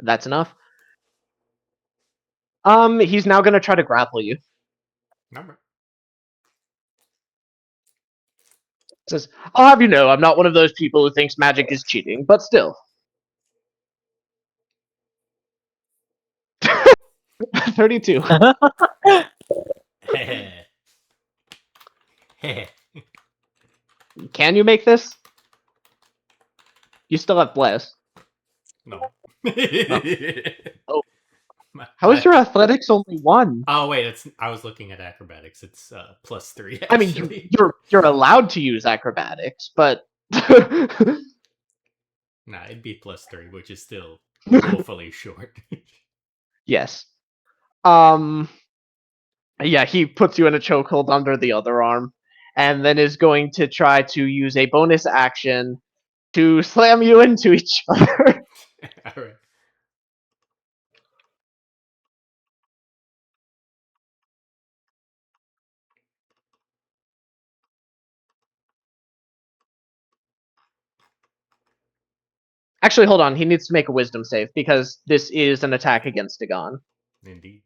That's enough. He's now going to try to grapple you. All right. Says, I'll have you know, I'm not one of those people who thinks magic is cheating, but still. 32. Can you make this? You still have bless. No. Oh. How is your athletics only 1? Oh wait, I was looking at acrobatics. It's +3. Actually. I mean, you're allowed to use acrobatics, but Nah, it'd be +3, which is still woefully short. yes. Yeah, he puts you in a chokehold under the other arm, and then is going to try to use a bonus action to slam you into each other. All right. Actually, hold on. He needs to make a wisdom save because this is an attack against Dagon. Indeed.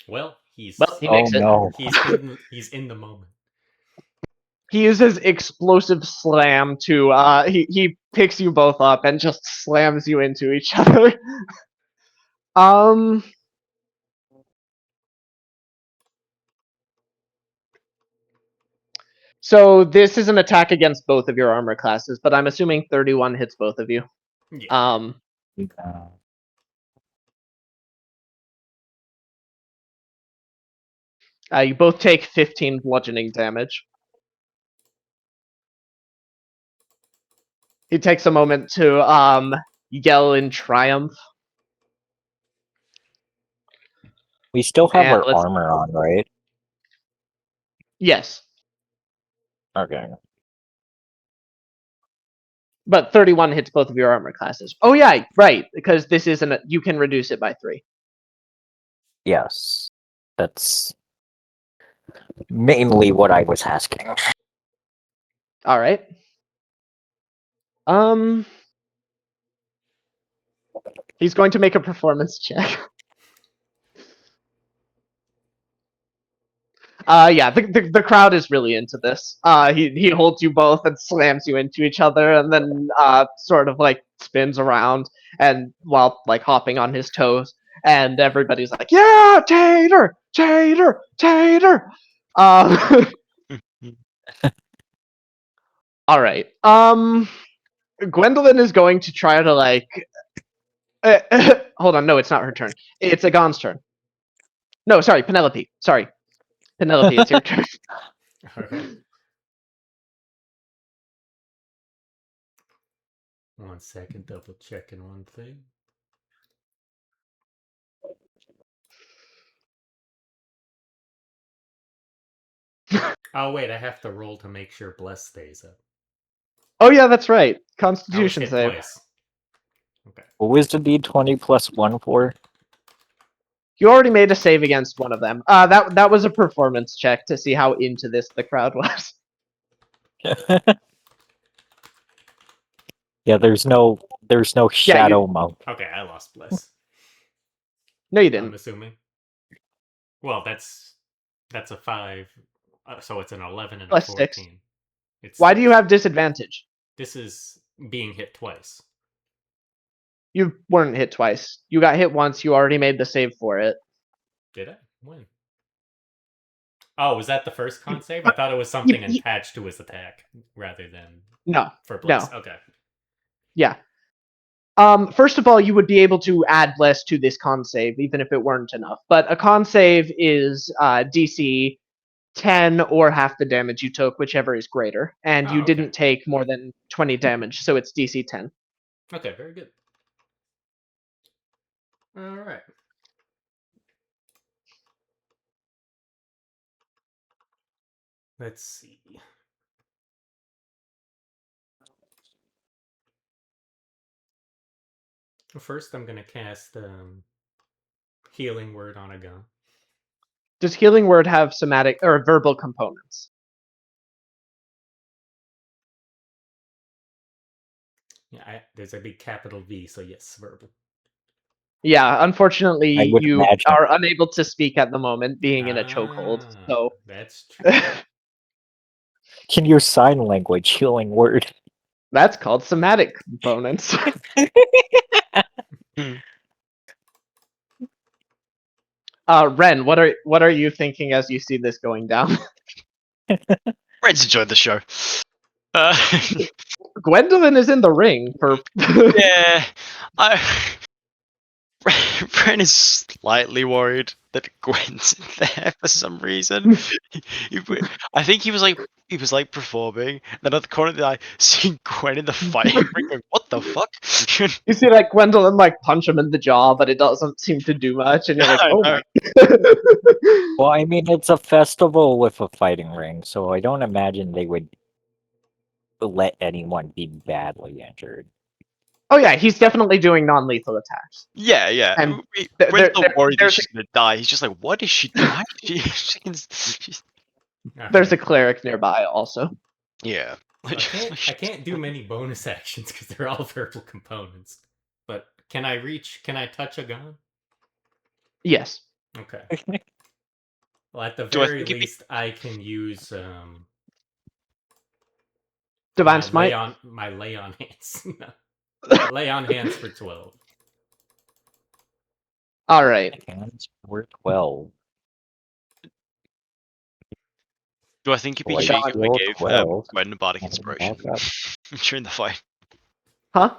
Well, He Oh makes it. no. He's in the moment. He uses explosive slam to he picks you both up and just slams you into each other. So this is an attack against both of your armor classes, but I'm assuming 31 hits both of you. Yeah. You both take 15 bludgeoning damage. He takes a moment to yell in triumph. We still have And our armor on, right? Yes. Okay. But 31 hits both of your armor classes. Oh yeah, right, because this isn't. You can reduce it by 3. Yes. That's mainly what I was asking. All right. He's going to make a performance check. Yeah, the crowd is really into this. He holds you both and slams you into each other, and then sort of like spins around and while like hopping on his toes, and everybody's like, "Yeah, Tater, Tater, Tater." Um, all right. Gwendolyn is going to try to like. Hold on, no, it's not her turn. It's Agon's turn. No, sorry, Penelope. Sorry, Penelope, it's your turn. All right. 1 second, double checking one thing. Oh wait, I have to roll to make sure Bless stays up. Oh yeah, that's right. I was Constitution hit save. twice. Okay. What was the D20 plus 1 for? You already made a save against one of them. That was a performance check to see how into this the crowd was. Yeah, there's no shadow mount. Okay, I lost Bless. No, you I'm didn't. assuming. Well, that's a 5, so it's an 11 and Plus a 6. 14. It's Why do you have disadvantage? This is being hit twice. You weren't hit twice. You got hit once. You already made the save for it. Did I? When? Oh, was that the first con save? I thought it was something attached to his attack rather than No. for Bless. No. Okay. Yeah. First of all, you would be able to add bless to this con save, even if it weren't enough. But a con save is DC 10 or half the damage you took, whichever is greater. And Oh, you okay. didn't take more than 20 damage, so it's DC 10. Okay, very good. All right. Let's see. First, I'm gonna cast Healing Word on a gun. Does Healing Word have somatic or verbal components? Yeah, there's a big capital V, so yes, verbal. Yeah, unfortunately, I would you imagine. are unable to speak at the moment, being in a chokehold. So That's true. Can use sign language healing word. that's called somatic components. Ren, what are you thinking as you see this going down? Red's enjoyed the show. Uh, Gwendolyn is in the ring for. yeah, Ren is slightly worried that Gwen's in there for some reason. I think he was like performing, then at the corner of the eye, seeing Gwen in the fighting ring, going, "What the fuck?" You see, like Gwendolyn, like punch him in the jaw, but it doesn't seem to do much, and you're like, I "Oh know. my." Well, I mean, it's a festival with a fighting ring, so I don't imagine they would let anyone be badly injured. Oh yeah, he's definitely doing non-lethal attacks. Yeah. And Gwen's not worried that there's she's gonna die. He's just like, "What is she doing?" She's there's a cleric nearby also. yeah. So I can't do many bonus actions because they're all verbal components. But can I touch a gun? Yes. Okay. Well, at the Do I very think it'd be- least, I can use Divine Smite. my lay on hands. My lay on hands for 12. All right. Hands were 12. Do I think it'd be Like, cheating if I roll gave 12. Gwen a bardic Oh, inspiration God. during the fight? Huh?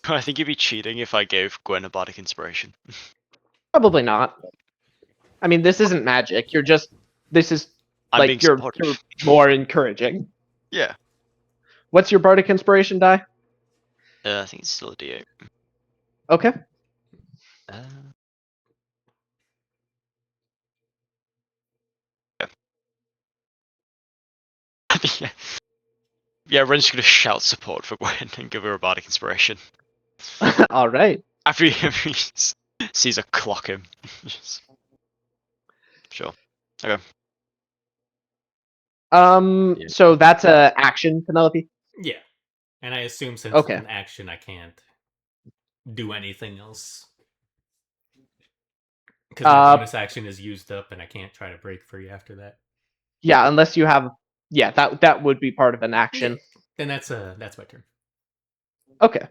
I think it'd be cheating if I gave Gwen a bardic inspiration. Probably not. I mean, this isn't magic. This is I'm being like you're supportive. more encouraging. Yeah. What's your bardic inspiration die? I think it's still a D8. Okay. Yeah. Yeah. Yeah, Ren's just gonna shout support for Gwen and give her a bardic inspiration. All right. After he sees her clock him. Sure. Okay. Yeah. So that's a action, Penelope. Yeah. And I assume since Okay. it's an action, I can't do anything else. Because my bonus action is used up and I can't try to break free after that. Yeah, unless you have. Yeah, that would be part of an action. Yeah. Then that's my turn. Okay.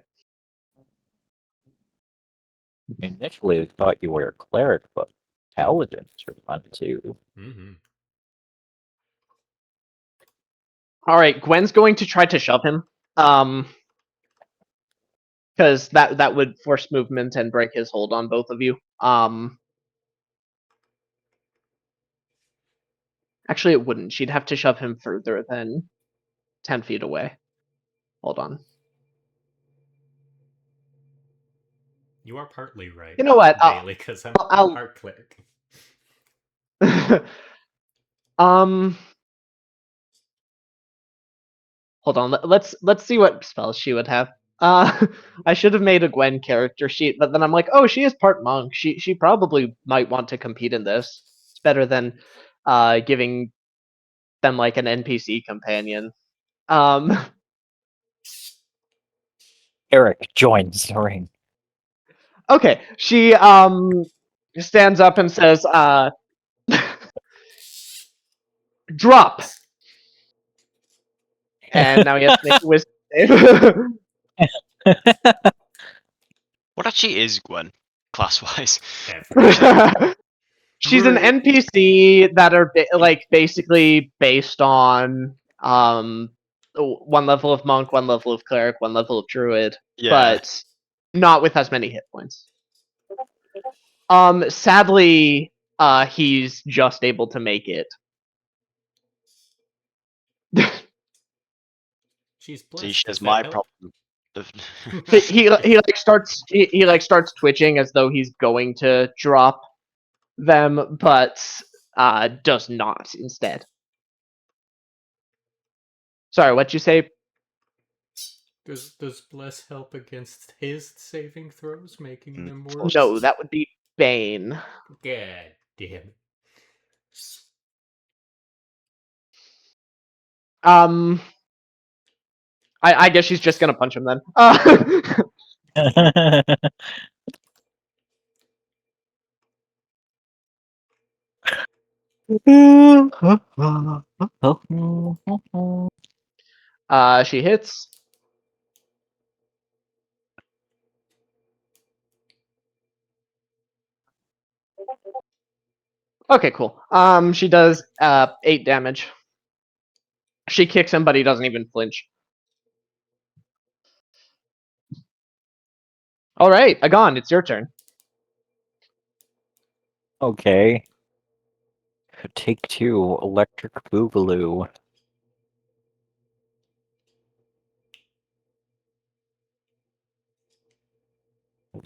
Initially, I thought you were a cleric, but paladins are fun too. Mm-hmm. All right. Gwen's going to try to shove him. Because that would force movement and break his hold on both of you. Actually, it wouldn't. She'd have to shove him further than 10 feet away. Hold on. You are partly right. You know what? Bailey, because I'm I'll- a heart cleric. Hold on. Let's see what spells she would have. I should have made a Gwen character sheet, but then I'm like, oh, she is part monk. She probably might want to compete in this. It's better than giving them like an NPC companion. Eric joins the ring. Okay, she stands up and says, "Drop." And now he has to make a wisdom save. What actually is Gwen, class-wise? She's an NPC that are basically based on one level of monk, one level of cleric, one level of druid, Yeah. but not with as many hit points. Sadly, he's just able to make it. She's blessed. See, Does that's that my help? problem. He starts twitching as though he's going to drop them, but does not instead. Sorry, what'd you say? Does bless help against his saving throws, making Mm. them worse? No, that would be Bane. God damn. I guess she's just gonna punch him then. She hits. Okay, cool. She does 8 damage. She kicks him, but he doesn't even flinch. All right, Agon, it's your turn. Okay. Take 2, Electric Boogaloo.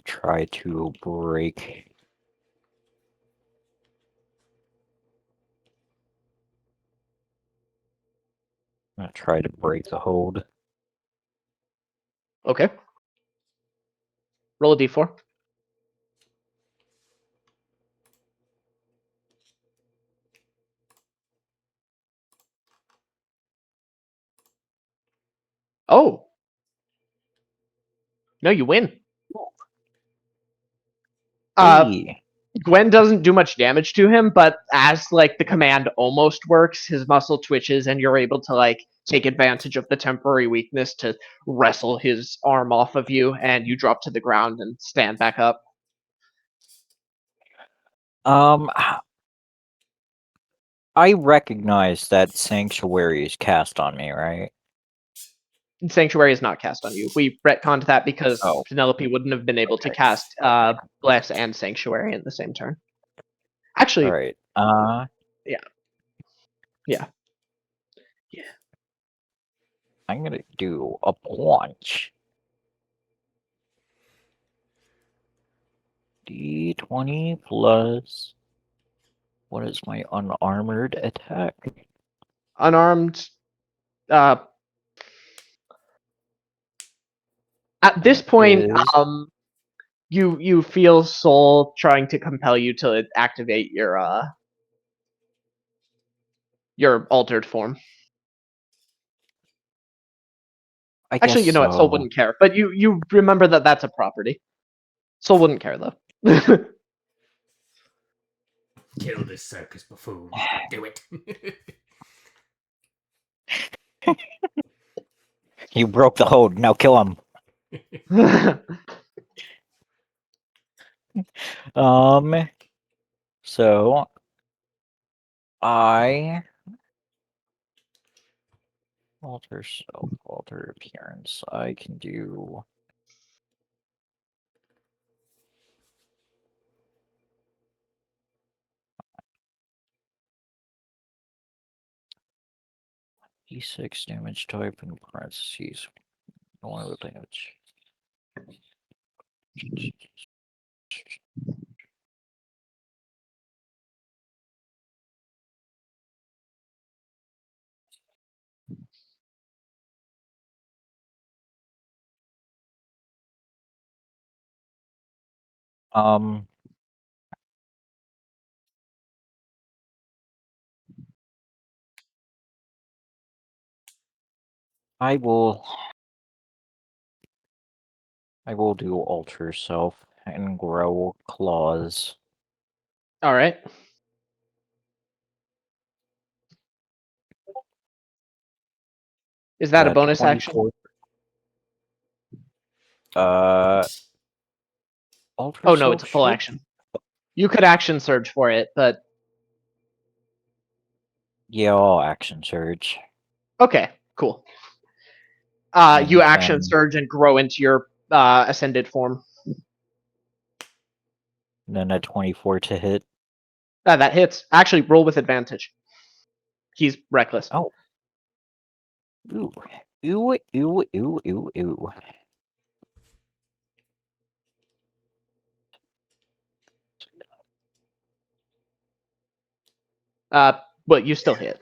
Try to break. I'm gonna try to break the hold. Okay. Roll a d4. Oh. No, you win. Hey. Gwen doesn't do much damage to him, but as like the command almost works, his muscle twitches and you're able to like take advantage of the temporary weakness to wrestle his arm off of you and you drop to the ground and stand back up. I recognize that Sanctuary is cast on me, right? Sanctuary is not cast on you. We retconned that because Oh. Penelope wouldn't have been able to Okay. cast Bless and Sanctuary in the same turn. Actually, Alright. yeah. I'm gonna do a punch. D20 plus. What is my unarmored attack? Unarmed. At this That point, is you feel Soul trying to compel you to activate your altered form. I guess Actually, you know what? Soul so. wouldn't care, but you remember that that's a property. Soul wouldn't care though. Kill this circus buffoon. Do it. You broke the code. Now kill him. So I alter self, alter appearance. I can do D6 damage type in parentheses. Only with damage. Um, I will do alter self and grow claws. All right. Is that a That bonus action? 24. Uh, alter Oh no, it's self a full should. action. You could action surge for it, but Yeah, I'll action surge. okay, cool. You And action then surge and grow into your ascended form. a 24 to hit. That hits. Actually, roll with advantage. He's reckless. Oh. Ooh. Ooh, ooh, ooh, ooh, ooh. But you still hit.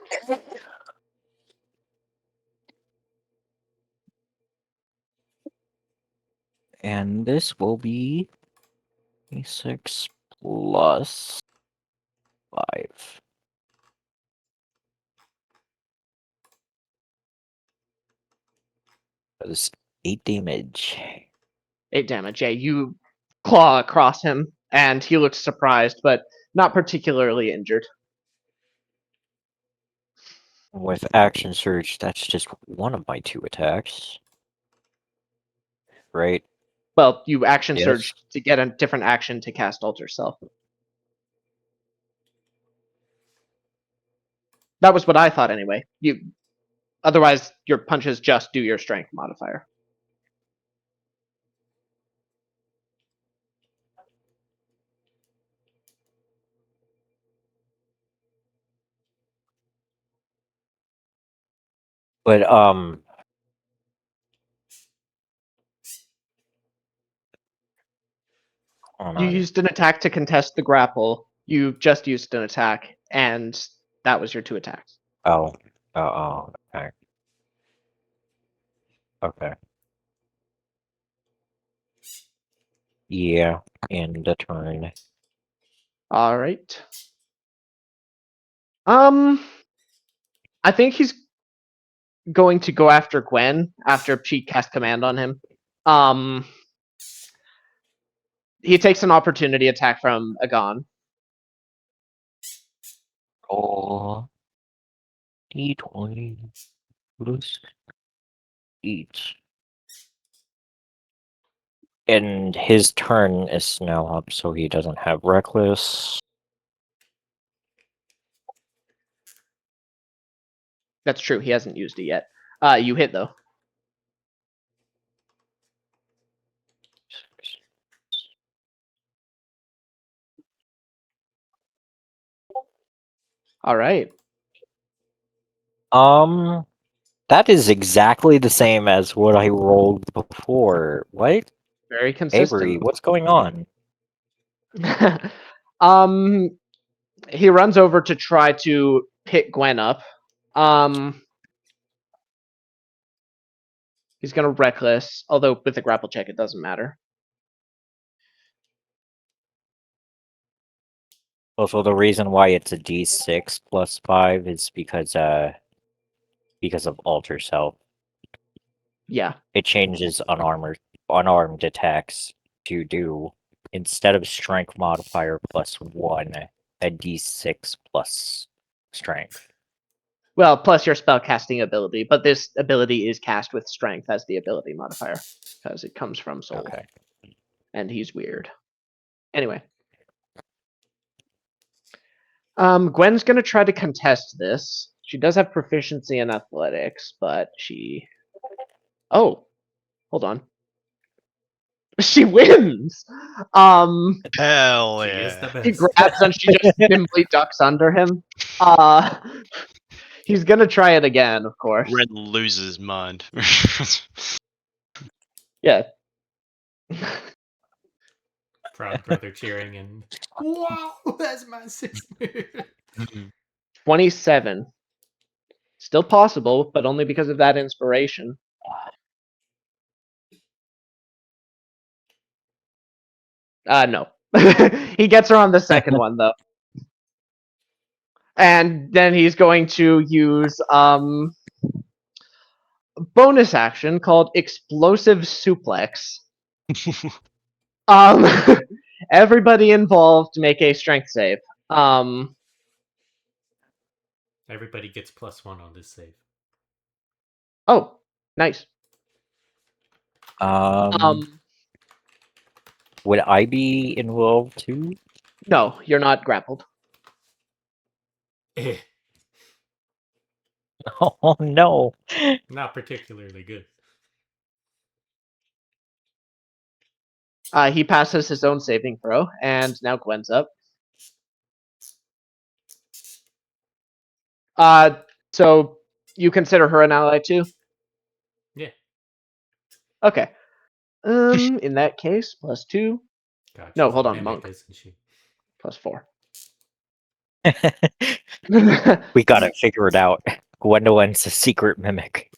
And this will be a6 plus 5. That is 8 damage. 8 damage. Yeah, you claw across him, and he looks surprised, but not particularly injured. With action surge, that's just one of my 2 attacks. Right? Well, you action Yes. surge to get a different action to cast Alter Self. That was what I thought anyway. Otherwise, your punches just do your strength modifier. But hold You on. used an attack to contest the grapple. You just used an attack, and that was your 2 attacks. Oh. Oh, okay. Okay. Yeah, end the turn. All right. I think he's going to go after Gwen after she cast command on him. He takes an opportunity attack from Agon. Roll D20 plus 8. And his turn is now up, so he doesn't have reckless. That's true. He hasn't used it yet. You hit though. All right. That is exactly the same as what I rolled before. What? Very Avery, consistent. what's going on? um, he runs over to try to pick Gwen up. He's gonna reckless, although with the grapple check it doesn't matter. Also, the reason why it's a D6 plus 5 is because of Alter Self. Yeah. It changes unarmed attacks to do, instead of strength modifier plus 1, a D6 plus strength. Well, plus your spell casting ability, but this ability is cast with strength as the ability modifier because it comes from soul, Okay. and he's weird. Anyway, Gwen's gonna try to contest this. She does have proficiency in athletics, but she. Oh, hold on. She wins. Hell She is the yeah. He best. grabs and she just nimbly ducks under him. He's gonna try it again, of course. Red loses his mind. Yeah. Proud brother cheering and wow, that's my sixth move. 27. Still possible, but only because of that inspiration. No. He gets her on the second one though. And then he's going to use bonus action called Explosive Suplex. Um Everybody involved make a strength save. Everybody gets +1 on this save. Oh, nice. Would I be involved too? No, you're not grappled. Eh, Oh no! not particularly good. He passes his own saving throw, and now Gwen's up. So you consider her an ally too? Yeah. Okay. In that case, +2, God, No, she's hold a on, mimic, monk. isn't she? +4. We gotta figure it out. Gwendolyn's a secret mimic.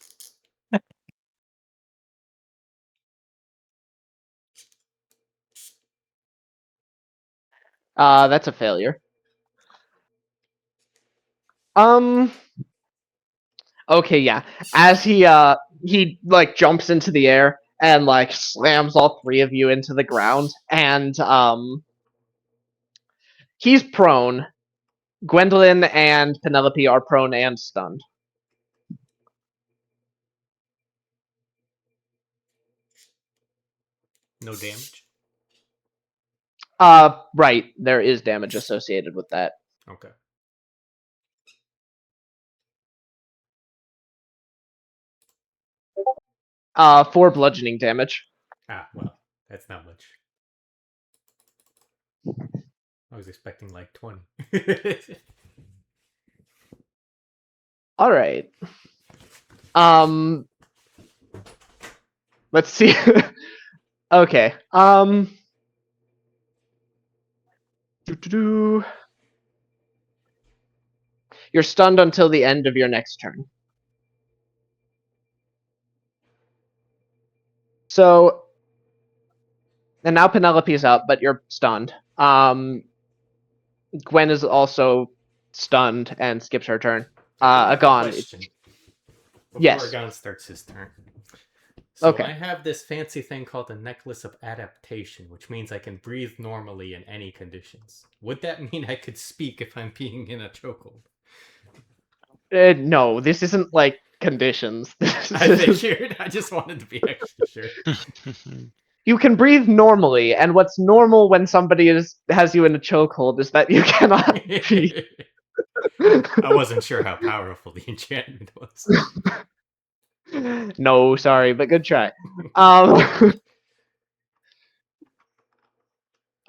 That's a failure. Okay, yeah. As he like jumps into the air and like slams all three of you into the ground, and he's prone. Gwendolyn and Penelope are prone and stunned. No damage? Right. There is damage associated with that. Okay. Four bludgeoning damage. Ah, well, that's not much. I was expecting like 20. All right. Let's see. Okay. Doo-doo-doo. You're stunned until the end of your next turn. So, and now Penelope's up, but you're stunned. Gwen is also stunned and skips her turn. I have a Agon. question before Yes. Agon starts his turn. So Okay. I have this fancy thing called the Necklace of Adaptation, which means I can breathe normally in any conditions. Would that mean I could speak if I'm being in a chokehold? No, this isn't like conditions. I figured. I just wanted to be extra sure. You can breathe normally, and what's normal when somebody has you in a chokehold is that you cannot breathe. I wasn't sure how powerful the enchantment was. No, sorry, but good try.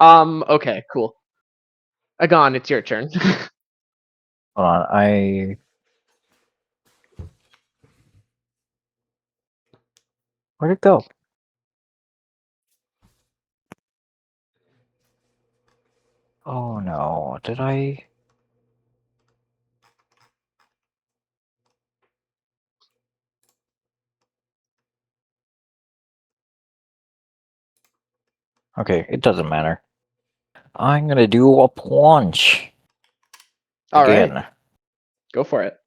Okay, cool. Agon, it's your turn. Hold on, where'd it go? Oh no, did I? Okay, it doesn't matter. I'm gonna do a plunge. All right, Again. go for it.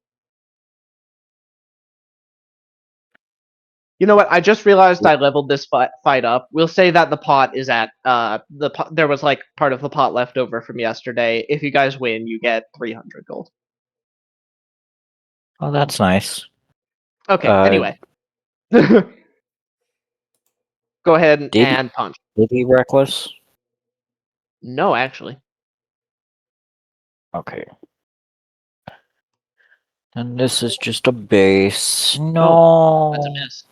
You know what? I just realized I leveled this fight up. We'll say that the pot is at there was like part of the pot left over from yesterday. If you guys win, you get 300 gold. Oh, that's nice. Okay. Anyway, go ahead Did and punch. he reckless? No, actually. Okay. And this is just a base. That's a No. miss.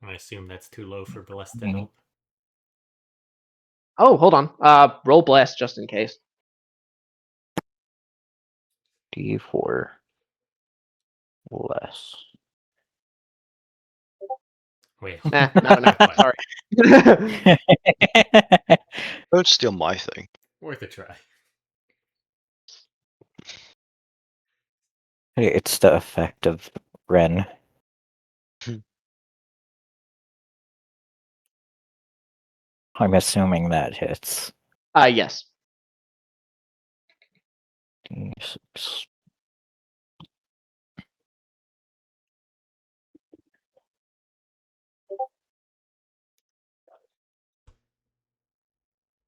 I assume that's too low for Blessed to Mhm. help. Oh, hold on. Roll bless just in case. D4 less. Wait. Nah, not enough. Not quite. Sorry. Don't steal my thing. Worth a try. Hey, it's the effect of Ren. I'm assuming that hits. Yes. D6.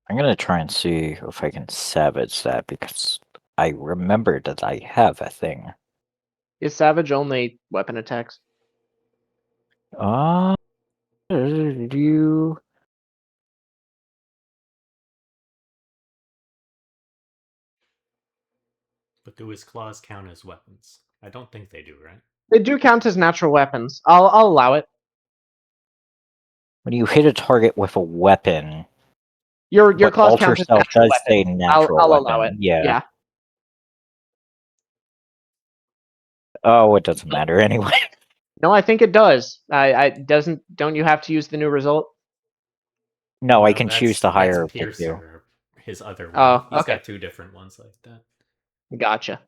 I'm gonna try and see if I can savage that because I remember that I have a thing. Is savage only weapon attacks? You But do his claws count as weapons? I don't think they do, right? They do count as natural weapons. I'll allow it. when you hit a target with a weapon, Your but claws alter count as self natural does say weapons. natural I'll weapon. allow it. Yeah. Oh, it doesn't matter anyway. No, I think it does. I doesn't. Don't you have to use the new result? No, I can choose the That's higher of the two. Piercer, his other one. Oh, He's okay. got two different ones like that. Gotcha.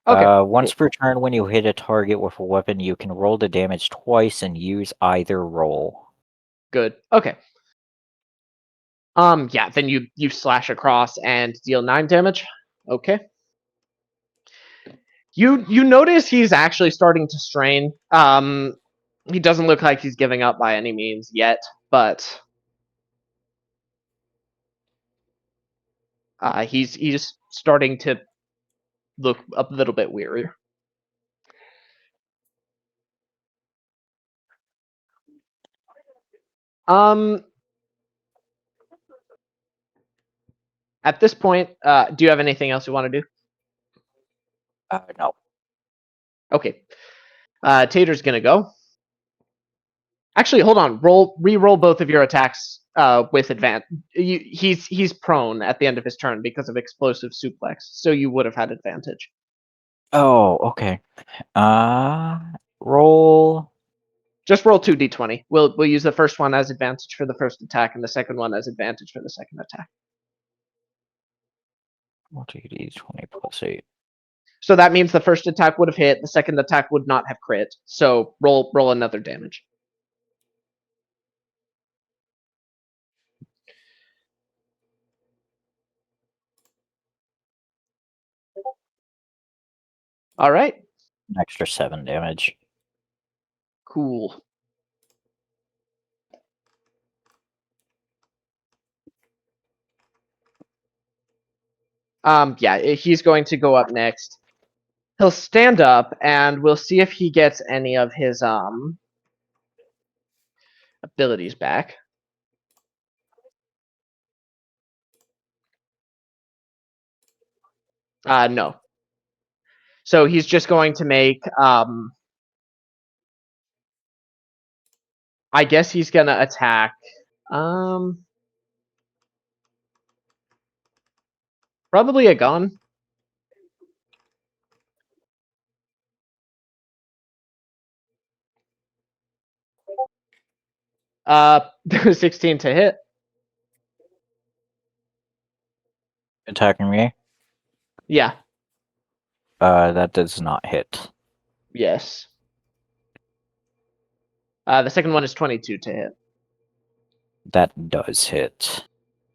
Okay. Once per turn, when you hit a target with a weapon, you can roll the damage twice and use either roll. Good. Okay. Yeah. Then you slash across and deal 9 damage. Okay. You notice he's actually starting to strain. He doesn't look like he's giving up by any means yet, but he's starting to look a little bit weary. At this point, do you have anything else you want to do? No. Okay. Tater's gonna go. Actually, hold on. Re-roll both of your attacks with advantage. He's prone at the end of his turn because of explosive suplex, so you would have had advantage. Oh, okay. Roll. Just roll 2d20. We'll use the first one as advantage for the first attack, and the second one as advantage for the second attack. 2d20 plus 8. So that means the first attack would have hit, the second attack would not have crit. So roll another damage. All right. An extra 7 damage. Cool. Yeah, he's going to go up next. He'll stand up, and we'll see if he gets any of his abilities back. No. So he's just going to make I guess he's gonna attack probably a gun. 16 to hit. Attacking me? Yeah. That does not hit. Yes. The second one is 22 to hit. That does hit.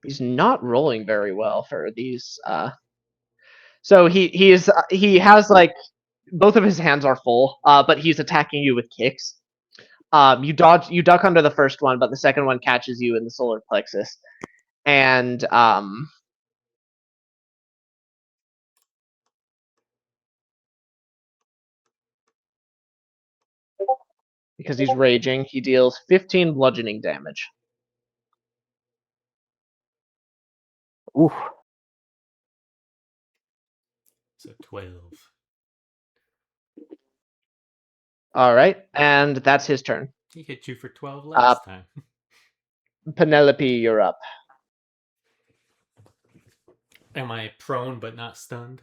He's not rolling very well for these. So he has like both of his hands are full, but he's attacking you with kicks. You duck under the first one, but the second one catches you in the solar plexus, and because he's raging, he deals 15 bludgeoning damage. Ooh. So 12. All right, and that's his turn. He hit you for 12 last time. Penelope, you're up. Am I prone but not stunned?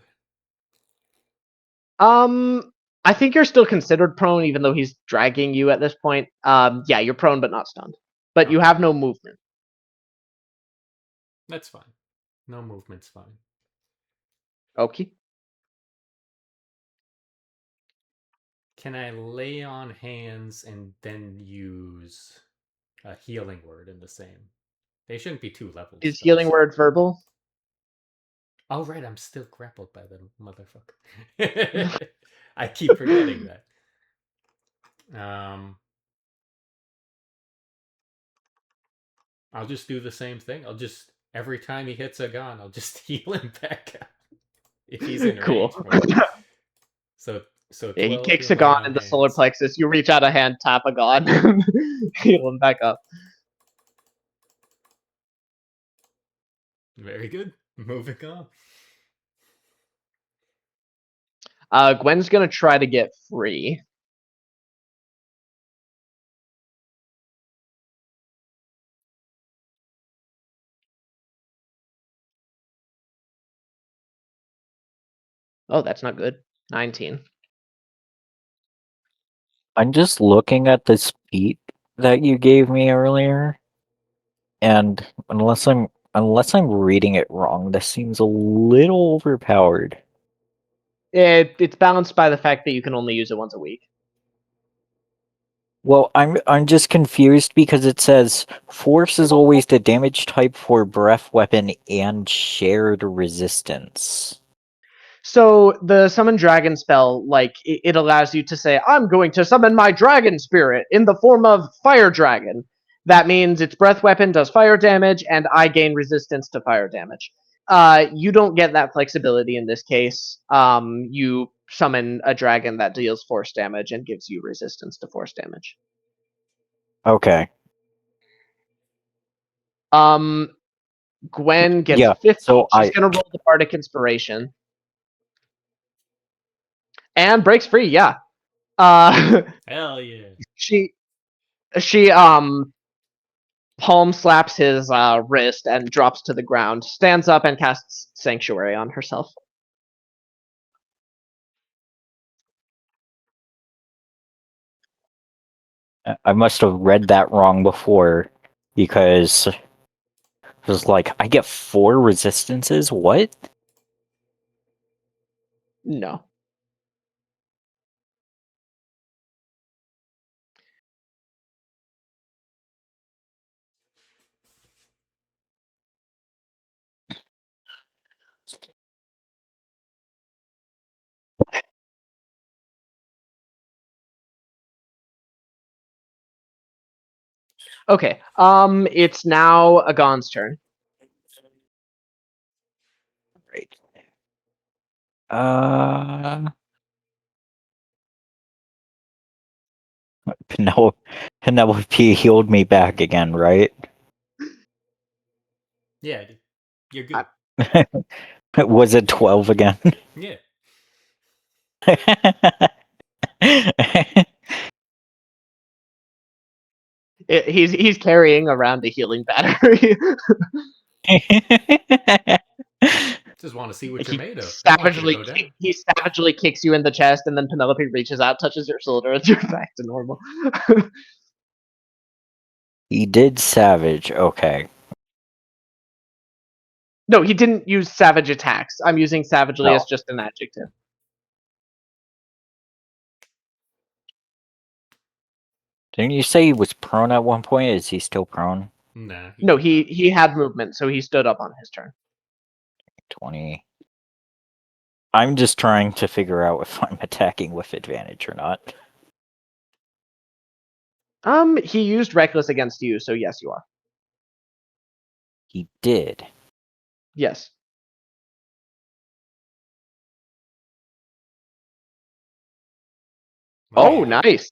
I think you're still considered prone, even though he's dragging you at this point. Yeah, you're prone but not stunned, but you Okay. have no movement. That's fine. No movement's fine. Okay. Can I lay on hands and then use a healing word in the same? They shouldn't be 2 level Is spells. healing word verbal? Oh, right, I'm still grappled by the motherfucker. I keep forgetting that. I'll just do the same thing. I'll just, every time he hits a gun, I'll just heal him back up. If he's in range Cool. for it. So Yeah, he 12 kicks a healing gon on in the solar hands. plexus. You reach out a hand, tap a gon, heal him back up. Very good. Moving on. Gwen's gonna try to get free. Oh, that's not good. 19. I'm just looking at this feat that you gave me earlier, and unless I'm reading it wrong, this seems a little overpowered. It's balanced by the fact that you can only use it once a week. Well, I'm just confused because it says force is always the damage type for breath weapon and shared resistance. So the summon dragon spell, like it allows you to say, "I'm going to summon my dragon spirit in the form of fire dragon." That means its breath weapon does fire damage, and I gain resistance to fire damage. You don't get that flexibility in this case. You summon a dragon that deals force damage and gives you resistance to force damage. Okay. Gwen gets Yeah, 50. so She's gonna roll the bardic inspiration and breaks free. Yeah. Hell yeah. She palm slaps his wrist and drops to the ground, stands up and casts Sanctuary on herself. I must have read that wrong before because it was like I get 4 resistances. What? No. Okay. It's now Agon's turn. Right. Penelope healed me back again, right? Yeah, you're good. Was it 12 again? Yeah. He's carrying around a healing battery. Just want to see what Like you're made of. I don't want you to go down. he savagely kicks you in the chest, and then Penelope reaches out, touches your shoulder, and you're back to normal. He did savage, okay. No, he didn't use savage attacks. I'm using savagely No. as just an adjective. Didn't you say he was prone at one point? Is he still prone? Nah. No, could not. he had movement, so he stood up on his turn. 20. I'm just trying to figure out if I'm attacking with advantage or not. He used reckless against you, so yes, you are. He did. Yes. Oh, Yeah. nice.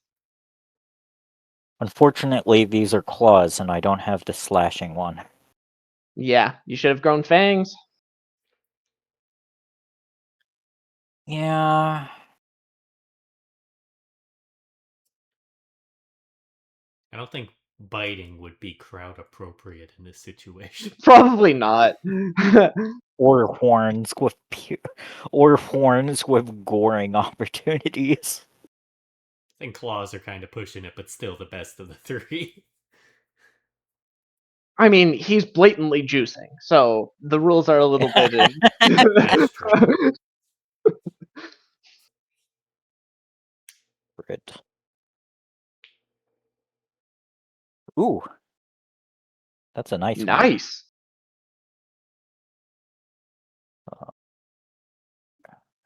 Unfortunately, these are claws, and I don't have the slashing one. Yeah, you should have grown fangs. Yeah. I don't think biting would be crowd appropriate in this situation. Probably not. Or horns with or horns with goring opportunities. I think claws are kind of pushing it, but still the best of the three. I mean, he's blatantly juicing, so the rules are a little bit. That's true. Good. Ooh. That's a nice one. Nice.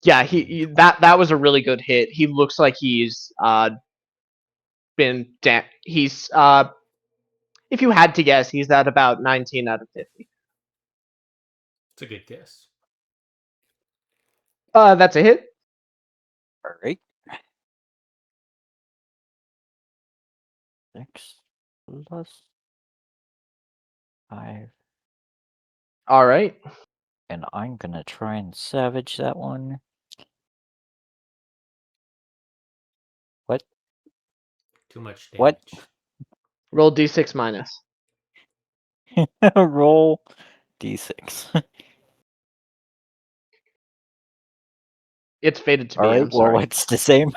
Yeah, that was a really good hit. He looks like he's he's if you had to guess, he's at about 19 out of 50. It's a good guess. That's a hit. Alright. 6 plus 5. All right. And I'm gonna try and savage that one. What? Too much damage. What? Roll d6 minus. Roll d6. It's fated to be. Alright, I'm well, sorry. it's the same.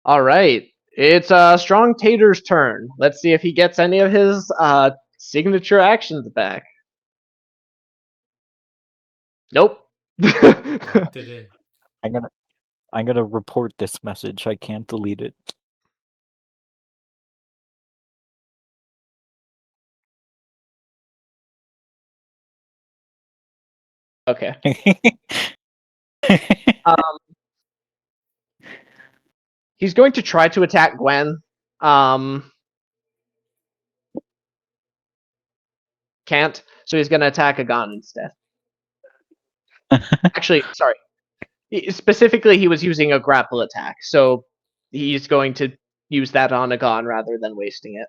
All right. It's Strong Tater's turn. Let's see if he gets any of his signature actions back. Nope. Not today. I'm gonna report this message. I can't delete it. Okay. He's going to try to attack Gwen. Can't. So he's going to attack Agon instead. Actually, sorry. Specifically, he was using a grapple attack. So he's going to use that on Agon rather than wasting it.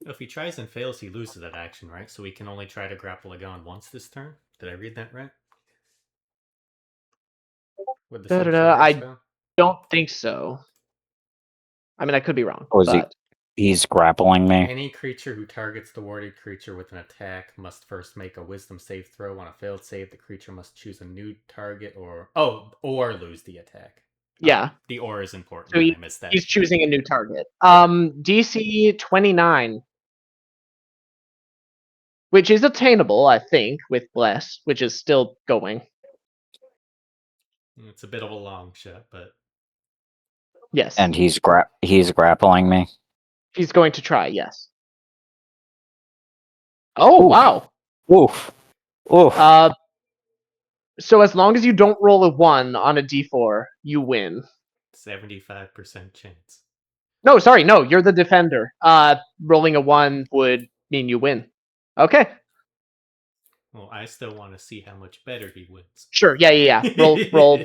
If he tries and fails, he loses that action, right? So he can only try to grapple Agon once this turn? Did I read that right? With the I spell? don't think so. I mean, I could be wrong. Oh, is but... he's grappling me? Any creature who targets the warded creature with an attack must first make a wisdom save throw. On a failed save, the creature must choose a new target or lose the attack. Yeah. The or is important. So I missed that. He's choosing a new target. DC 29. Which is attainable, I think, with Bless, which is still going. It's a bit of a long shot, but Yes. And he's grappling me. He's going to try, yes. Oh, Oof. wow. Oof. Oof. So as long as you don't roll a 1 on a d4, you win. 75% chance. No, sorry, no, you're the defender. Rolling a 1 would mean you win. Okay. Well, I still want to see how much better he wins. Sure, yeah. Roll.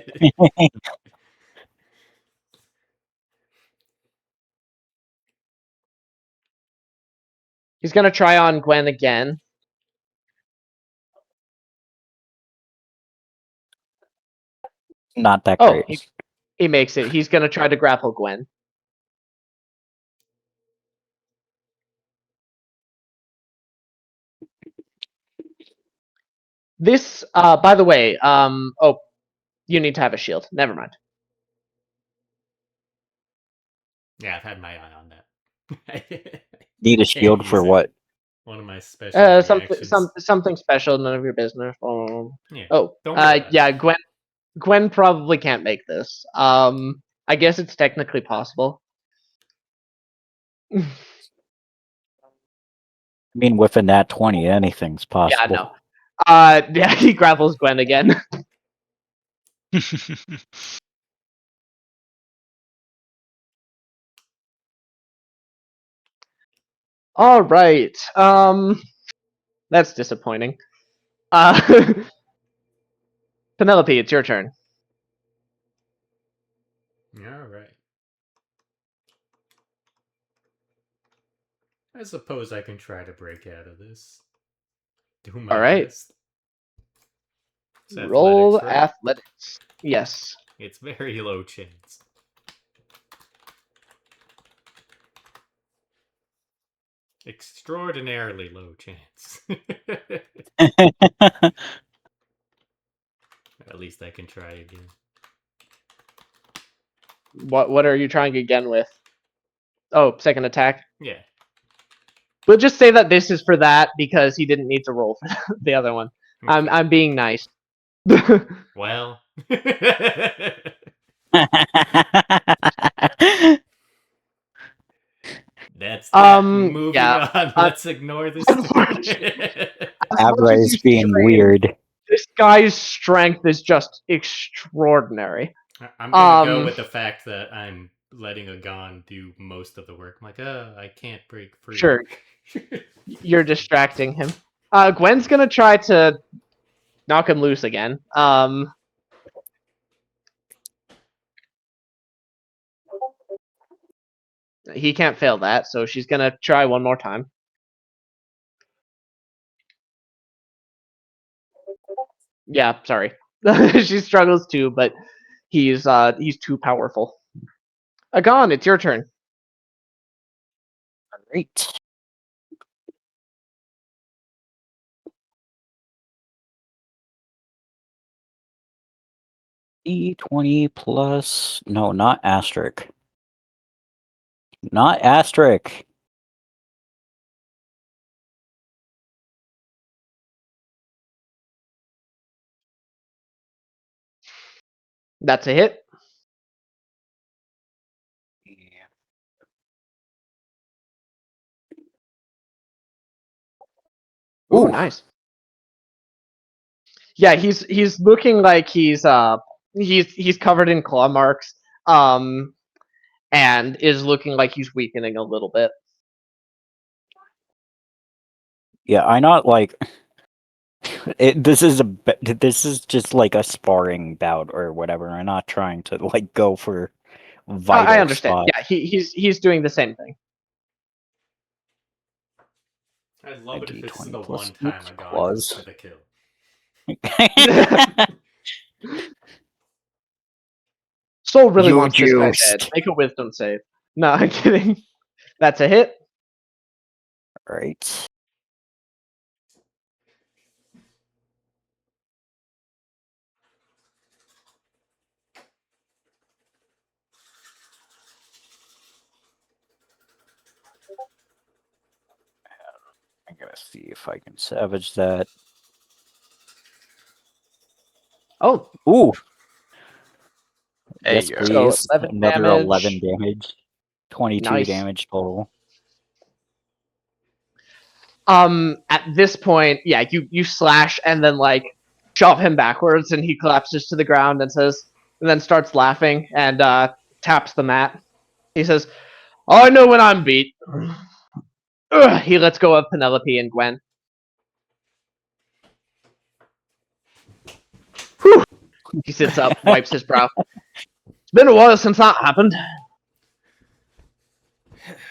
He's gonna try on Gwen again. Not that Oh, great. he makes it. He's gonna try to grapple Gwen. This, by the way, you need to have a shield. Never mind. Yeah, I've had my eye on that. Need a shield Can't for use it. what? One of my special reactions. Something special. None of your business. Yeah. Oh, Don't worry about it. yeah. Gwen probably can't make this. I guess it's technically possible. I mean, with a nat 20, anything's Yeah, possible. no. Yeah, he grapples Gwen again. All right. That's disappointing. Penelope, it's your turn. All right. I suppose I can try to break out of this. Do my All right. best. It's Roll athletics, right? athletics. Yes. It's very low chance. Extraordinarily low chance. At least I can try again. What are you trying again with? Oh, second attack. Yeah. We'll just say that this is for that because he didn't need to roll for the other one. Okay. I'm being nice. Well. That's that. Moving Yeah. on. Let's ignore this. Unfortunately. As much Abra as is you being strain, weird. this guy's strength is just extraordinary. I'm gonna go with the fact that I'm letting a Gon do most of the work. I'm like, I can't break free. Sure. You're distracting him. Gwen's gonna try to knock him loose again. He can't fail that, so she's gonna try one more time. Yeah, sorry. She struggles too, but he's too powerful. Agon, it's your turn. Great. D20 plus... No, not asterisk. Not asterisk. That's a hit. Ooh, nice. Yeah, he's looking like he's covered in claw marks, and is looking like he's weakening a little bit. Yeah, I not like... this is just like a sparring bout or whatever. I'm not trying to like go for vital I understand. spot. Yeah, he's doing the same thing. I'd love it if this is the D20 plus one time oops, a Gon claws. goes for the kill. Soul really You wants this guy dead. juiced. Make a wisdom save. No, I'm kidding. That's a hit. Right. I'm gonna see if I can savage that. Oh. Ooh. Hey, Yes, yo. please. So 11 Another damage. 11 damage. 22 Nice. damage total. At this point, yeah, you slash and then like shove him backwards, and he collapses to the ground and then starts laughing and taps the mat. He says, "I know when I'm beat." Ugh, he lets go of Penelope and Gwen. Whew. He sits up, wipes his brow. It's been a while since that happened.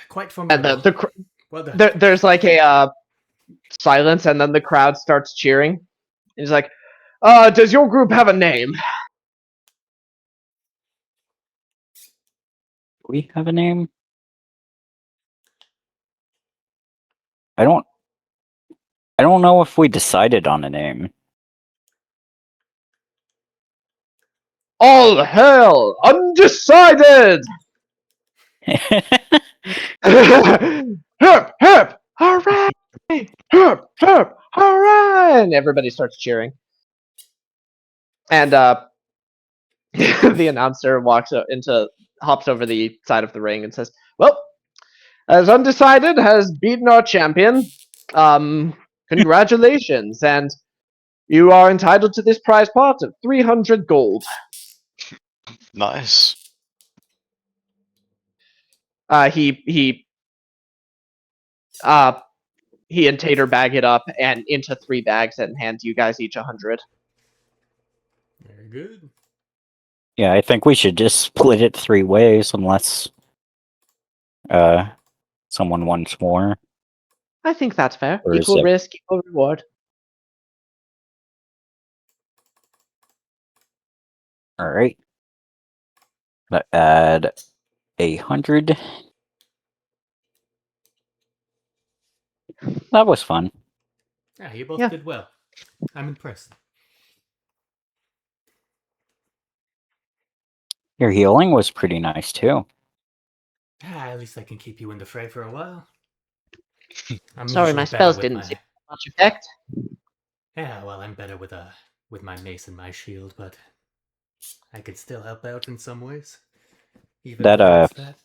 Quite And formidable. Well done. there's like a silence, and then the crowd starts cheering. He's like, "Does your group have a name?" Do we have a name? I don't know if we decided on a name. All hail, undecided! Herp, herp, hooray! Herp, herp, hooray! And everybody starts cheering. And the announcer walks into hops over the side of the ring and says, "Well, as Undecided has beaten our champion, congratulations, and you are entitled to this prize pot of 300 gold." Nice. He and Tater bag it up and into 3 bags and hand you guys each 100. Very good. Yeah, I think we should just split it 3 ways unless someone wants more. I think that's fair. Or is Equal it- risk, equal reward. Alright. Add 100. That was fun. Yeah, you both Yeah. did well. I'm impressed. Your healing was pretty nice too. At least I can keep you in the fray for a while. I'm Sorry, my usually better spells with didn't my... seem to have much effect. Yeah, well, I'm better with my mace and my shield, but I could still help out in some ways. Even That, with just that.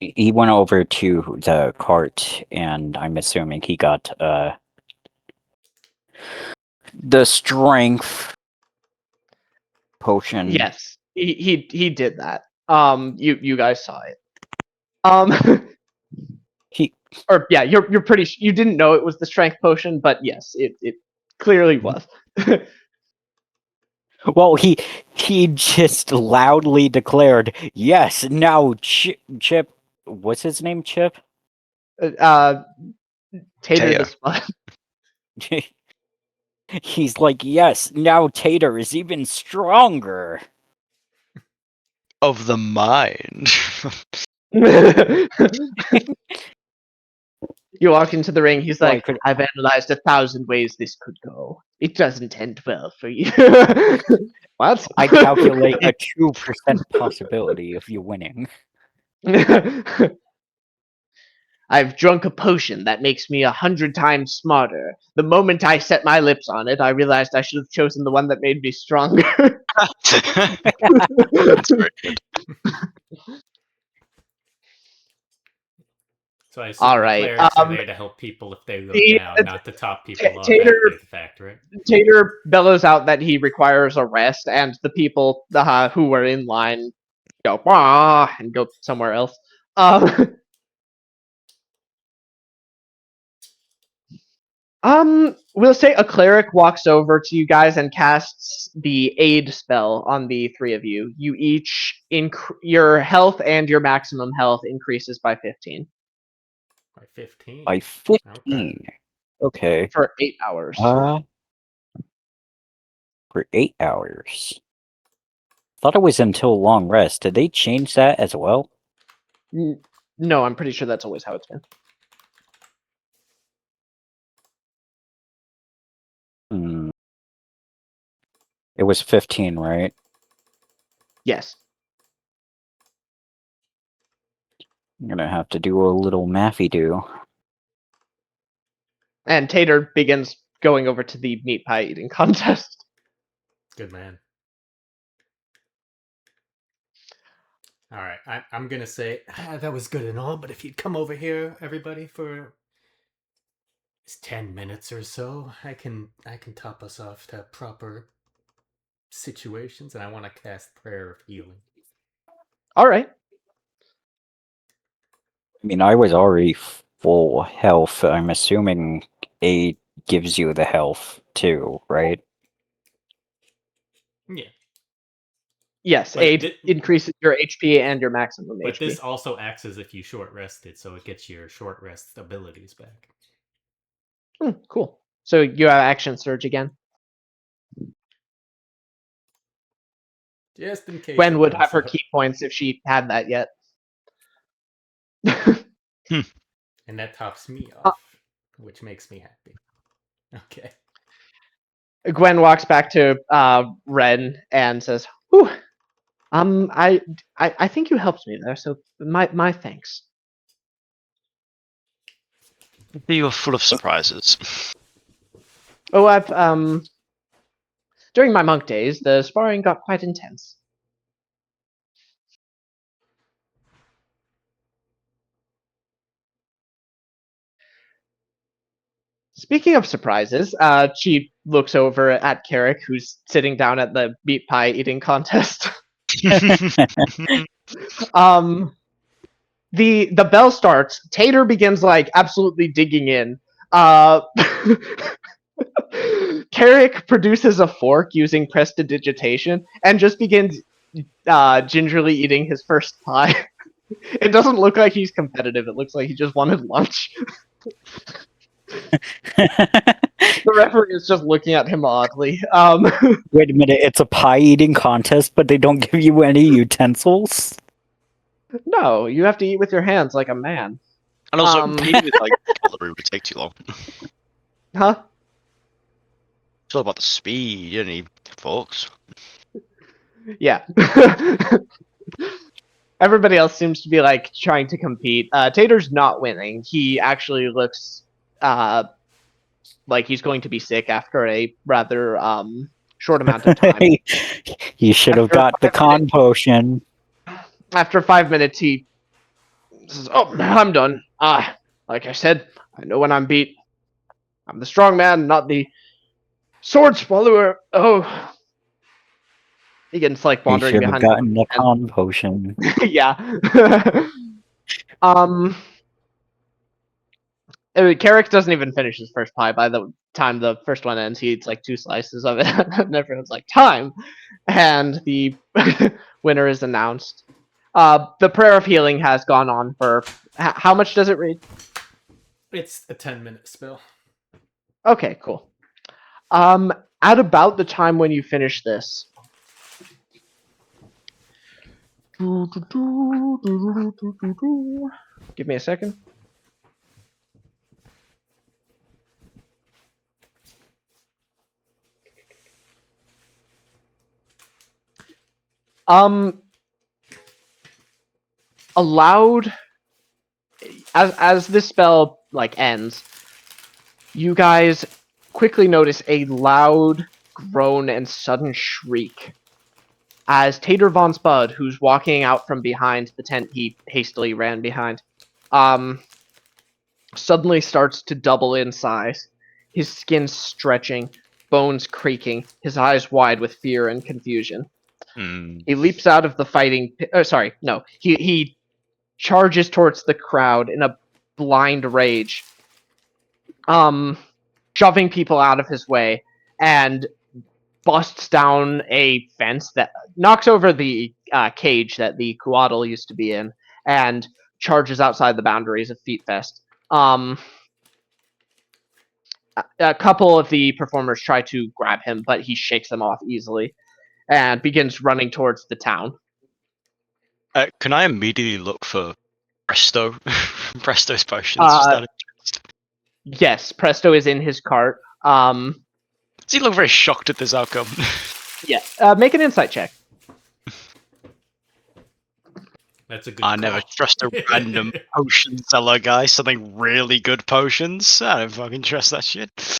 He went over to the cart, and I'm assuming he got the strength potion. Yes, he did that. You guys saw it. He Or yeah, you're pretty. You didn't know it was the strength potion, but yes, it clearly was. well, he just loudly declared, "Yes, now Chip, what's his name? Chip." uh, Tater Taya. the Spud. He's like, "Yes, now Tater is even stronger." Of the mind. You walk into the ring. He's Well, I like, could- "I've analyzed 1,000 ways this could go. It doesn't end well for you." What? I calculate a 2% possibility of you winning. I've drunk a potion that makes me 100 times smarter. The moment I set my lips on it, I realized I should have chosen the one that made me stronger. That's very good. So I assume All the right. clerics are there to help people if they go the- down, not to top people off Tater- after the fact, right? Tater bellows out that he requires a rest, and the people who were in line go "Wah," and go somewhere else. We'll say a cleric walks over to you guys and casts the aid spell on the 3 of you. You each your health and your maximum health increases by 15 By 15. By 15. Okay. for 8 hours. For 8 hours. Thought it was until long rest. Did they change that as well? No, I'm pretty sure that's always how it's been. It was 15, right? Yes. I'm gonna have to do a little mathy do. And Tater begins going over to the meat pie eating contest. Good man. All right, I'm gonna say that was good and all, but if you'd come over here, everybody, for 10 minutes or so, I can top us off to proper situations, and I want to cast Prayer of Healing. All right. I mean, I was already full health. I'm assuming aid gives you the health too, right? Yeah, Yes, But aid increases your HP and your maximum but HP. this also acts as if you short rested, so it gets your short rest abilities back. Cool. So you have action surge again. Just in case. Gwen it would comes have her up. key points if she had that yet. And that tops me off, which makes me happy. Okay. Gwen walks back to Ren and says, "Whew, I think you helped me there, so my thanks." You are full of surprises. Oh, I've during my monk days, the sparring got quite intense. Speaking of surprises, she looks over at Carrick, who's sitting down at the meat pie eating contest. um, the bell starts. Tater begins like absolutely digging in. Carrick produces a fork using prestidigitation and just begins gingerly eating his first pie. It doesn't look like he's competitive. It looks like he just wanted lunch. The referee is just looking at him oddly. Wait a minute, it's a pie eating contest, but they don't give you any utensils? No, you have to eat with your hands like a man. And also, eating with like cutlery would take too long. Huh? It's all about the speed, you don't need forks. Yeah. Everybody else seems to be like trying to compete. Tater's not winning. He actually looks like he's going to be sick after a rather short amount of time. You should have After got the 5 con minutes. potion. After 5 minutes, he says, "Oh, I'm done. Like I said, I know when I'm beat. I'm the strong man, not the sword swallower. Oh." He gets like You wandering should have behind gotten the and con potion. yeah. Carrick doesn't even finish his first pie. By the time the first one ends, he eats like 2 slices of it, and everyone's like, "Time!" And the winner is announced. The prayer of healing has gone on for how much does it read? It's a 10-minute spell. Okay, cool. At about the time when you finish this. Give me a second. Allowed as this spell like ends, you guys quickly notice a loud groan and sudden shriek as Tater von Spud, who's walking out from behind the tent he hastily ran behind, suddenly starts to double in size, his skin stretching, bones creaking, his eyes wide with fear and confusion. He leaps out of the fighting. He charges towards the crowd in a blind rage, shoving people out of his way, and busts down a fence that knocks over the cage that the Kuatl used to be in, and charges outside the boundaries of Feet Fest. A couple of the performers try to grab him, but he shakes them off easily and begins running towards the town. Can I immediately look for Presto? Presto's potions. Just out of interest. Yes, Presto is in his cart. Does he look very shocked at this outcome? Yeah. Make an insight check. That's a good I call. never trust a random potion seller guy selling really good potions. I don't fucking trust that shit.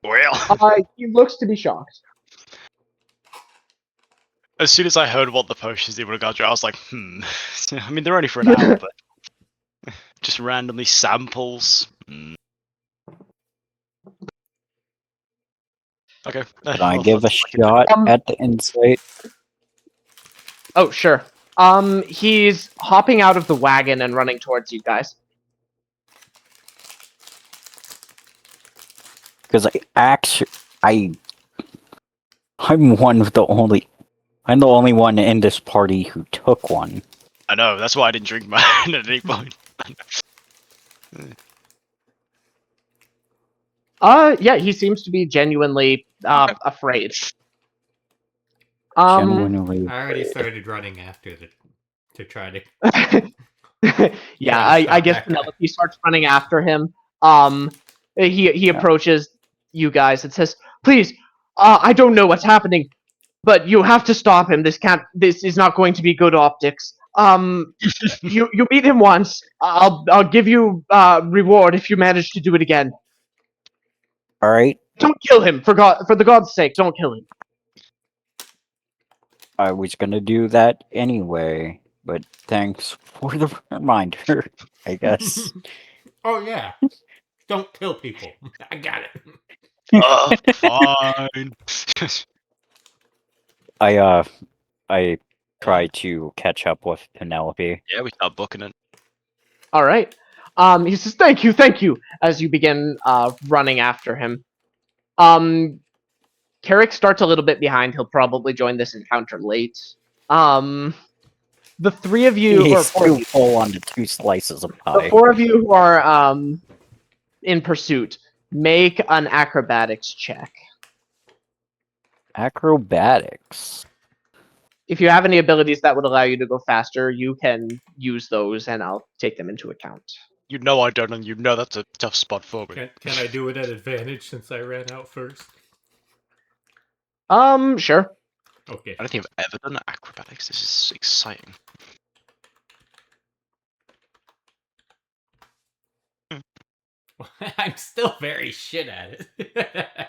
Well, He looks to be shocked. as soon as I heard what the potions they would have got, I was like, I mean, they're only for an hour, but just randomly samples. Okay. Can I give a shot at the insight? Oh, sure. He's hopping out of the wagon and running towards you guys. Because I'm the only one in this party who took one. I know, that's why I didn't drink mine at any point. Yeah, he seems to be genuinely afraid. Genuinely. I already started running after to try to. Yeah, Try to I stop guess that guy. Penelope starts running after him. He approaches you guys and says, "Please, I don't know what's happening, but you have to stop him. This is not going to be good optics. You beat him once. I'll give you reward if you manage to do it again. All right. Don't kill him, for the God's sake, don't kill him." I was gonna do that anyway, but thanks for the reminder, I guess. Oh yeah. Don't kill people. I got it. Fine. I try to catch up with Penelope. Yeah, we start booking it. All right. He says, thank you, as you begin running after him. Carrick starts a little bit behind. He'll probably join this encounter late. The three of you, or He's four of too you, full on the 2 slices of the pie. four of you who are in pursuit, make an acrobatics check. Acrobatics. If you have any abilities that would allow you to go faster, you can use those, and I'll take them into account. You know I don't, and you know that's a tough spot for me. Can I do it at advantage since I ran out first? Sure. Okay. I don't think I've ever done acrobatics. This is exciting. I'm still very shit at it.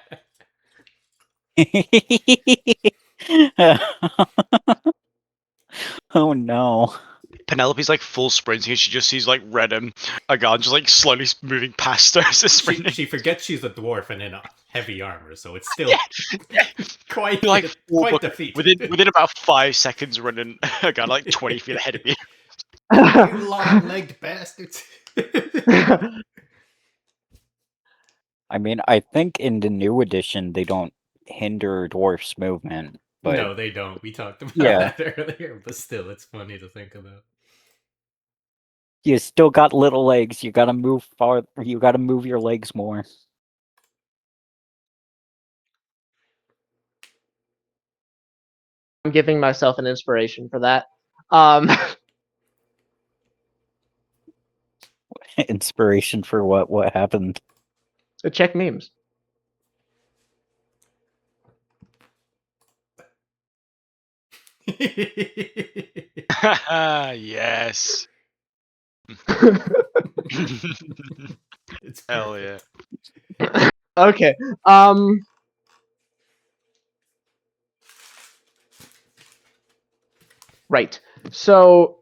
Oh no. Penelope's like full sprinting, and she just sees like Red and Agan just like slowly moving past her as they're sprinting. she forgets she's a dwarf and in a heavy armor, so it's still Yeah. quite Like full quite book- the feat. within about 5 seconds, running Agan like 20 feet ahead of you. You long-legged bastards. I mean, I think in the new edition they don't hinder dwarfs' movement, but No, they don't. We talked about Yeah. that earlier, but still, it's funny to think about. you still got little legs. You gotta move far. You gotta move your legs more. I'm giving myself an inspiration for that. Um, Inspiration for what? What happened? check memes. Yes. It's Hell perfect. yeah. Okay. Right. So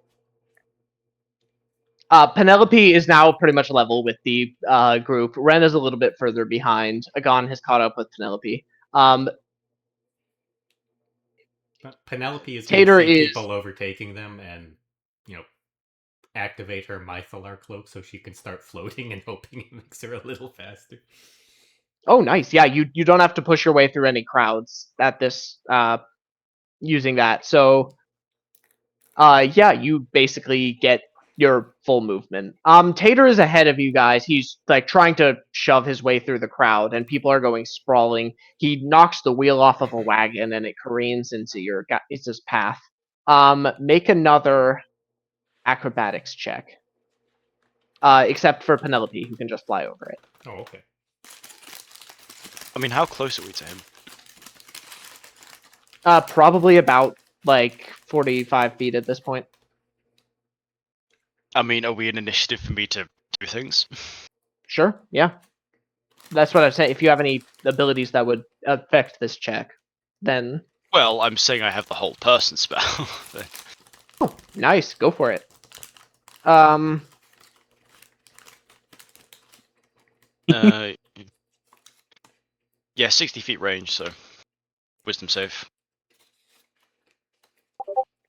Penelope is now pretty much level with the group. Ren is a little bit further behind. Agon has caught up with Penelope. Penelope is going to Tater see is- people overtaking them and, you know, activate her mythalar cloak so she can start floating and hoping it makes her a little faster. Oh, nice. Yeah, you don't have to push your way through any crowds at this using that. So yeah, you basically get your full movement. Tater is ahead of you guys. He's like trying to shove his way through the crowd, and people are going sprawling. He knocks the wheel off of a wagon, and it careens into his path. Make another acrobatics check. Except for Penelope, who can just fly over it. Oh, okay. I mean, how close are we to him? Probably about like 45 feet at this point. I mean, are we an initiative for me to do things? Sure, yeah. That's what I said. If you have any abilities that would affect this check, then Well, I'm saying I have the whole person spell. oh, nice. Go for it. Yeah, 60 feet range, so wisdom save.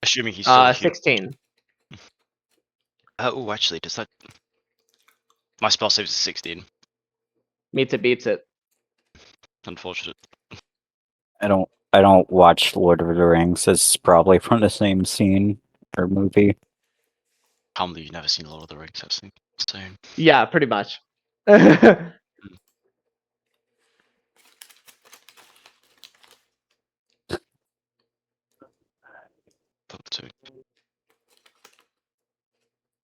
Assuming he's still here. 16 Oh, actually, does that? My spell saves is 16. meets it, beats it. Unfortunate. I don't watch Lord of the Rings. It's probably from the same scene or movie. Can't believe you've never seen Lord of the Rings. That's insane. Yeah, pretty much. Level 2.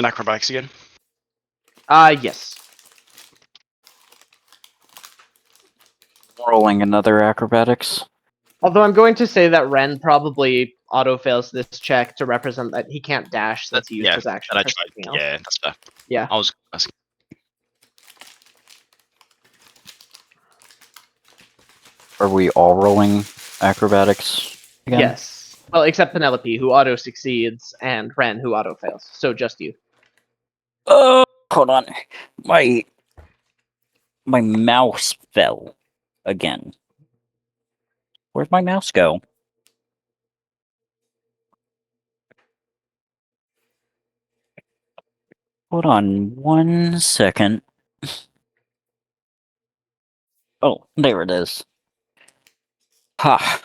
And acrobatics again. Yes. Rolling another acrobatics. Although I'm going to say that Ren probably auto fails this check to represent that he can't dash since he used his action. And I for tried. something else. Yeah, that's fair. Yeah. I was asking. Are we all rolling acrobatics again? Yes. Well, except Penelope, who auto succeeds, and Ren, who auto fails. So just you. Hold on. My mouse fell again. Where'd my mouse go? Hold on 1 second. Oh, there it is. Ha!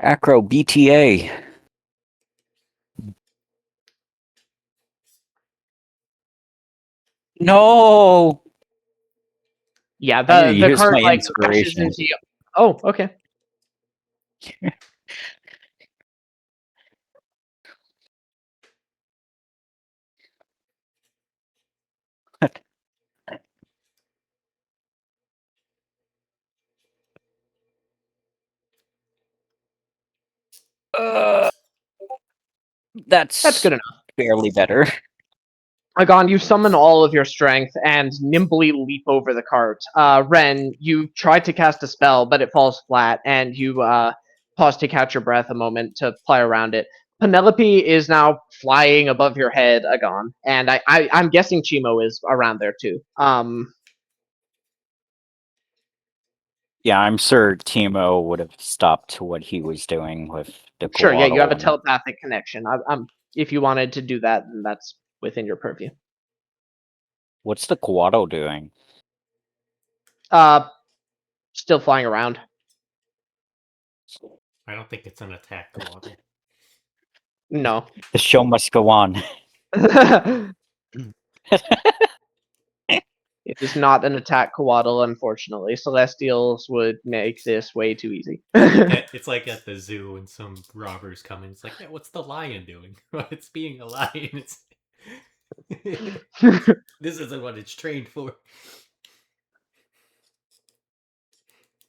Acro BTA. No! Yeah, I'm gonna the use cart my like crashes inspiration. into you. Oh, okay. Uh, That's that's good enough. barely better. Agon, you summon all of your strength and nimbly leap over the cart. Ren, you try to cast a spell, but it falls flat, and you pause to catch your breath a moment to fly around it. Penelope is now flying above your head, Agon, and I'm guessing Chimo is around there too. Yeah, I'm sure Timo would have stopped what he was doing with the Sure, yeah, you have a Coatl and- telepathic connection. If you wanted to do that, then that's within your purview. What's the Coatl doing? Still flying around. I don't think it's an attack waddle. No. The show must go on. It is not an attack Coatl, unfortunately. Celestials would make this way too easy. It's like at the zoo when some robbers come in. It's like, yeah, what's the lion doing? Well, it's being a lion. It's this isn't what it's trained for.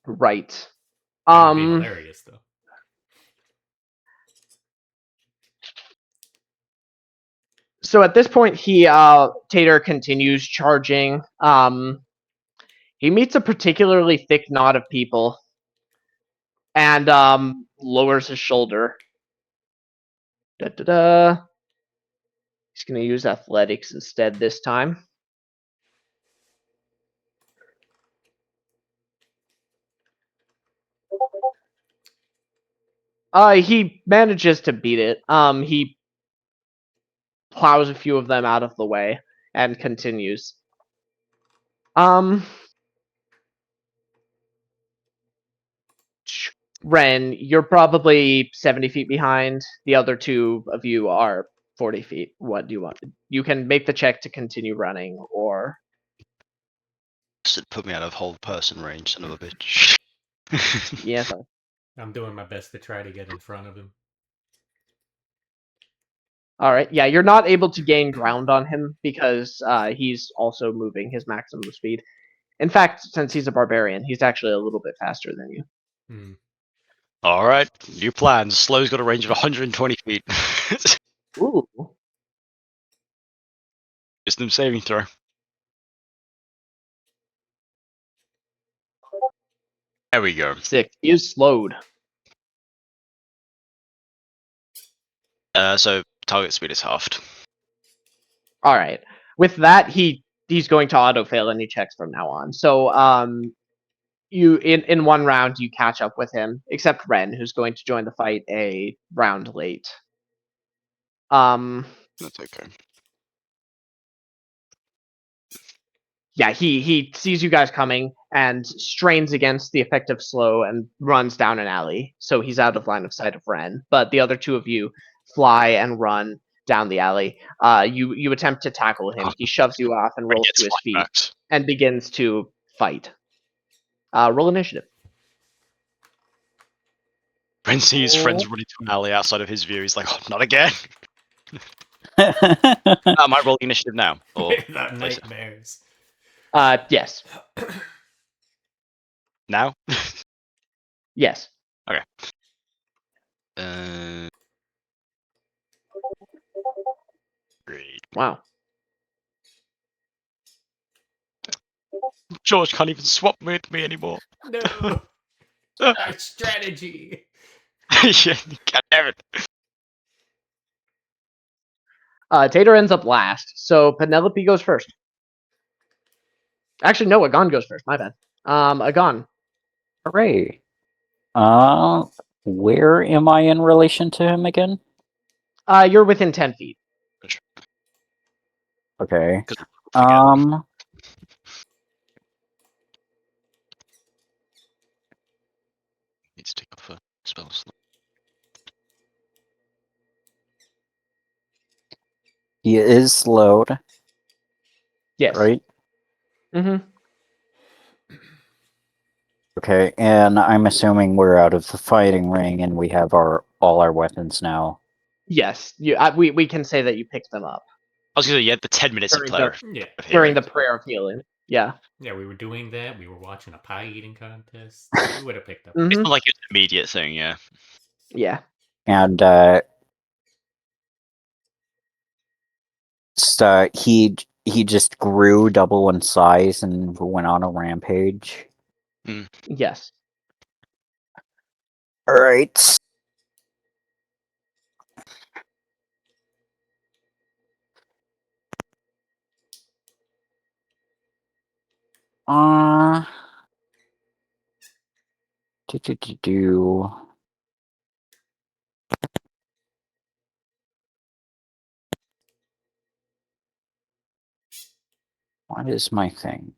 Right. That would be hilarious, though. So at this point, Tater continues charging. He meets a particularly thick knot of people, and lowers his shoulder. Da da da. He's gonna use athletics instead this time. He manages to beat it. He plows a few of them out of the way and continues. Ren, you're probably 70 feet behind. The other two of you are 40 feet. What do you want? You can make the check to continue running, or Should put me out of whole person range, son of a bitch. yes. I'm doing my best to try to get in front of him. All right. Yeah, you're not able to gain ground on him because he's also moving his maximum speed. In fact, since he's a barbarian, he's actually a little bit faster than you. Hmm. Alright, new plan. Slow's got a range of 120 feet. Ooh. Wisdom saving throw. There we go. 6. He is slowed. So target speed is halved. All right. With that, he's going to auto fail any checks from now on. So you in one round you catch up with him, except Ren, who's going to join the fight a round late. That's okay. Yeah, he sees you guys coming and strains against the effective slow and runs down an alley. So he's out of line of sight of Ren. But the other two of you fly and run down the alley. You attempt to tackle him. He shoves you off and rolls to his feet Flashbacks. and begins to fight. Roll initiative. When sees friends running to an alley outside of his view, he's like, oh, not again. Am I rolling initiative now? Or Without later? nightmares. Yes. Now? Yes. Great. Wow. George can't even swap with me anymore. No! Our strategy! Yeah, God damn it. Tater ends up last, so Penelope goes first. Actually, no, Agon goes first. My bad. Agon. Hooray. Where am I in relation to him again? You're within 10 feet. Okay. Forget. Needs to take off a spell slot. He is slowed, Yes. right? Mm-hmm. Okay, and I'm assuming we're out of the fighting ring and we have all our weapons now. Yes. We can say that you picked them up I was gonna say, you had the 10 minutes of During player Yeah. of during healing. the prayer of healing. Yeah. Yeah, we were doing that. We were watching a pie eating contest. We would have picked up. Mhm. It's not like it's an immediate thing, yeah. Yeah. And he just grew double in size and went on a rampage. Yes. All right. Do. What is my thing?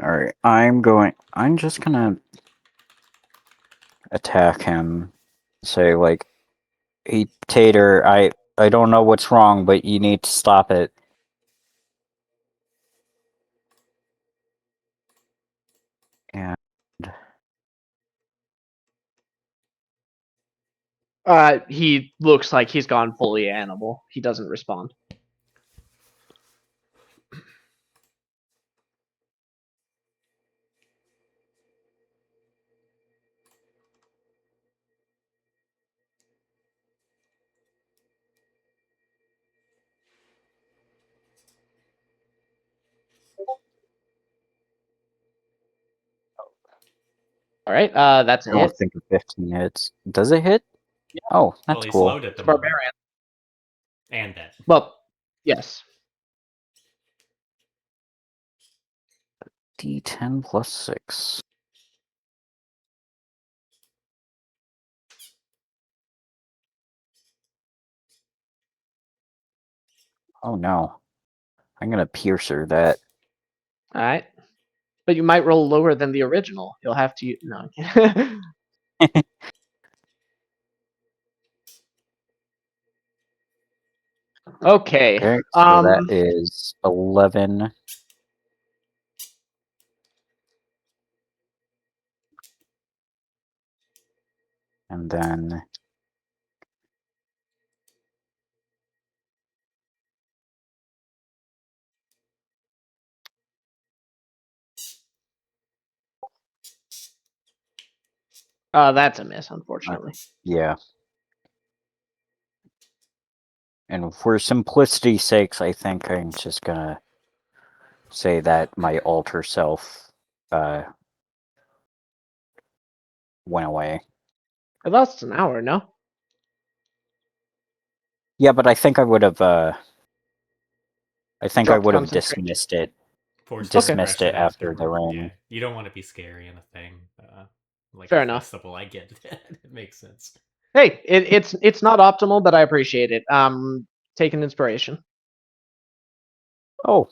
All right, I'm just gonna attack him. Say like, "Hey, Tater, I don't know what's wrong, but you need to stop it." And He looks like he's gone fully animal. He doesn't respond. All right. That's I a don't hit. think a 15 hits. Does it hit? Yeah. Oh, Well, that's he's cool. loaded at It's the a moment. barbarian. And that. Well, yes. D10 plus 6. Oh no. I'm gonna piercer that. All right. But you might roll lower than the original. You'll have to. No. Okay. Okay, so that is 11. And then That's a miss, unfortunately. yeah. And for simplicity's sakes, I think I'm just gonna say that my alter self went away. It lasts an hour, no? Yeah, but I think I would have Dropped concentration. dismissed it. Forced Dismissed suppression it after the afterward. ring. Yeah, you don't want to be scary in a thing. Like Fair a enough. festival. I get that. It makes sense. Hey, it's not optimal, but I appreciate it. Take an inspiration. Oh,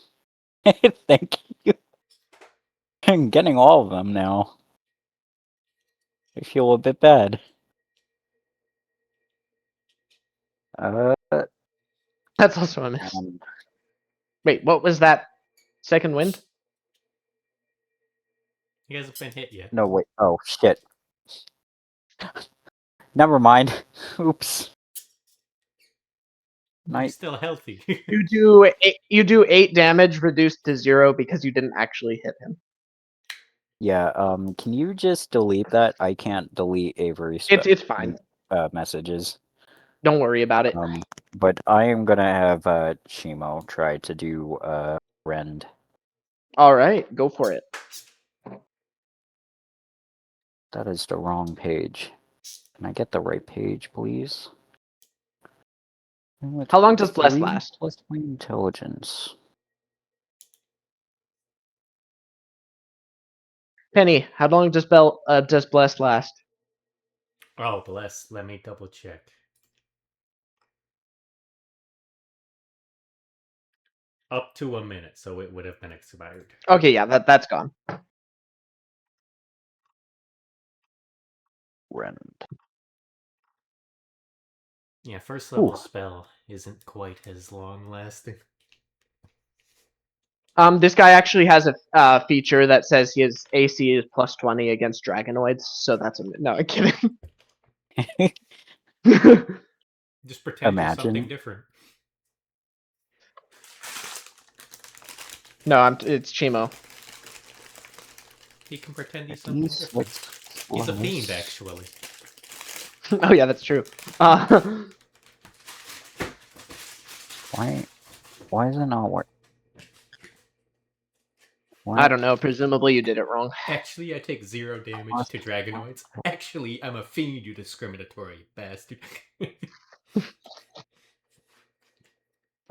thank you. I'm getting all of them now. I feel a bit bad. That's also a miss. Wait, what was that? Second wind? He hasn't been hit yet. No, wait. Oh, shit. Never mind. Oops. He's still healthy. You do 8 damage reduced to 0 because you didn't actually hit him. Yeah, can you just delete that? I can't delete Avery's It's fine. messages. Don't worry about it. But I am gonna have Chimo try to do rend. All right, go for it. That is the wrong page. Can I get the right page, please? How long does Bless 3 last? plus my intelligence. Penny, how long does Bless last? Oh, bless. Let me double check. Up to a minute, so it would have been expired. Okay, yeah, that's gone. Rend. Yeah, first level Ooh. spell isn't quite as long lasting. This guy actually has a feature that says his AC is plus 20 against dragonoids, so that's no, I'm kidding. Just pretend you're something Imagine. different. No, it's Chimo. He can pretend he's something different. He's a fiend, actually. Oh yeah, that's true. Why is it not work? I don't know. Presumably you did it wrong. Actually, I take 0 damage to dragonoids. Actually, I'm a fiend, you discriminatory bastard.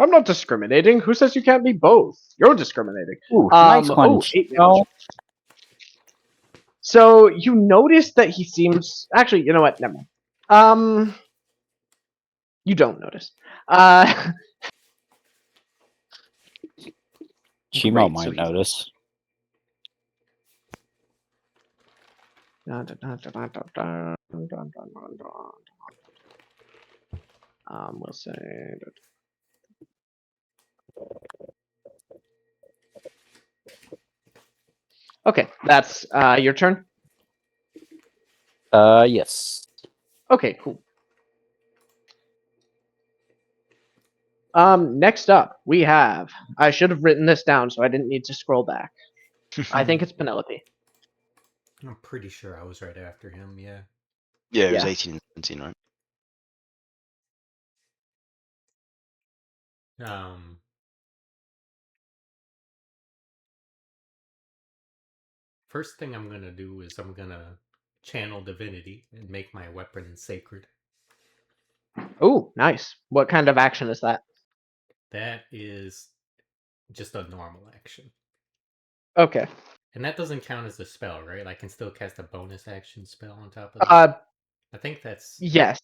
I'm not discriminating. Who says you can't be both? You're discriminating. Ooh, nice one, 8 Chimo. damage. So you notice that he seems. Actually, you know what? Never mind. You don't notice. Chimo Great, might so he's- notice. We'll say. Okay, that's your turn. Yes. Okay, cool. Next up we have. I should have written this down, so I didn't need to scroll back. I think it's Penelope. I'm pretty sure I was right after him, yeah. Yeah, it was Yeah. 18 and 17, right? First thing I'm gonna do is I'm gonna channel divinity and make my weapon sacred. Oh, nice. What kind of action is that? That is just a normal action. Okay. And that doesn't count as a spell, right? I can still cast a bonus action spell on top of that. I think that's Yes.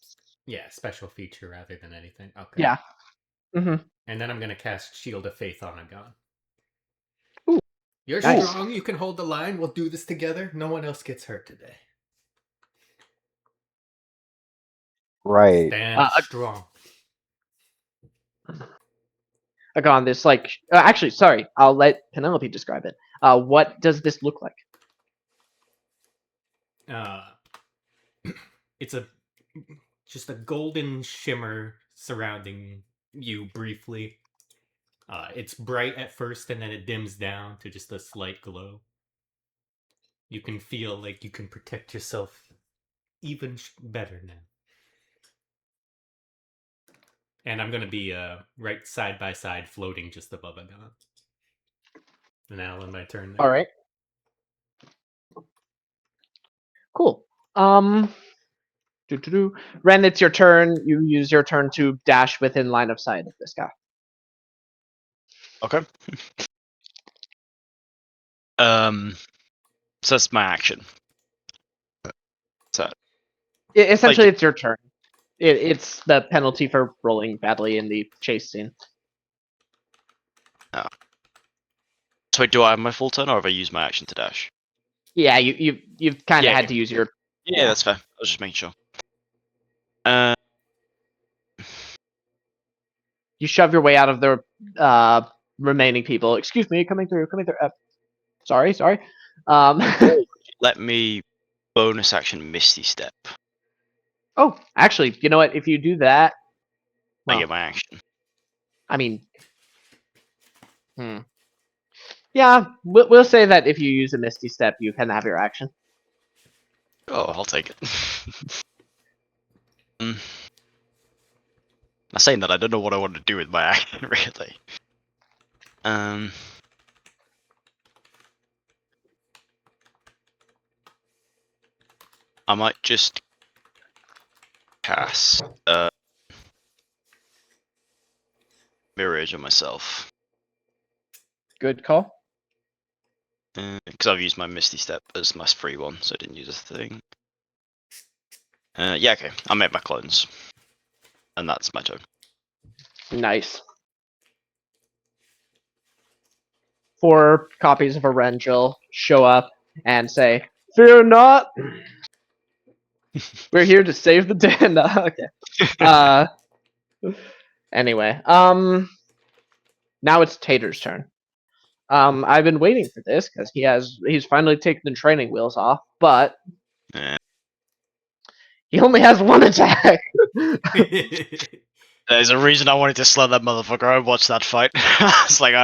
special feature rather than anything. Okay. Yeah. Mm-hmm. And then I'm gonna cast Shield of Faith on a gun. Ooh, You're nice. strong, you can hold the line, we'll do this together. No one else gets hurt today. Right. Stand strong. On this, like, actually, sorry, I'll let Penelope describe it. What does this look like? It's just a golden shimmer surrounding you briefly. It's bright at first and then it dims down to just a slight glow. You can feel like you can protect yourself even better now. And I'm gonna be right side by side, floating just above a gun. And now in my turn. There. All right. Cool. Ren, it's your turn. You use your turn to dash within line of sight of this guy. Okay. So that's my action. So Essentially, it's your turn. It's the penalty for rolling badly in the chase scene. oh. So do I have my full turn, or have I used my action to dash? Yeah, you've kind of Yeah, had to use your. Yeah, that's fair. I was just making sure. You shove your way out of the remaining people. Excuse me, coming through. Sorry. Let me bonus action Misty Step. Oh, actually, you know what? If you do that, I get my action. I mean, yeah, we'll say that if you use a Misty Step, you can have your action. Oh, I'll take it. Now saying that, I don't know what I want to do with my action, really. I might just cast Mirror Image on myself. Good call. Because I've used my Misty Step as my free one, so I didn't use a thing. Yeah, okay. I made my clones. And that's my turn. Nice. 4 copies of Arengil show up and say, "Fear not, we're here to save the day." No, okay. Anyway, now it's Tater's turn. I've been waiting for this because he's finally taken the training wheels off, but Yeah. he only has 1 attack. There's a reason I wanted to slow that motherfucker. I watched that fight. It's like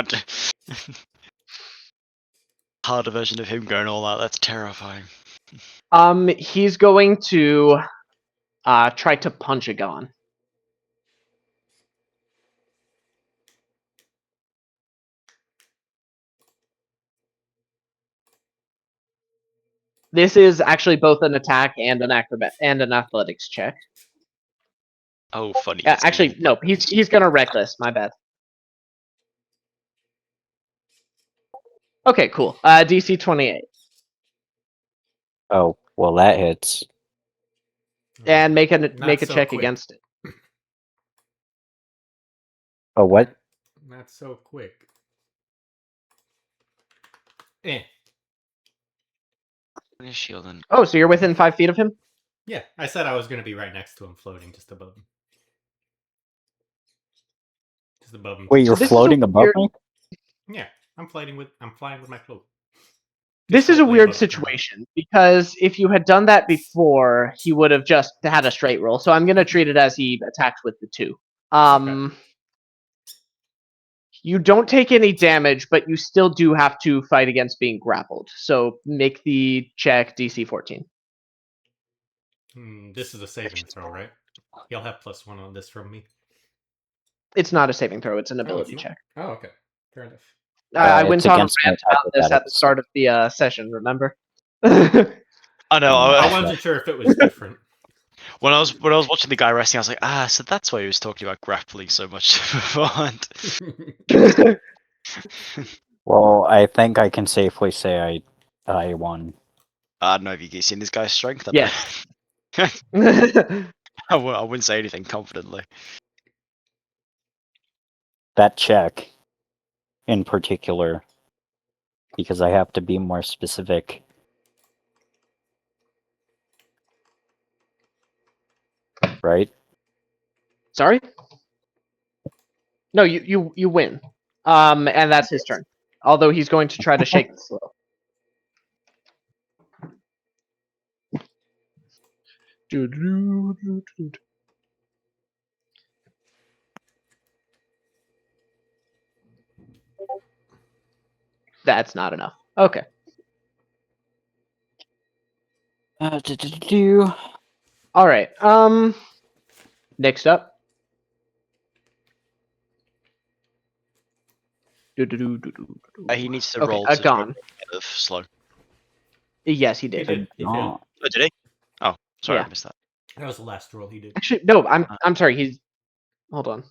harder version of him going all out. That's terrifying. He's going to try to punch a gon. This is actually both an attack and an acrobat and an athletics check. Oh, funny. Actually, no, he's gonna reckless. My bad. Okay, cool. DC 28, Oh, well, that hits. and make a Not so check quick. against it. Oh, what? Not so quick. Eh. Shield and Oh, so you're within 5 feet of him? Yeah, I said I was going to be right next to him, floating just above him. Just above him. Wait, you're this is a floating above weird- me? Yeah, I'm flying with my cloak. This is a slightly weird above the ground. situation because if you had done that before, he would have just had a straight roll. So I'm gonna treat it as he attacked with the 2. You don't take any damage, but you still do have to fight against being grappled. So make the check DC 14. This is a saving throw, right? He'll have +1 on this from me. It's not a saving throw; it's an Oh, it's ability not? check. Oh, okay. Fair enough. I It's went on a against my rant about this at the athletics. start of the session. Remember? I know. I wasn't sure if it was different. When I was watching the guy wrestling, I was like, so that's why he was talking about grappling so much beforehand. Well, I think I can safely say I won. I don't know if you can see this guy's strength. Yes. I wouldn't say anything confidently. That check, in particular, because I have to be more specific. Right? Sorry? No, you win. And that's his turn. Although he's going to try to shake the slow. That's not enough. Okay. All right. Next up. He needs to Okay, roll a to try gon. to get of slow. Yes, he He did. did. He failed. Oh, did he? Oh, sorry, Yeah. I missed that. That was the last roll he did. Actually, no. I'm sorry. He's. Hold on.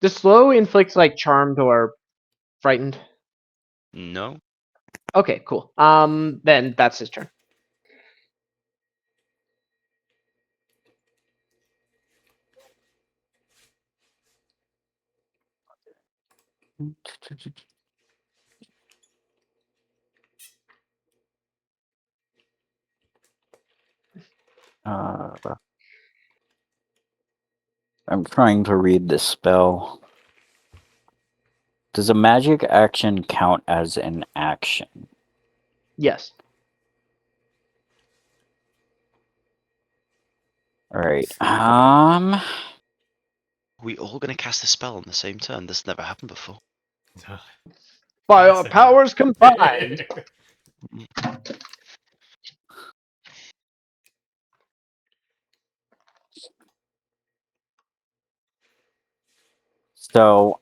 Does slow inflict like charmed or frightened? No. Okay, cool. Then that's his turn. I'm trying to read this spell. Does a magic action count as an action? Yes. Alright. We all gonna cast a spell on the same turn. This never happened before. By our Fascinating. powers combined. So,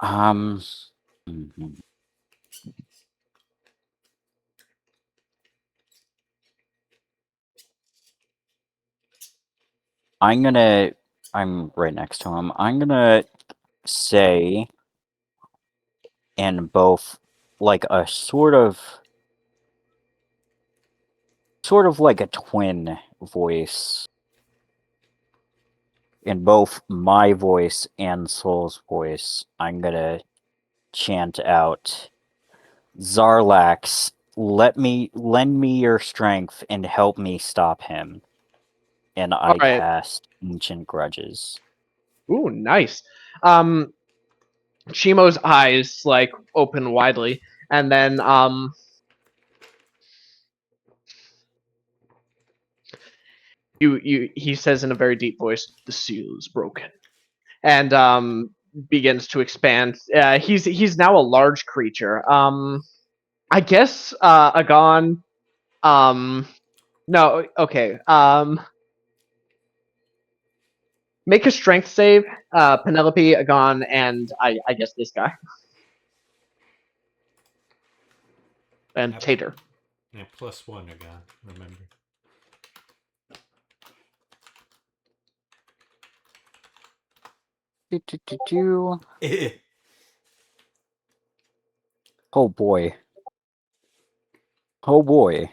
mhm. I'm right next to him. I'm gonna say in both, like a sort of like a twin voice, in both my voice and Soul's voice, I'm gonna chant out, Zarlax, lend me your strength and help me stop him. And I Alright. cast Ancient Grudges. Ooh, nice. Chimo's eyes like open widely, and then he says in a very deep voice, "The seal is broken," and begins to expand. He's now a large creature. I guess Agon. No, okay. Make a strength save. Penelope, Agon, and I guess this guy. And Yep. Tater. Yeah, +1 again, remember. Oh boy. Oh boy.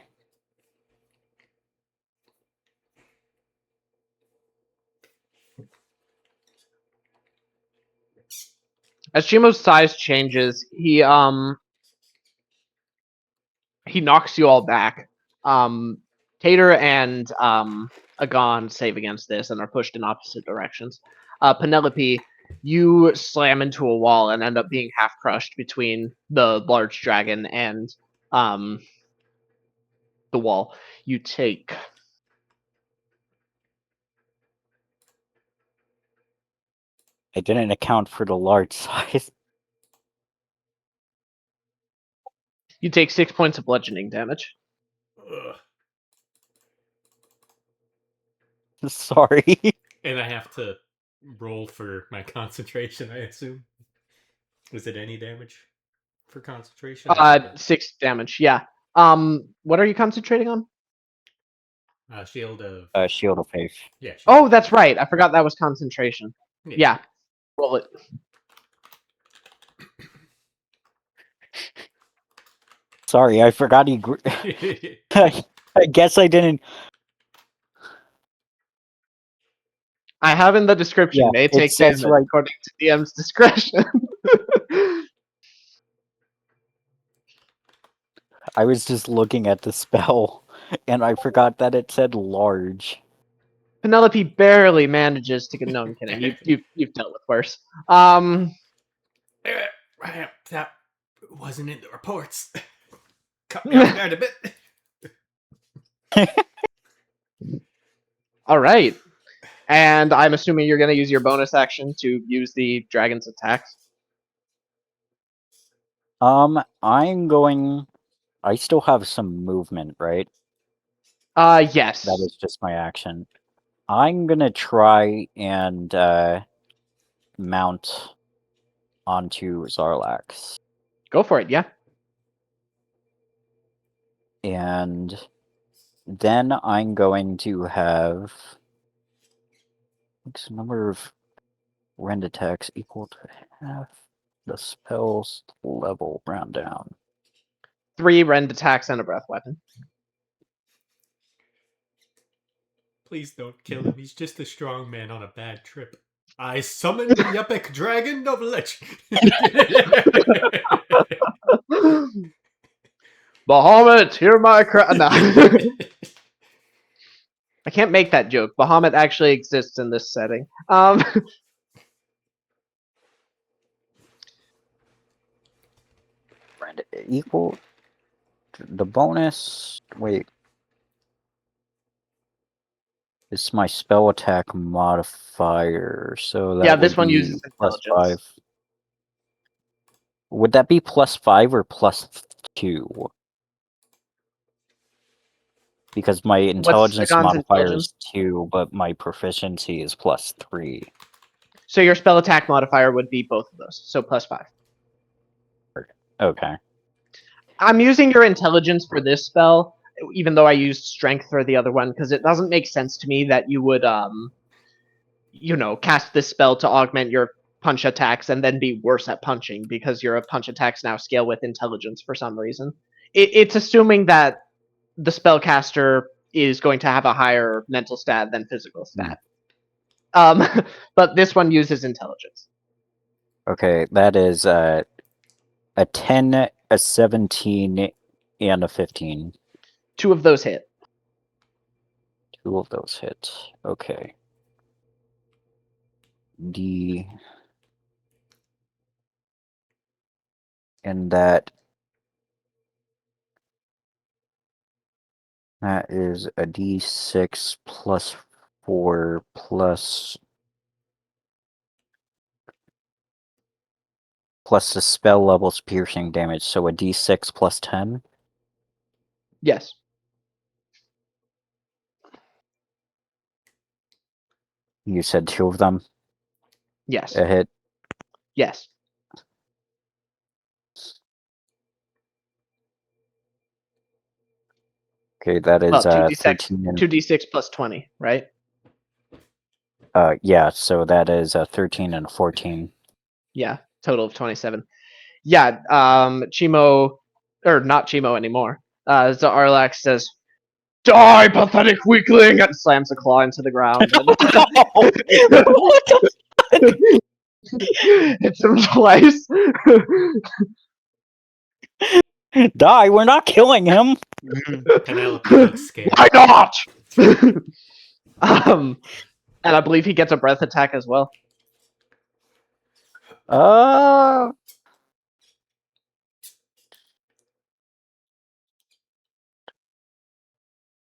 As Chimo's size changes, he knocks you all back. Tater and Agon save against this and are pushed in opposite directions. Penelope, you slam into a wall and end up being half crushed between the large dragon and the wall. You take I didn't account for the large size. you take 6 points of bludgeoning damage. Ugh. Sorry. And I have to roll for my concentration, I assume. Is it any damage for concentration? 6 damage. Yeah. What are you concentrating on? Shield of... Shield of Faith. Yeah, shield Oh, of... that's right. I forgot that was concentration. Yeah. Roll it. Sorry, I forgot he I guess I didn't. I have in the description, Yeah, may it take says damage right. according to DM's discretion. I was just looking at the spell, and I forgot that it said large. Penelope barely manages to get. No, I'm kidding. You've dealt with worse. That wasn't in the reports. Cut me off guard a bit. All right, and I'm assuming you're going to use your bonus action to use the dragon's attacks. I'm going. I still have some movement, right? Yes. That is just my action. I'm gonna try and mount onto Zarlax. Go for it. Yeah. And then I'm going to have X number of rend attacks equal to half the spell's level round down. 3 rend attacks and a breath weapon. Please don't kill him. He's just a strong man on a bad trip. I summon the epic dragon of legend. Bahamut, hear my cry. No. I can't make that joke. Bahamut actually exists in this setting. Rend equal the bonus. Wait. It's my spell attack modifier, so that yeah, this would one be uses +5. intelligence. Would that be +5 or +2? Because my intelligence Agon's modifier intelligence? is 2, but my proficiency is +3. So your spell attack modifier would be both of those, so +5. Okay. I'm using your intelligence for this spell, even though I used strength for the other one, because it doesn't make sense to me that you would, cast this spell to augment your punch attacks and then be worse at punching because your punch attacks now scale with intelligence for some reason. It's assuming that the spellcaster is going to have a higher mental stat than physical stat. But this one uses intelligence. Okay, that is a 10, a 17, and a 15. 2 of those hit. 2 of those hit. Okay. D. And that is a D6 plus 4 plus the spell level's piercing damage, so a D6 plus 10. Yes. You said 2 of them. Yes. A hit. Yes. Okay, that is Well, 2d6, 13 and 2d6 plus 20, right? yeah, so that is 13 and 14. Yeah, total of 27. Yeah, Chimo, or not Chimo anymore. Zarlax says, "Die, pathetic weakling!" and slams a claw into the ground. Hits him twice. Die, we're not killing him! Penelope looks scared. Why not? And I believe he gets a breath attack as well.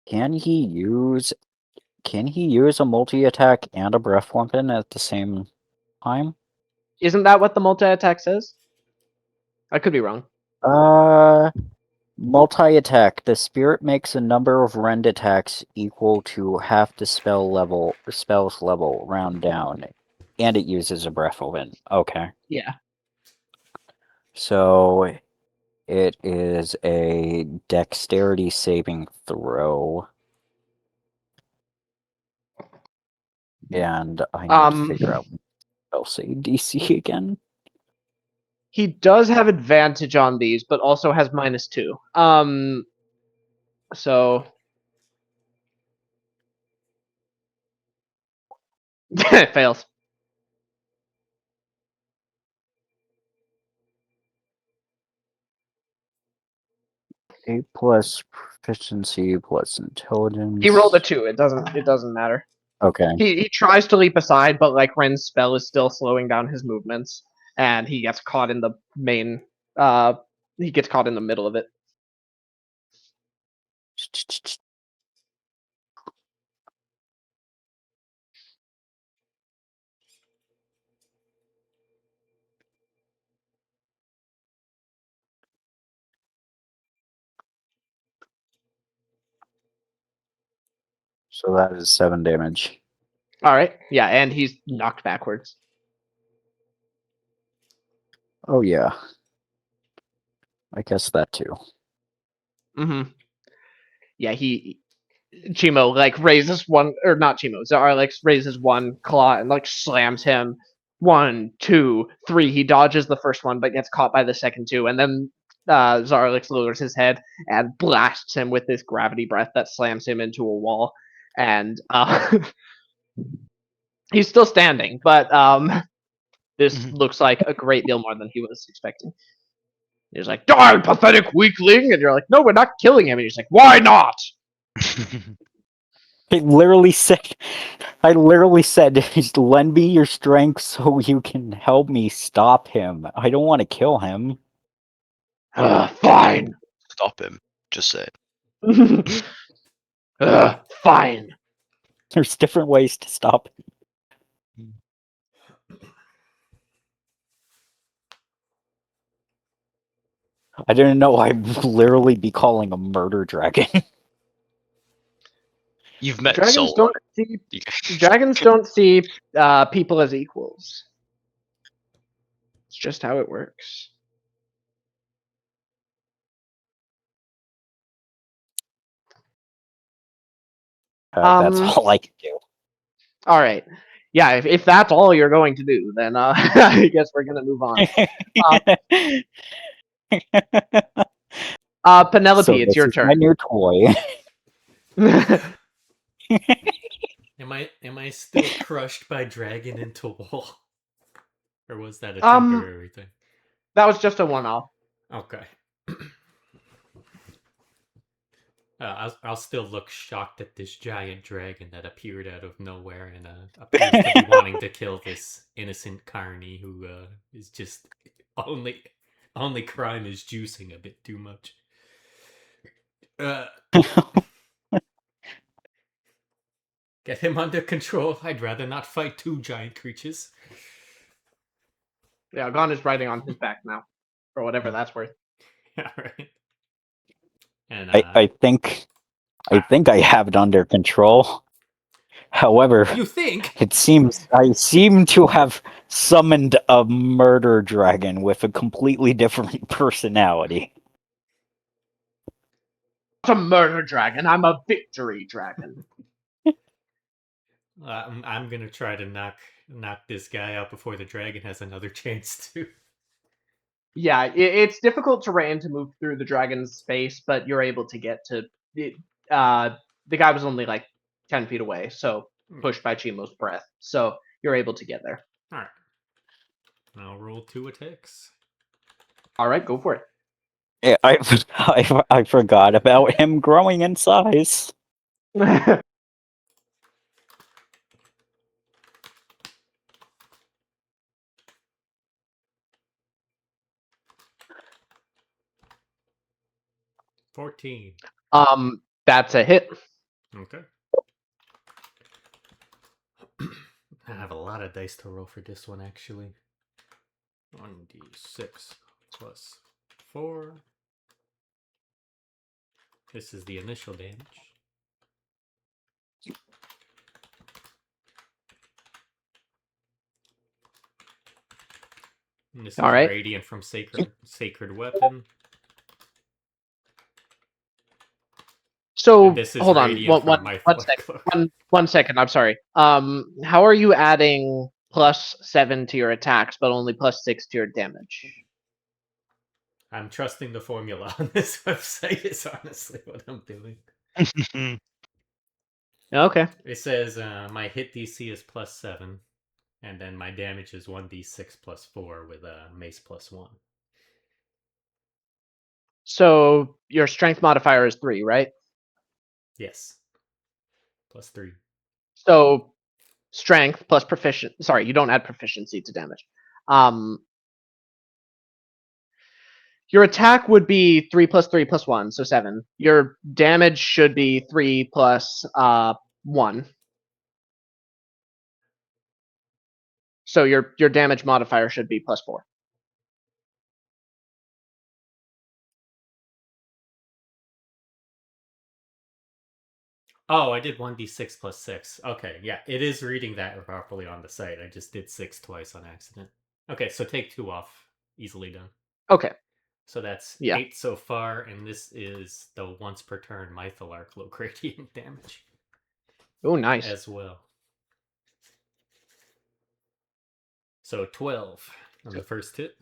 Can he use a multi-attack and a breath weapon at the same time? Isn't that what the multi-attack says? I could be wrong. Multi-attack. The spirit makes a number of rend attacks equal to half the spell's level, round down. And it uses a breath weapon. Okay. Yeah. So it is a dexterity saving throw. And I need to figure out spell save DC again. He does have advantage on these, but also has -2. So it fails. A plus proficiency plus intelligence. He rolled a 2. It doesn't matter. Okay. He tries to leap aside, but like Ren's spell is still slowing down his movements, and he gets caught in the main. He gets caught in the middle of it. So that is 7 damage. All right. Yeah, and he's knocked backwards. Oh yeah. I guess that too. Mm-hmm. Yeah, Chimo like raises one, or not Chimo. Zarlex raises one claw and like slams him. 1, 2, 3. He dodges the first one, but gets caught by the second 2, and then Zarlex lowers his head and blasts him with this gravity breath that slams him into a wall. And he's still standing, but this looks like a great deal more than he was expecting. He's like, "Die, pathetic weakling!" And you're like, "No, we're not killing him." And he's like, "Why not?" I literally said, lend me your strength so you can help me stop him. I don't want to kill him. Fine. Stop him. Just say it. Fine. There's different ways to stop him. I didn't know I'd literally be calling a murder dragon. You've met Dragons Soul. don't see You- dragons don't see people as equals. It's just how it works. That's all I can do. All right. Yeah, if that's all you're going to do, then I guess we're gonna move on. Penelope, So it's this your is my turn. new toy. Am I still crushed by dragon into wall? Or was that a Um, temporary thing? that was just a one-off. Okay. I'll still look shocked at this giant dragon that appeared out of nowhere and appears to be wanting to kill this innocent carny who is just only crime is juicing a bit too much. Get him under control. I'd rather not fight two giant creatures. Yeah, Gon is riding on his back now, for whatever that's worth. All right. And I think I have it under control. However, you think? it seems I seem to have summoned a murder dragon with a completely different personality. I'm not a murder dragon. I'm a victory dragon. I'm gonna try to knock this guy out before the dragon has another chance to. Yeah, it's difficult terrain to move through the dragon's space, but you're able to get to it. The guy was only like 10 feet away, so pushed by Chimo's breath. So you're able to get there. All right. I'll roll 2 attacks. All right, go for it. Yeah, I forgot about him growing in size. 14. That's a hit. Okay. I have a lot of dice to roll for this one, actually. 1d6 plus 4. This is the initial damage. And this is All right. radiant from sacred weapon. So And this is hold on, radiant from my cloak. one second. I'm sorry. How are you adding +7 to your attacks, but only +6 to your damage? I'm trusting the formula on this website is honestly what I'm doing. Okay. It says my hit DC is +7, and then my damage is 1d6 plus 4 with a mace +1. So your strength modifier is 3, right? Yes. +3. So strength plus proficient. Sorry, you don't add proficiency to damage. Your attack would be 3 plus 3 plus 1, so 7. Your damage should be 3 plus 1. So your damage modifier should be +4. Oh, I did 1d6 plus 6. Okay, yeah, it is reading that properly on the site. I just did 6 twice on accident. Okay, so take 2 off. Easily done. Okay. So that's Yeah. 8 so far, and this is the once per turn Mythalar Cloak radiant damage Oh, nice. as well. So 12 on the first hit.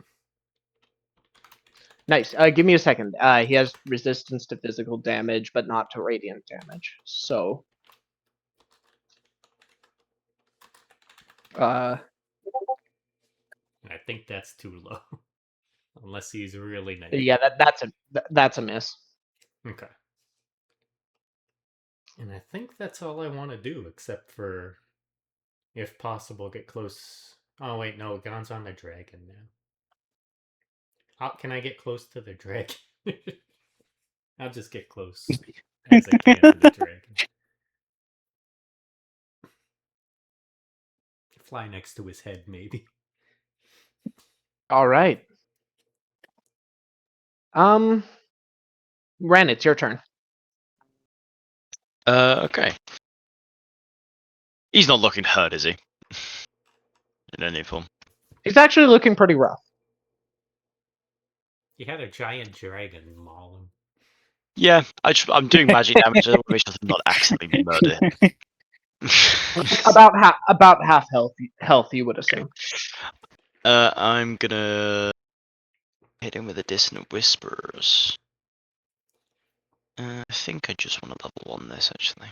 Nice. Give me a second. He has resistance to physical damage, but not to radiant damage. So, I think that's too low. Unless he's really negative. yeah, that's a miss. Okay. And I think that's all I want to do, except for, if possible, get close. Oh, wait, no, Gon's on the dragon now. How can I get close to the dragon? I'll just get close as I can to the dragon. Fly next to his head, maybe. All right. Ren, it's your turn. Okay. He's not looking hurt, is he? In any form. He's actually looking pretty rough. You had a giant dragon maul him. Yeah, I'm doing magic damage. I want to make sure I'm not accidentally murder him. About half health, you would assume. I'm gonna hit him with a dissonant whispers. I think I just want to level 1 this actually.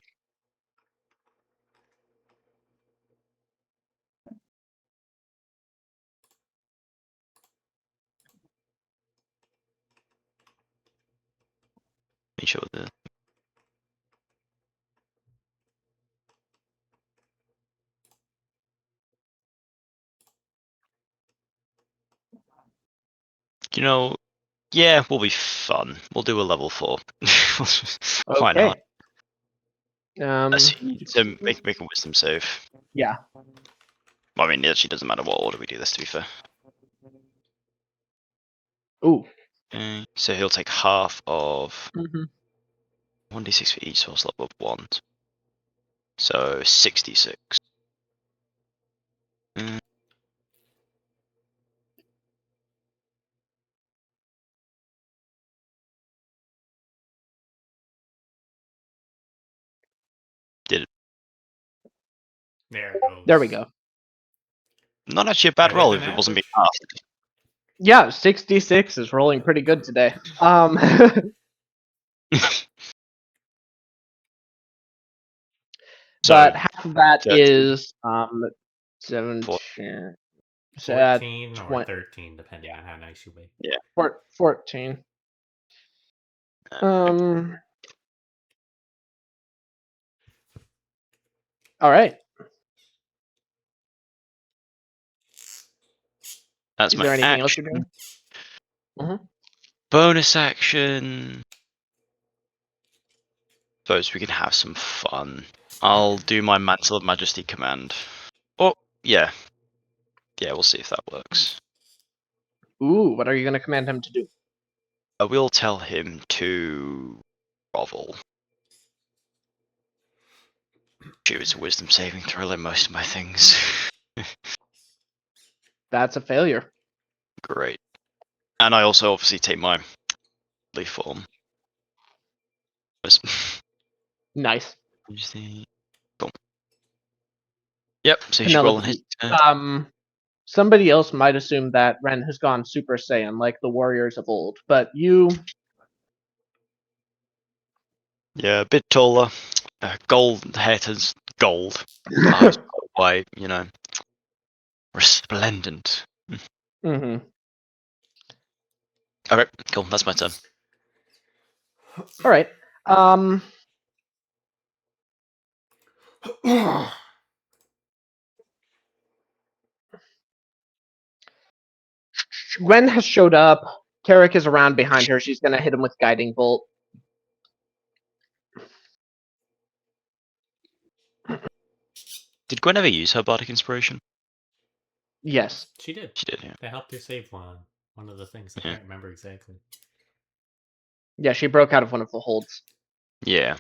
Make sure the yeah, we'll be fun. We'll do a level 4. Why Okay. not? Unless you need to make a wisdom save. Yeah. Well, I mean, it actually doesn't matter what order we do this, to be fair. Ooh. Okay, so he'll take half of Mm-hmm. 1d6 for each source level of 1. So 66. Did it. There it goes. There we go. Not actually a bad Better roll than if it wasn't being average. asked. Yeah, 66 is rolling pretty good today. So, but half of that 13. is 17, 14 or 20, 13, depending on how nice you weigh. 14. Uh, All right. That's Is my there anything else action. you're doing? Mm-hmm. Bonus action. Suppose we can have some fun. I'll do my Mantle of Majesty command. Oh, yeah. Yeah, we'll see if that works. Ooh, what are you going to command him to do? I will tell him to grovel. It's a wisdom saving throw like most of my things. That's a failure. Great. And I also obviously take my leaf form. Nice. Boom. Yep, so you should roll on his Penelope, turn. somebody else might assume that Ren has gone Super Saiyan like the warriors of old, but you... Yeah, a bit taller. Gold hair turns gold. Eyes white, resplendent. Mm-hmm. Okay, cool. That's my turn. All right. Gwen has showed up. Carrick is around behind her. She's going to hit him with Guiding Bolt. Did Gwen ever use her bardic inspiration? Yes. She did. She did, yeah. They helped her save one of the things. I Yeah. can't remember exactly. Yeah, she broke out of one of the holds. Yeah.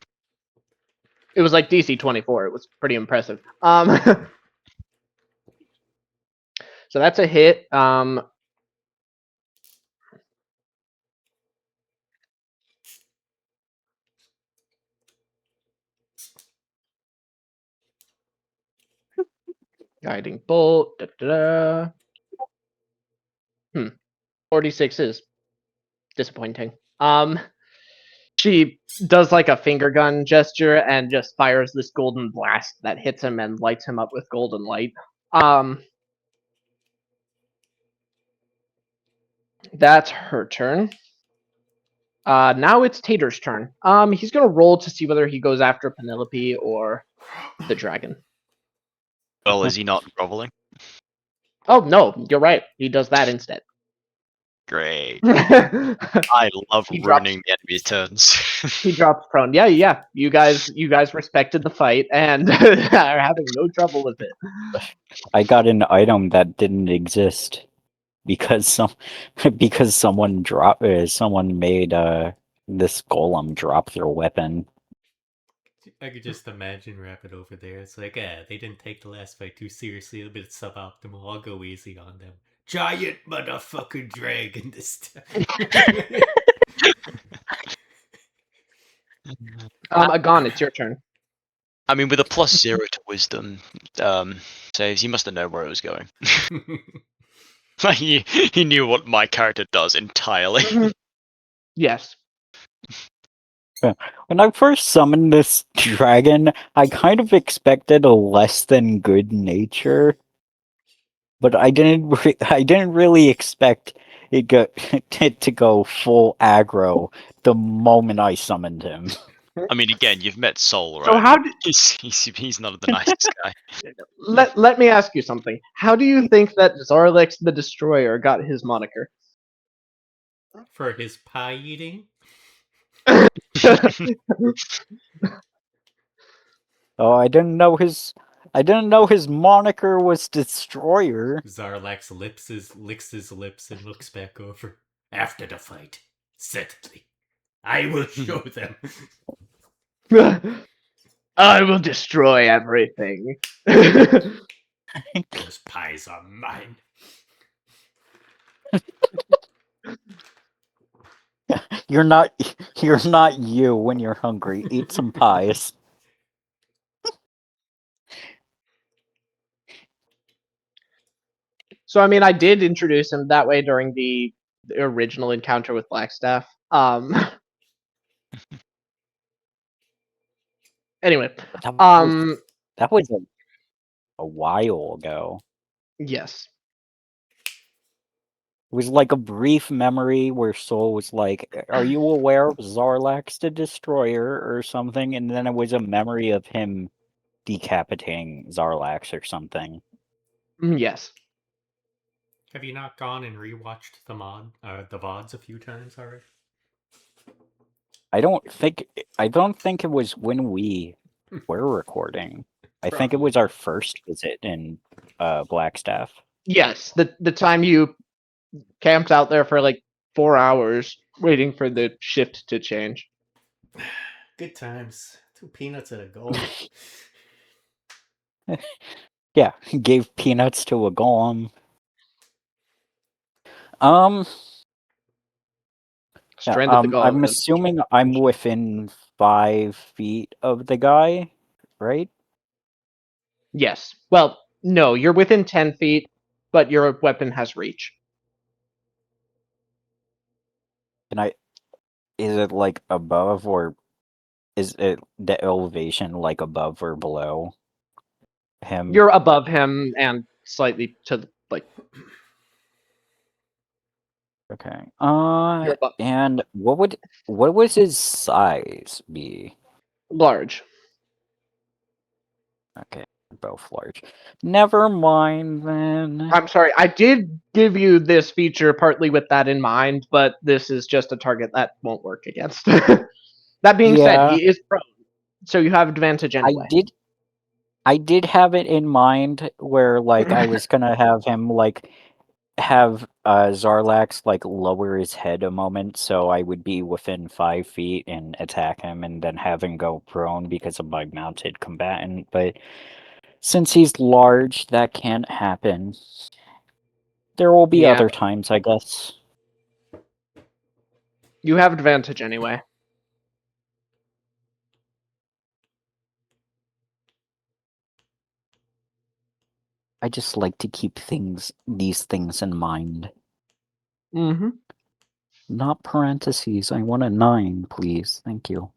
It was like DC 24. It was pretty impressive. So that's a hit. Guiding Bolt. 46 is disappointing. She does like a finger gun gesture and just fires this golden blast that hits him and lights him up with golden light. That's her turn. Now it's Tater's turn. He's gonna roll to see whether he goes after Penelope or the dragon. Well, is he not groveling? Oh no, you're right. He does that instead. Great. He I love He ruining the enemy's turns. drops prone. Yeah. You guys respected the fight and are having no trouble with it. I got an item that didn't exist because someone made this golem drop their weapon. I could just imagine Rapid over there. It's like, they didn't take the last fight too seriously. A bit suboptimal. I'll go easy on them. Giant motherfucking dragon this time. Agon, it's your turn. I mean, with a +0 to wisdom, saves, he must have known where it was going. Like he knew what my character does entirely. Mhm. Yes. When I first summoned this dragon, I kind of expected a less than good nature, but I didn't really expect it to go full aggro the moment I summoned him. I mean, again, you've met Soul, right? So how did He's not the nicest guy. let me ask you something. How do you think that Zarlex the Destroyer got his moniker? For his pie eating? Oh, I didn't know his moniker was Destroyer. Zarlax licks his lips and looks back over. After the fight, certainly. I will show them. I will destroy everything. Those pies are mine. You're not you when you're hungry. Eat some pies. So I mean, I did introduce him that way during the original encounter with Blackstaff. Anyway, That was a while ago. yes. It was like a brief memory where Soul was like, "Are you aware of Zarlax the Destroyer or something?" And then it was a memory of him decapitating Zarlax or something. Yes. Have you not gone and rewatched the VODs a few times already? I don't think it was when we were recording. I think it was our first visit in Blackstaff. Yes. The time you camped out there for like 4 hours waiting for the shift to change. Good times. 2 peanuts at a goal. Yeah, gave peanuts to a golem. Yeah, Stranded the golem. I'm assuming I'm within 5 feet of the guy, right? Yes. Well, no, you're within 10 feet, but your weapon has reach. Is it like above, or is it the elevation like above or below him? You're above him and slightly to the, like, Okay. you're above. And what was his size be? Large. Okay, both large. Never mind then. I'm sorry, I did give you this feature partly with that in mind, but this is just a target that won't work against. That being said, Yeah, he is prone, so you have advantage anyway. I did have it in mind where like I was gonna have him like have Zarlax like lower his head a moment so I would be within 5 feet and attack him and then have him go prone because of my mounted combatant, but since he's large, that can't happen. There will be Yeah. other times, I guess. You have advantage anyway. I just like to keep these things in mind. Mm-hmm. Not parentheses. I want a 9, please. Thank you.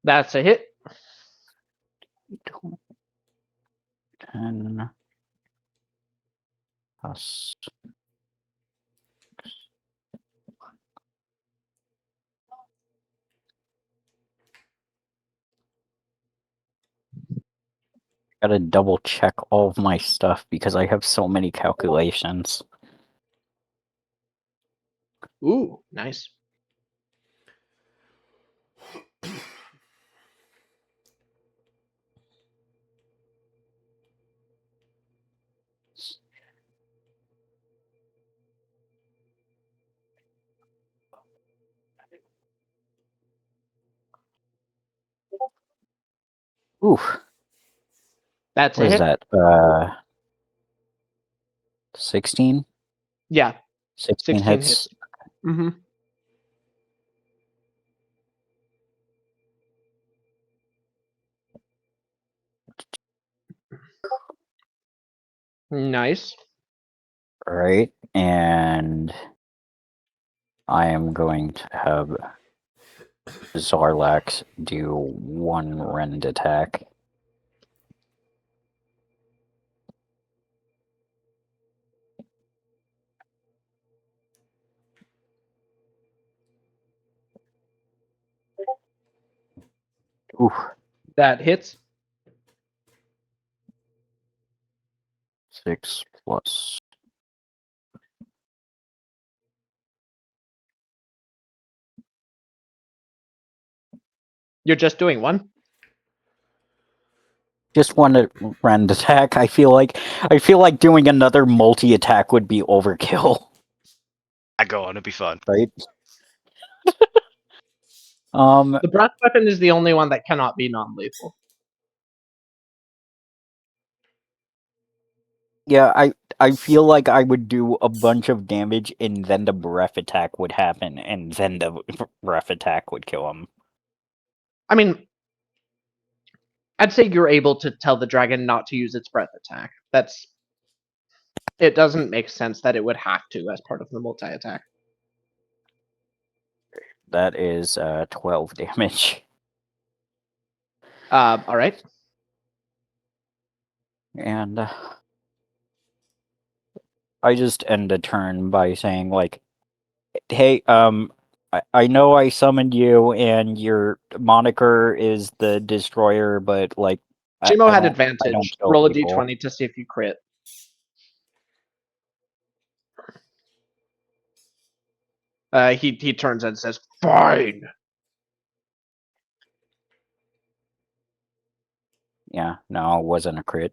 That's a hit. 10 plus. Gotta double check all of my stuff because I have so many calculations. Ooh, nice. Oof. That's What a is hit. that? 16? Yeah, 16 16 hits. hits. Mm-hmm. Nice. Alright, and I am going to have Zarlax do one rend attack. Oof. That hits. 6 plus. You're just doing one. Just one rend attack. I feel like doing another multi attack would be overkill, I go on, it'll be fun. right? The breath weapon is the only one that cannot be non-lethal. Yeah, I feel like I would do a bunch of damage and then the breath attack would happen and then the breath attack would kill him. I mean, I'd say you're able to tell the dragon not to use its breath attack. It doesn't make sense that it would have to as part of the multi-attack. That is 12 damage. All right. And I just end a turn by saying like, hey, I know I summoned you and your moniker is the destroyer, but like Chimo had I don't advantage. kill Roll a people. d20 to see if you crit. He turns and says, "Fine." Yeah, no, it wasn't a crit.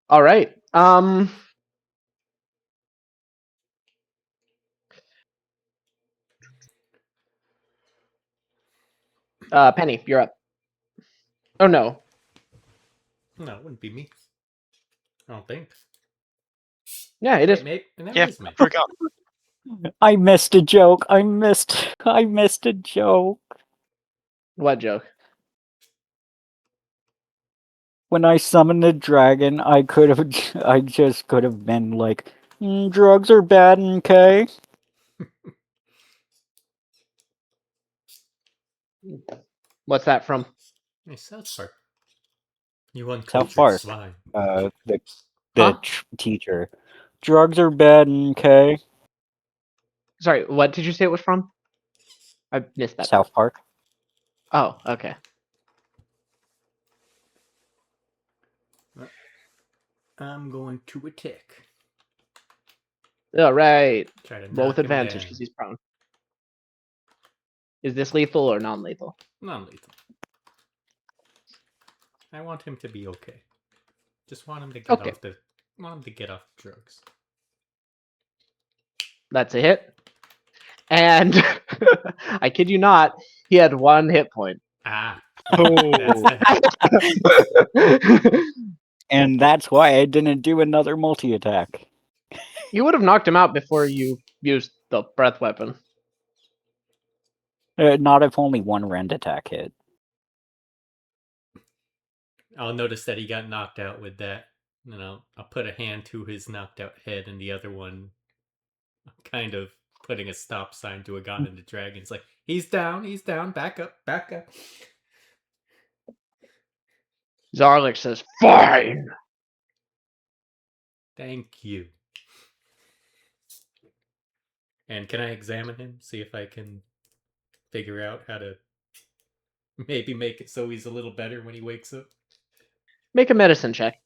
All right. Penny, you're up. Oh no. No, it wouldn't be me. I don't think. Yeah, it is. Maybe it never Yeah, is me. forgot. I missed a joke. I missed a joke. What joke? When I summoned the dragon, I just could have been like, drugs are bad, okay? What's that from? Hey, South Park. You uncultured South Park. swine. The Huh? teacher. Drugs are bad, okay? Sorry, what did you say it was from? I missed that. South Park. Oh, okay. I'm going to attack. All right. Try to Roll with knock him advantage down. because he's prone. Is this lethal or non-lethal? Non-lethal. I want him to be okay. Just want him to get Okay. off drugs. That's a hit. And I kid you not, he had 1 hit point. Ah. Oh. That's the And that's why I didn't do another multi-attack. You would have knocked him out before you used the breath weapon. Not if only one rend attack hit. I'll notice that he got knocked out with that. I'll put a hand to his knocked out head and the other one kind of putting a stop sign to a god in the dragon. It's like, he's down, back up. Zarlik says, "Fine." Thank you. And can I examine him? See if I can figure out how to maybe make it so he's a little better when he wakes up? Make a medicine check.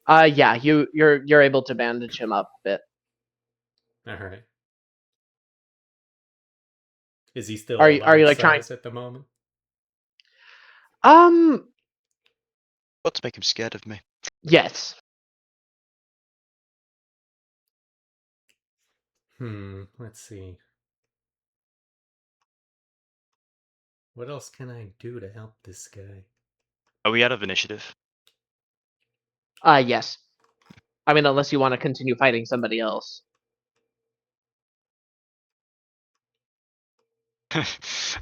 Yeah, you're able to bandage him up a bit. All right. Is he still Are a you large like trying? size at the moment? What's make him scared of me? Yes. Let's see. What else can I do to help this guy? Are we out of initiative? Yes. I mean, unless you want to continue fighting somebody else.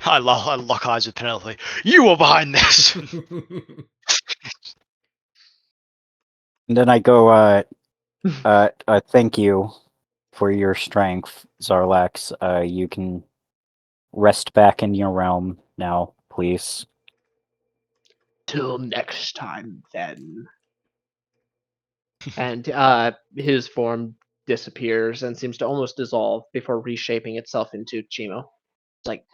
I lock eyes with Penelope. You were behind this! And then I go, thank you for your strength, Zarlax. You can rest back in your realm now, please. Till next time, then. And his form disappears and seems to almost dissolve before reshaping itself into Chimo. It's like,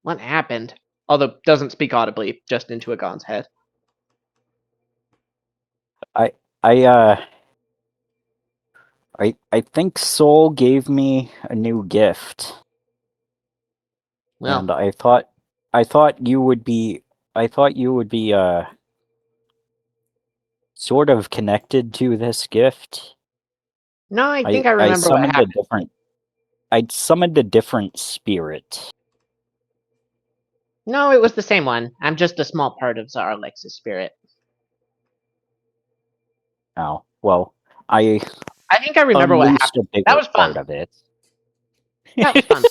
what happened? Although doesn't speak audibly, just into Agon's head. I think Soul gave me a new gift, Well, and I thought you would be sort of connected to this gift. no, I think I remember what happened. I summoned a different spirit. No, it was the same one. I'm just a small part of Zarlex's spirit. Oh, well, I I think I remember what unleashed happened. a bigger That was part fun. of it. That was fun.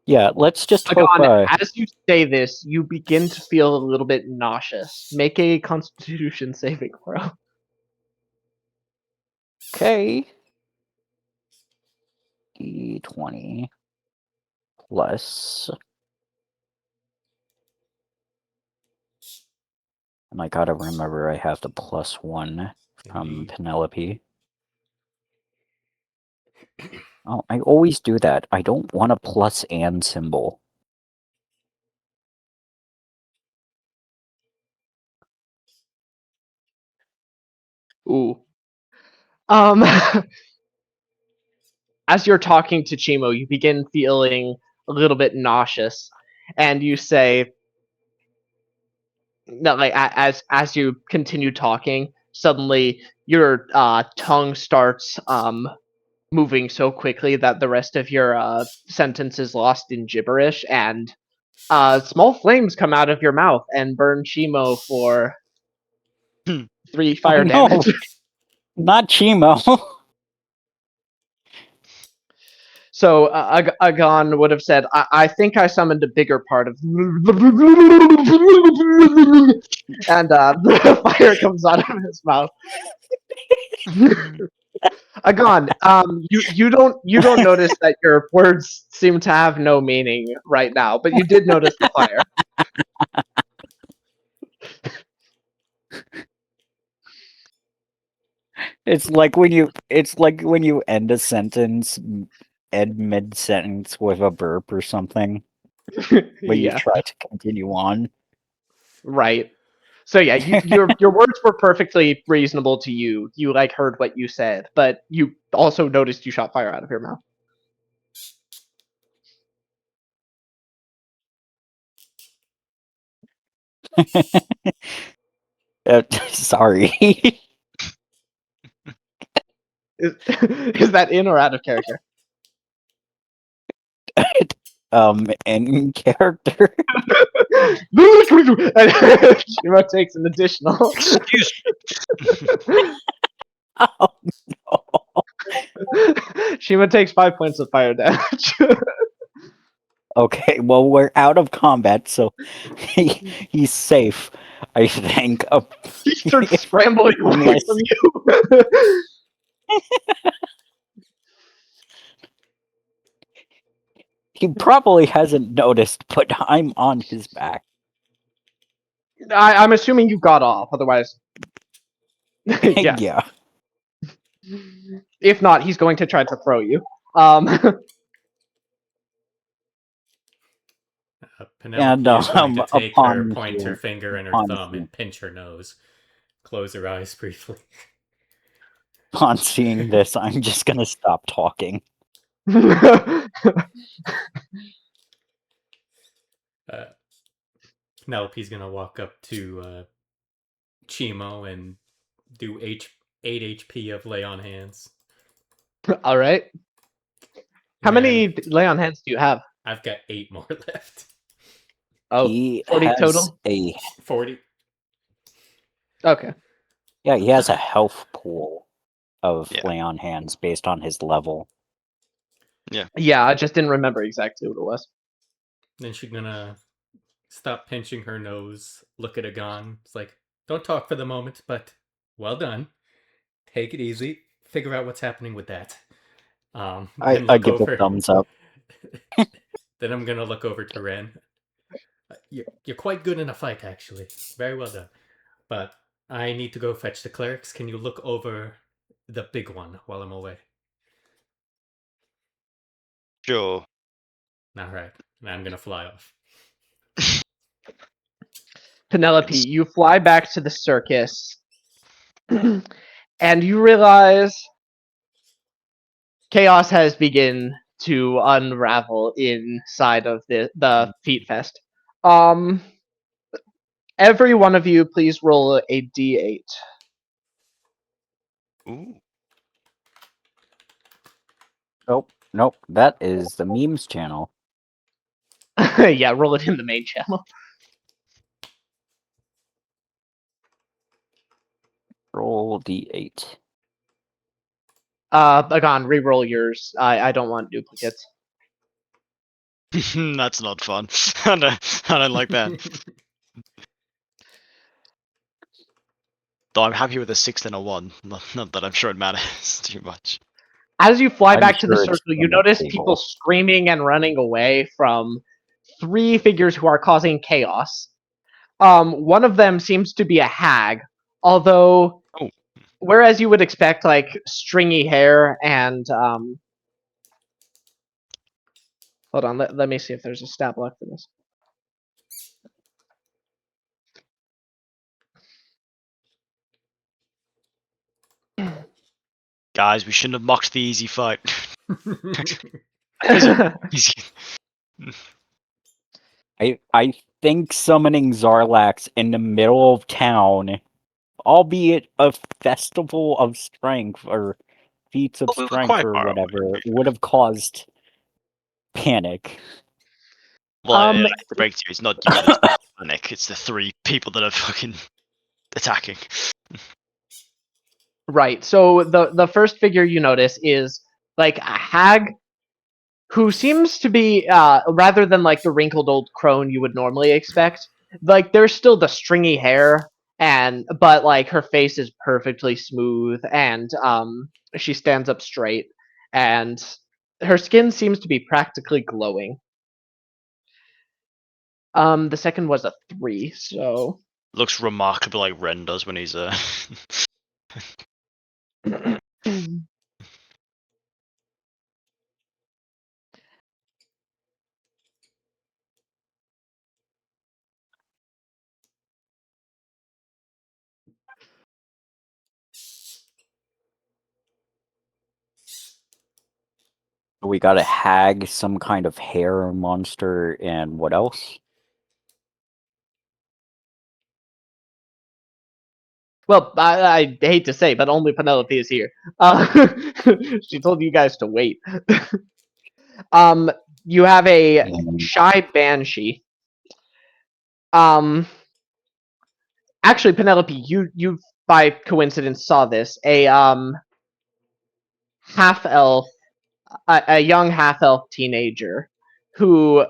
Yeah, let's just hope. Agon, as you say this, you begin to feel a little bit nauseous. Make a Constitution saving throw. Okay. D20 plus. And I gotta remember I have the +1 from Indeed. Penelope. Oh, I always do that. I don't want a plus and symbol. Ooh. As you're talking to Chimo, you begin feeling a little bit nauseous, and you say, no, like as you continue talking, suddenly your tongue starts moving so quickly that the rest of your sentence is lost in gibberish, and small flames come out of your mouth and burn Chimo for 3 fire no, damage. not Chimo. So Agon would have said, I think I summoned a bigger part of... And the fire comes out of his mouth. Agon, you don't notice that your words seem to have no meaning right now, but you did notice the fire. It's like when you end a sentence mid sentence with a burp or something, but you Yeah, try to continue on. right. So yeah, your words were perfectly reasonable to you. You like heard what you said, but you also noticed you shot fire out of your mouth. Sorry. Is that in or out of character? In character. Shimo takes an additional. Excuse Oh no. Shima takes 5 points of fire damage. Okay, well we're out of combat, so he's safe. I think. He starts scrambling away Unless- from you. He probably hasn't noticed, but I'm on his back. I'm assuming you got off, otherwise. Yeah. Yeah. If not, he's going to try to throw you. Penelope is going to take her upon pointer you- finger and her upon thumb you- and pinch her nose. Close her eyes briefly. Upon seeing this, I'm just gonna stop talking. Penelope's gonna walk up to Chimo and do 8 HP of lay on hands. All right. How And many lay on hands do you have? I've got 8 more left. Oh, He 40 has total? a 40. Okay. yeah, he has a health pool of Yeah. lay on hands based on his level. Yeah, I just didn't remember exactly what it was. Then she's gonna stop pinching her nose, look at Agon. It's like, don't talk for the moment, but well done. Take it easy. Figure out what's happening with that. Then I look give a over. thumbs up. Then I'm gonna look over to Ren. You're quite good in a fight, actually. Very well done. But I need to go fetch the clerics. Can you look over the big one while I'm away? Sure. All right. And I'm gonna fly off. Penelope, you fly back to the circus, and you realize chaos has begun to unravel inside of the Feet Fest. Every one of you, please roll a d8. Ooh. Nope, that is the memes channel. Yeah, roll it in the main channel. Roll d8. Agon, re-roll yours. I don't want duplicates. That's not fun. I don't like that. Though I'm happy with a 6 and a 1. Not that I'm sure it matters too much. As you fly I'm back to the sure it's circle, you on the notice table. people screaming and running away from 3 figures who are causing chaos. One of them seems to be a hag, although Oh. whereas you would expect like stringy hair and hold on, let me see if there's a stat block for this. Guys, we shouldn't have mocked the easy fight. Easy. I think summoning Zarlax in the middle of town, albeit a festival of strength or feats of Well, we were strength quite or far away, whatever, would have caused panic. Well, Um, to break to you, it's not you that's panic. It's the 3 people that are fucking attacking. Right. So the first figure you notice is like a hag who seems to be rather than like the wrinkled old crone you would normally expect. Like there's still the stringy hair but like her face is perfectly smooth and she stands up straight and her skin seems to be practically glowing. The second was a 3, so Looks remarkably like Ren does when he's We got a hag, some kind of hair monster, and what else? well, I hate to say, but only Penelope is here. She told you guys to wait. You have a And shy banshee. Actually, Penelope, you by coincidence saw this. A half elf, a young half elf teenager, who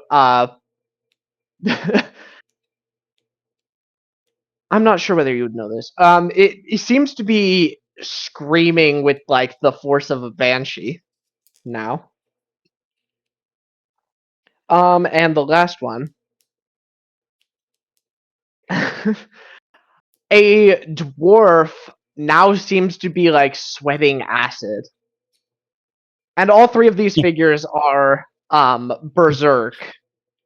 I'm not sure whether you would know this. It seems to be screaming with like the force of a banshee now. And the last one. A dwarf now seems to be like sweating acid. And all 3 of these figures are berserk,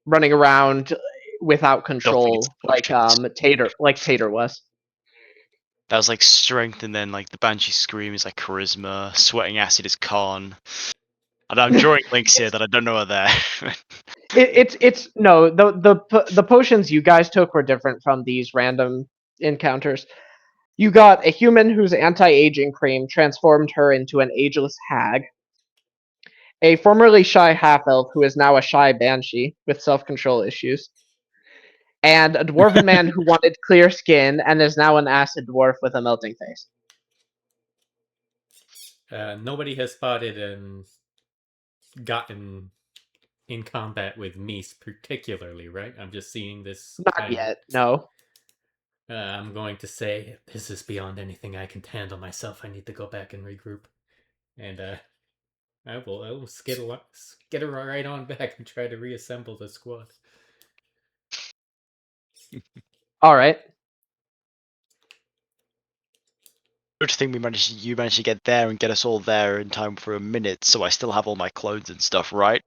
running around without control, like Tater was. that was like strength, and then like the Banshee scream is like charisma, sweating acid is con. And I'm drawing links here that I don't know are there. It's no, the potions you guys took were different from these random encounters. You got a human whose anti-aging cream transformed her into an ageless hag. A formerly shy half-elf who is now a shy banshee with self-control issues. And a dwarven man who wanted clear skin and is now an acid dwarf with a melting face. Nobody has spotted and gotten in combat with Mies particularly, right? I'm just seeing this Not kind yet, no. I'm going to say this is beyond anything I can handle myself. I need to go back and regroup, and I will get right on back and try to reassemble the squad. All right. Good thing you managed to get there and get us all there in time for a minute, so I still have all my clothes and stuff, right?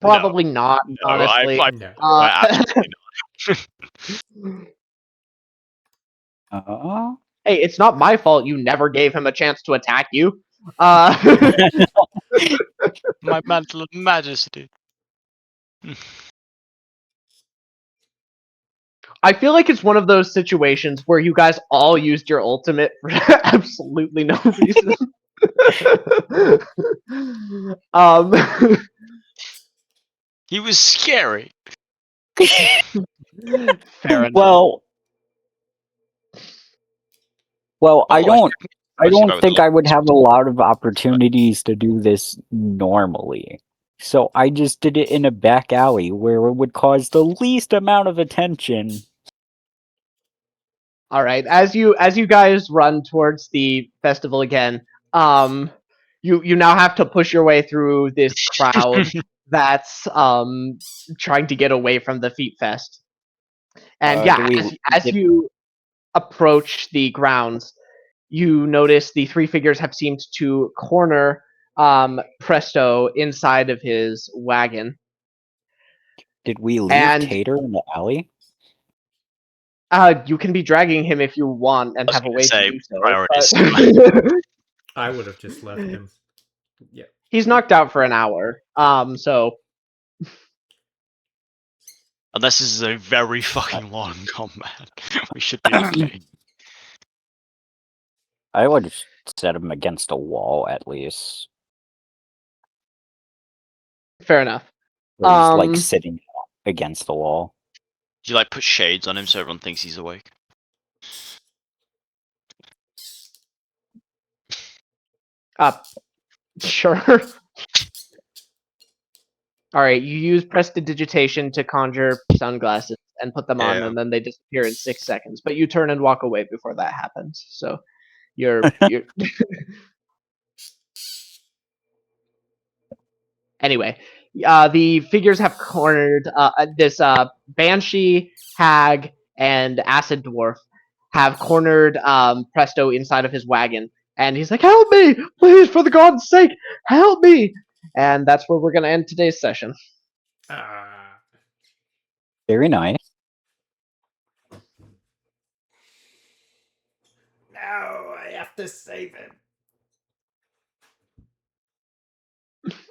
Probably not, No, honestly. No. absolutely Hey, it's not my fault you never gave him a chance to attack you. My mantle of majesty. I feel like it's one of those situations where you guys all used your ultimate for absolutely no reason. um, He was scary. fair enough. Well, I Oh, don't think I would have a lot of opportunities to do this normally. So I just did it in a back alley where it would cause the least amount of attention. All right, as you guys run towards the festival again, you now have to push your way through this crowd that's trying to get away from the Feet Fest. And Do yeah, we as you approach the grounds, you notice the three figures have seemed to corner Presto inside of his wagon. did we leave And Tater in the alley? you can be dragging him if you want and I was have a gonna way say, to do so. priorities. But I would have just left him. Yeah. he's knocked out for an hour. So Unless this is a very fucking long combat, we should be okay. I would just set him against a wall at least. fair enough. Or just like sitting against the wall. Do you like put shades on him so everyone thinks he's awake? Sure. All right, you use prestidigitation to conjure sunglasses and put them on, Yeah. and then they disappear in 6 seconds. But you turn and walk away before that happens. So you're anyway. The figures have cornered this banshee, hag, and acid dwarf have cornered Presto inside of his wagon, and he's like, "Help me, please, for the God's sake, help me!" And that's where we're gonna end today's session. Very nice. No, I have to save him.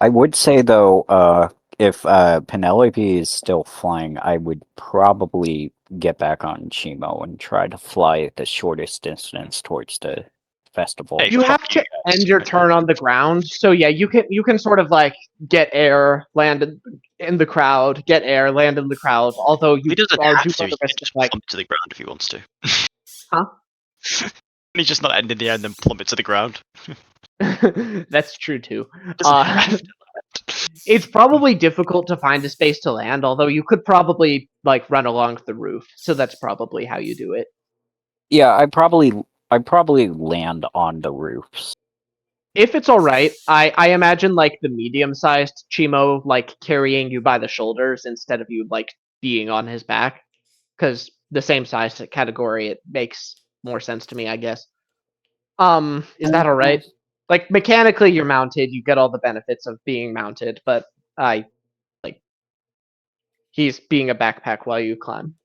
I would say though, if Penelope is still flying, I would probably get back on Chimo and try to fly the shortest distance towards the festival. Hey, You have fuck to you guys. end your turn on the ground, so yeah, you can sort of like get air, land in the crowd, get air, land in the crowd. Although you He doesn't are have do to. run He the can risk of just like, plummet to the ground if he wants to. huh? He just not end in the air and then plummet to the ground. That's true too. Doesn't have to. It's probably difficult to find a space to land, although you could probably like run along the roof. So that's probably how you do it. Yeah, I probably land on the roofs. If it's all right, I imagine like the medium-sized Chimo like carrying you by the shoulders instead of you like being on his back, because the same size category, it makes more sense to me, I guess. Is that all right? Like mechanically, you're mounted, you get all the benefits of being mounted, but I like he's being a backpack while you climb.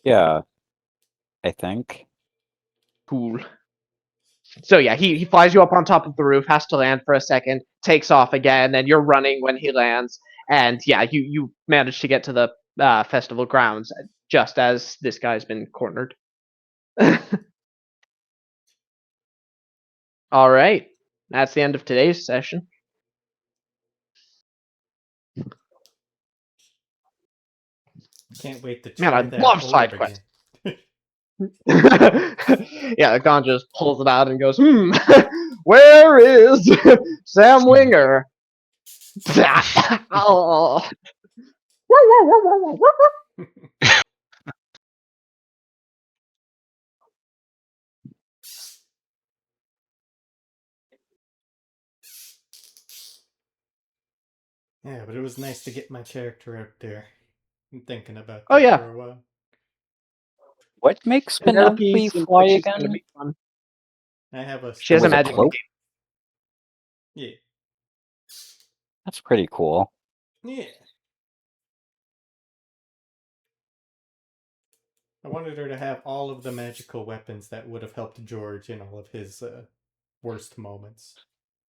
Yeah, I think. Cool. So yeah, he flies you up on top of the roof, has to land for a second, takes off again, and you're running when he lands. And yeah, you manage to get to the festival grounds just as this guy's been cornered. All right, that's the end of today's session. Can't wait to Man, try I that love orb side again. quests. Yeah, Gon just pulls it out and goes, where is Sam Winger? Oh. Yeah, but it was nice to get my character out there. I'm thinking about Oh that yeah, for a while. What makes Penelope Penelope seems fly like she's gonna again? be fun. I have a She has a Was it special magical cloak? cape. cape. Yeah. That's pretty cool. Yeah. I wanted her to have all of the magical weapons that would have helped George in all of his worst moments.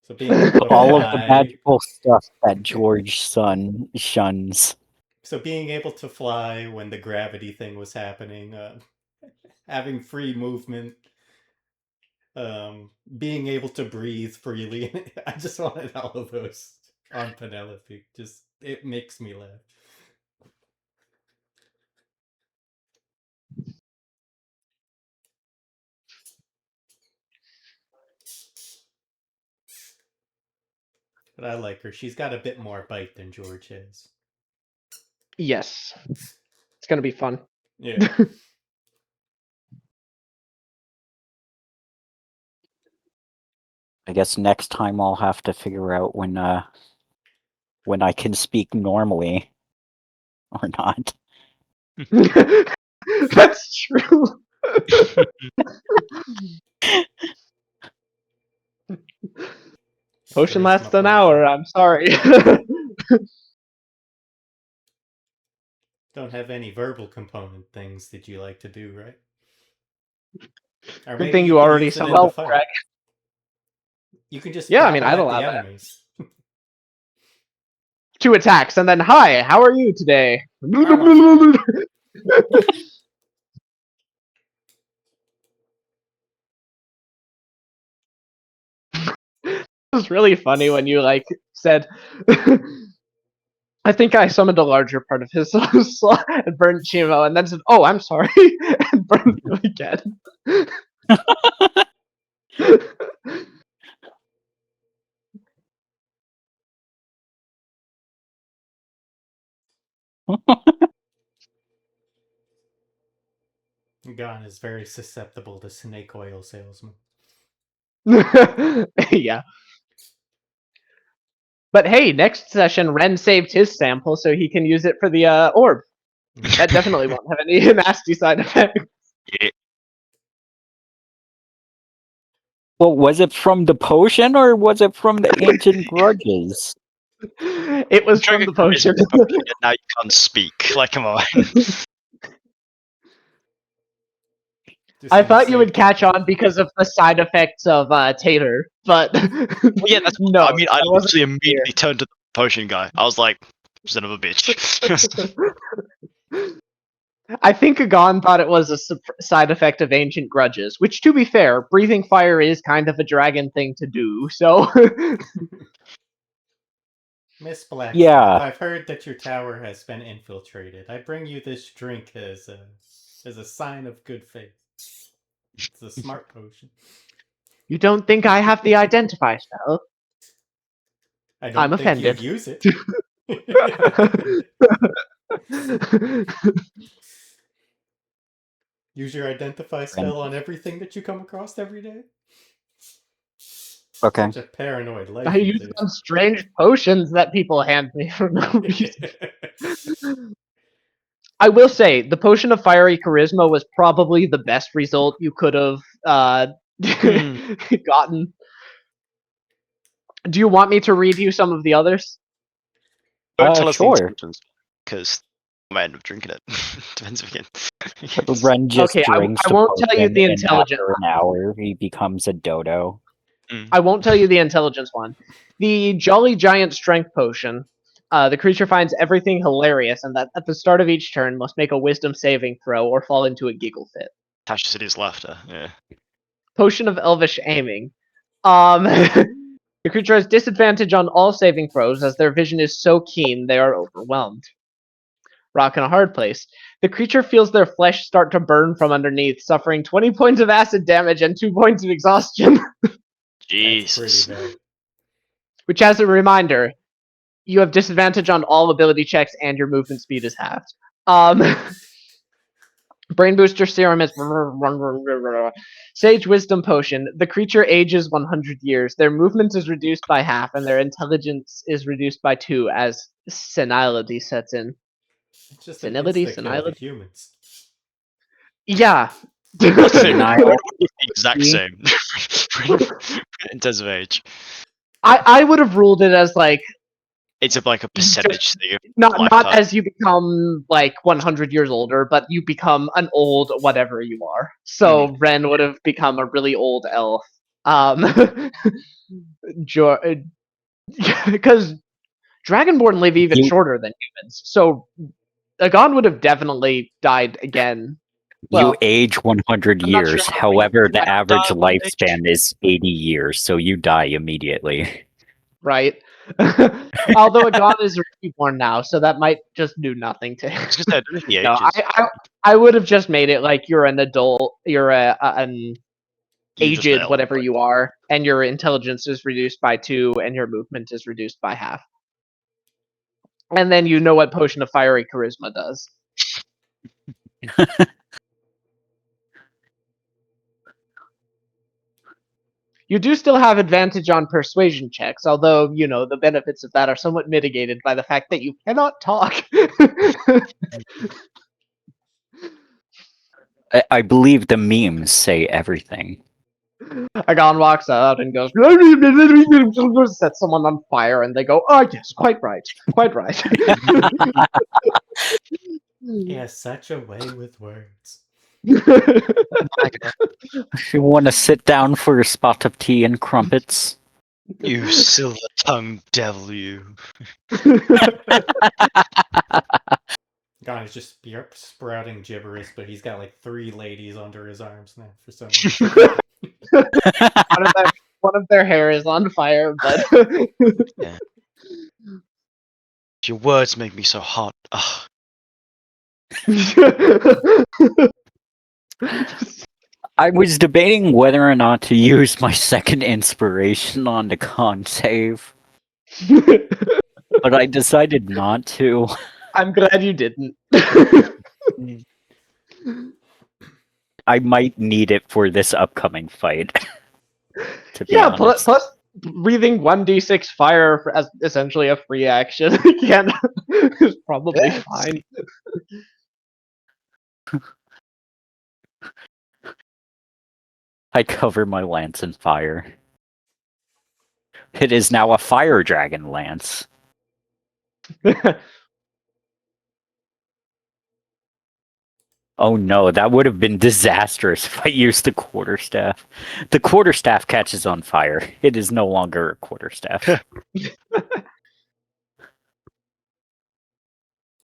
So being able to All of the fly. magical stuff that George's son shuns. So being able to fly when the gravity thing was happening, having free movement, being able to breathe freely. I just wanted all of those on Penelope. Just it makes me laugh. But I like her. She's got a bit more bite than George has. Yes, it's gonna be fun. Yeah. I guess next time I'll have to figure out when I can speak normally or not. That's true. Potion Charisma lasts an potion. hour. I'm sorry. Don't have any verbal component things that you like to do, right? Or Good maybe thing you you can already use it in summoned the the fight. dragon. You can just Yeah, I throw mean, it I'd at the allow that. enemies. 2 attacks, and then, hi, how are you today? It was really funny when you, like, said, I think I summoned a larger part of his slot and burned Chimo, and then said, oh, I'm sorry, and burned you again. Gon is very susceptible to snake oil salesmen. Yeah. But hey, next session, Ren saved his sample so he can use it for the orb. That definitely won't have any nasty side effects. Yeah. Well, was it from the potion or was it from the ancient grudges? It was from the potion. And now you can't speak. Like, come on. Just I gonna thought you say- would catch on because of the side effects of Tater, but Well, yeah, that's. no. I mean, I that wasn't literally clear. immediately turned to the potion guy. I was like, son of a bitch. I think Agon thought it was a side effect of ancient grudges, which, to be fair, breathing fire is kind of a dragon thing to do, so. Miss Blackstaff, Yeah. I've heard that your tower has been infiltrated. I bring you this drink as a sign of good faith. It's a smart potion. You don't think I have the identify spell? I don't I'm think offended. you use it. Use your identify spell on everything that you come across every day. Okay. Such a paranoid life. I you use live. some strange potions that people hand me for no reason. I will say, the potion of fiery charisma was probably the best result you could have gotten. Do you want me to read you some of the others? Don't tell us the Sure. instructions, because I might end up drinking it. Depends if we can. Ren just Okay, drinks I the won't tell you potion, the and intelligent after an hour, he becomes a dodo. I won't tell you the intelligence one. The Jolly Giant Strength Potion. The creature finds everything hilarious, and that at the start of each turn must make a Wisdom saving throw or fall into a giggle fit. Tasha City's laughter. Yeah. Potion of Elvish Aiming. The creature has disadvantage on all saving throws as their vision is so keen they are overwhelmed. Rock in a hard place. The creature feels their flesh start to burn from underneath, suffering 20 points of acid damage and 2 points of exhaustion. Jesus. That's pretty bad. Which, as a reminder, you have disadvantage on all ability checks and your movement speed is halved. Brain Booster Serum is Sage Wisdom Potion. The creature ages 100 years. Their movement is reduced by half, and their intelligence is reduced by 2 as senility sets in. It's just an Senility? insta kill the Senility? humans. Yeah. Senile. The exact same in terms of age. I would have ruled it as like It's like a percentage thing of not lifetime. as you become like 100 years older, but you become an old whatever you are. So Ren would have become a really old elf. Because Dragonborn live even shorter than humans, so Agon would have definitely died again. You Well, age 100 I'm not sure years. how many However, the might average die of old age. lifespan is 80 years, so you die immediately. right? Although Agon is reborn now, so that might just do nothing to him. I was gonna say, I don't know if he No, ages. I would have just made it like you're an adult, you're an You just aged nailed whatever it. you are, and your intelligence is reduced by 2, and your movement is reduced by half. And then you know what Potion of Fiery Charisma does. You do still have advantage on persuasion checks, although, you know, the benefits of that are somewhat mitigated by the fact that you cannot talk. I believe the memes say everything. Agon walks out and goes, set someone on fire, and they go, oh, yes, quite right, quite right. He has such a way with words. You want to sit down for a spot of tea and crumpets? You silver-tongued devil, you. God, he's just sprouting gibberish, but he's got like 3 ladies under his arms now for some reason. One of their hair is on fire, but Yeah. Your words make me so hot. Ugh. I was debating whether or not to use my second inspiration on the con save, but I decided not to. I'm glad you didn't. I might need it for this upcoming fight. To be Yeah, honest. plus breathing 1d6 fire as essentially a free action again is probably fine. I cover my lance in fire. It is now a fire dragon lance. Oh no, that would have been disastrous if I used the quarterstaff. The quarterstaff catches on fire. It is no longer a quarterstaff.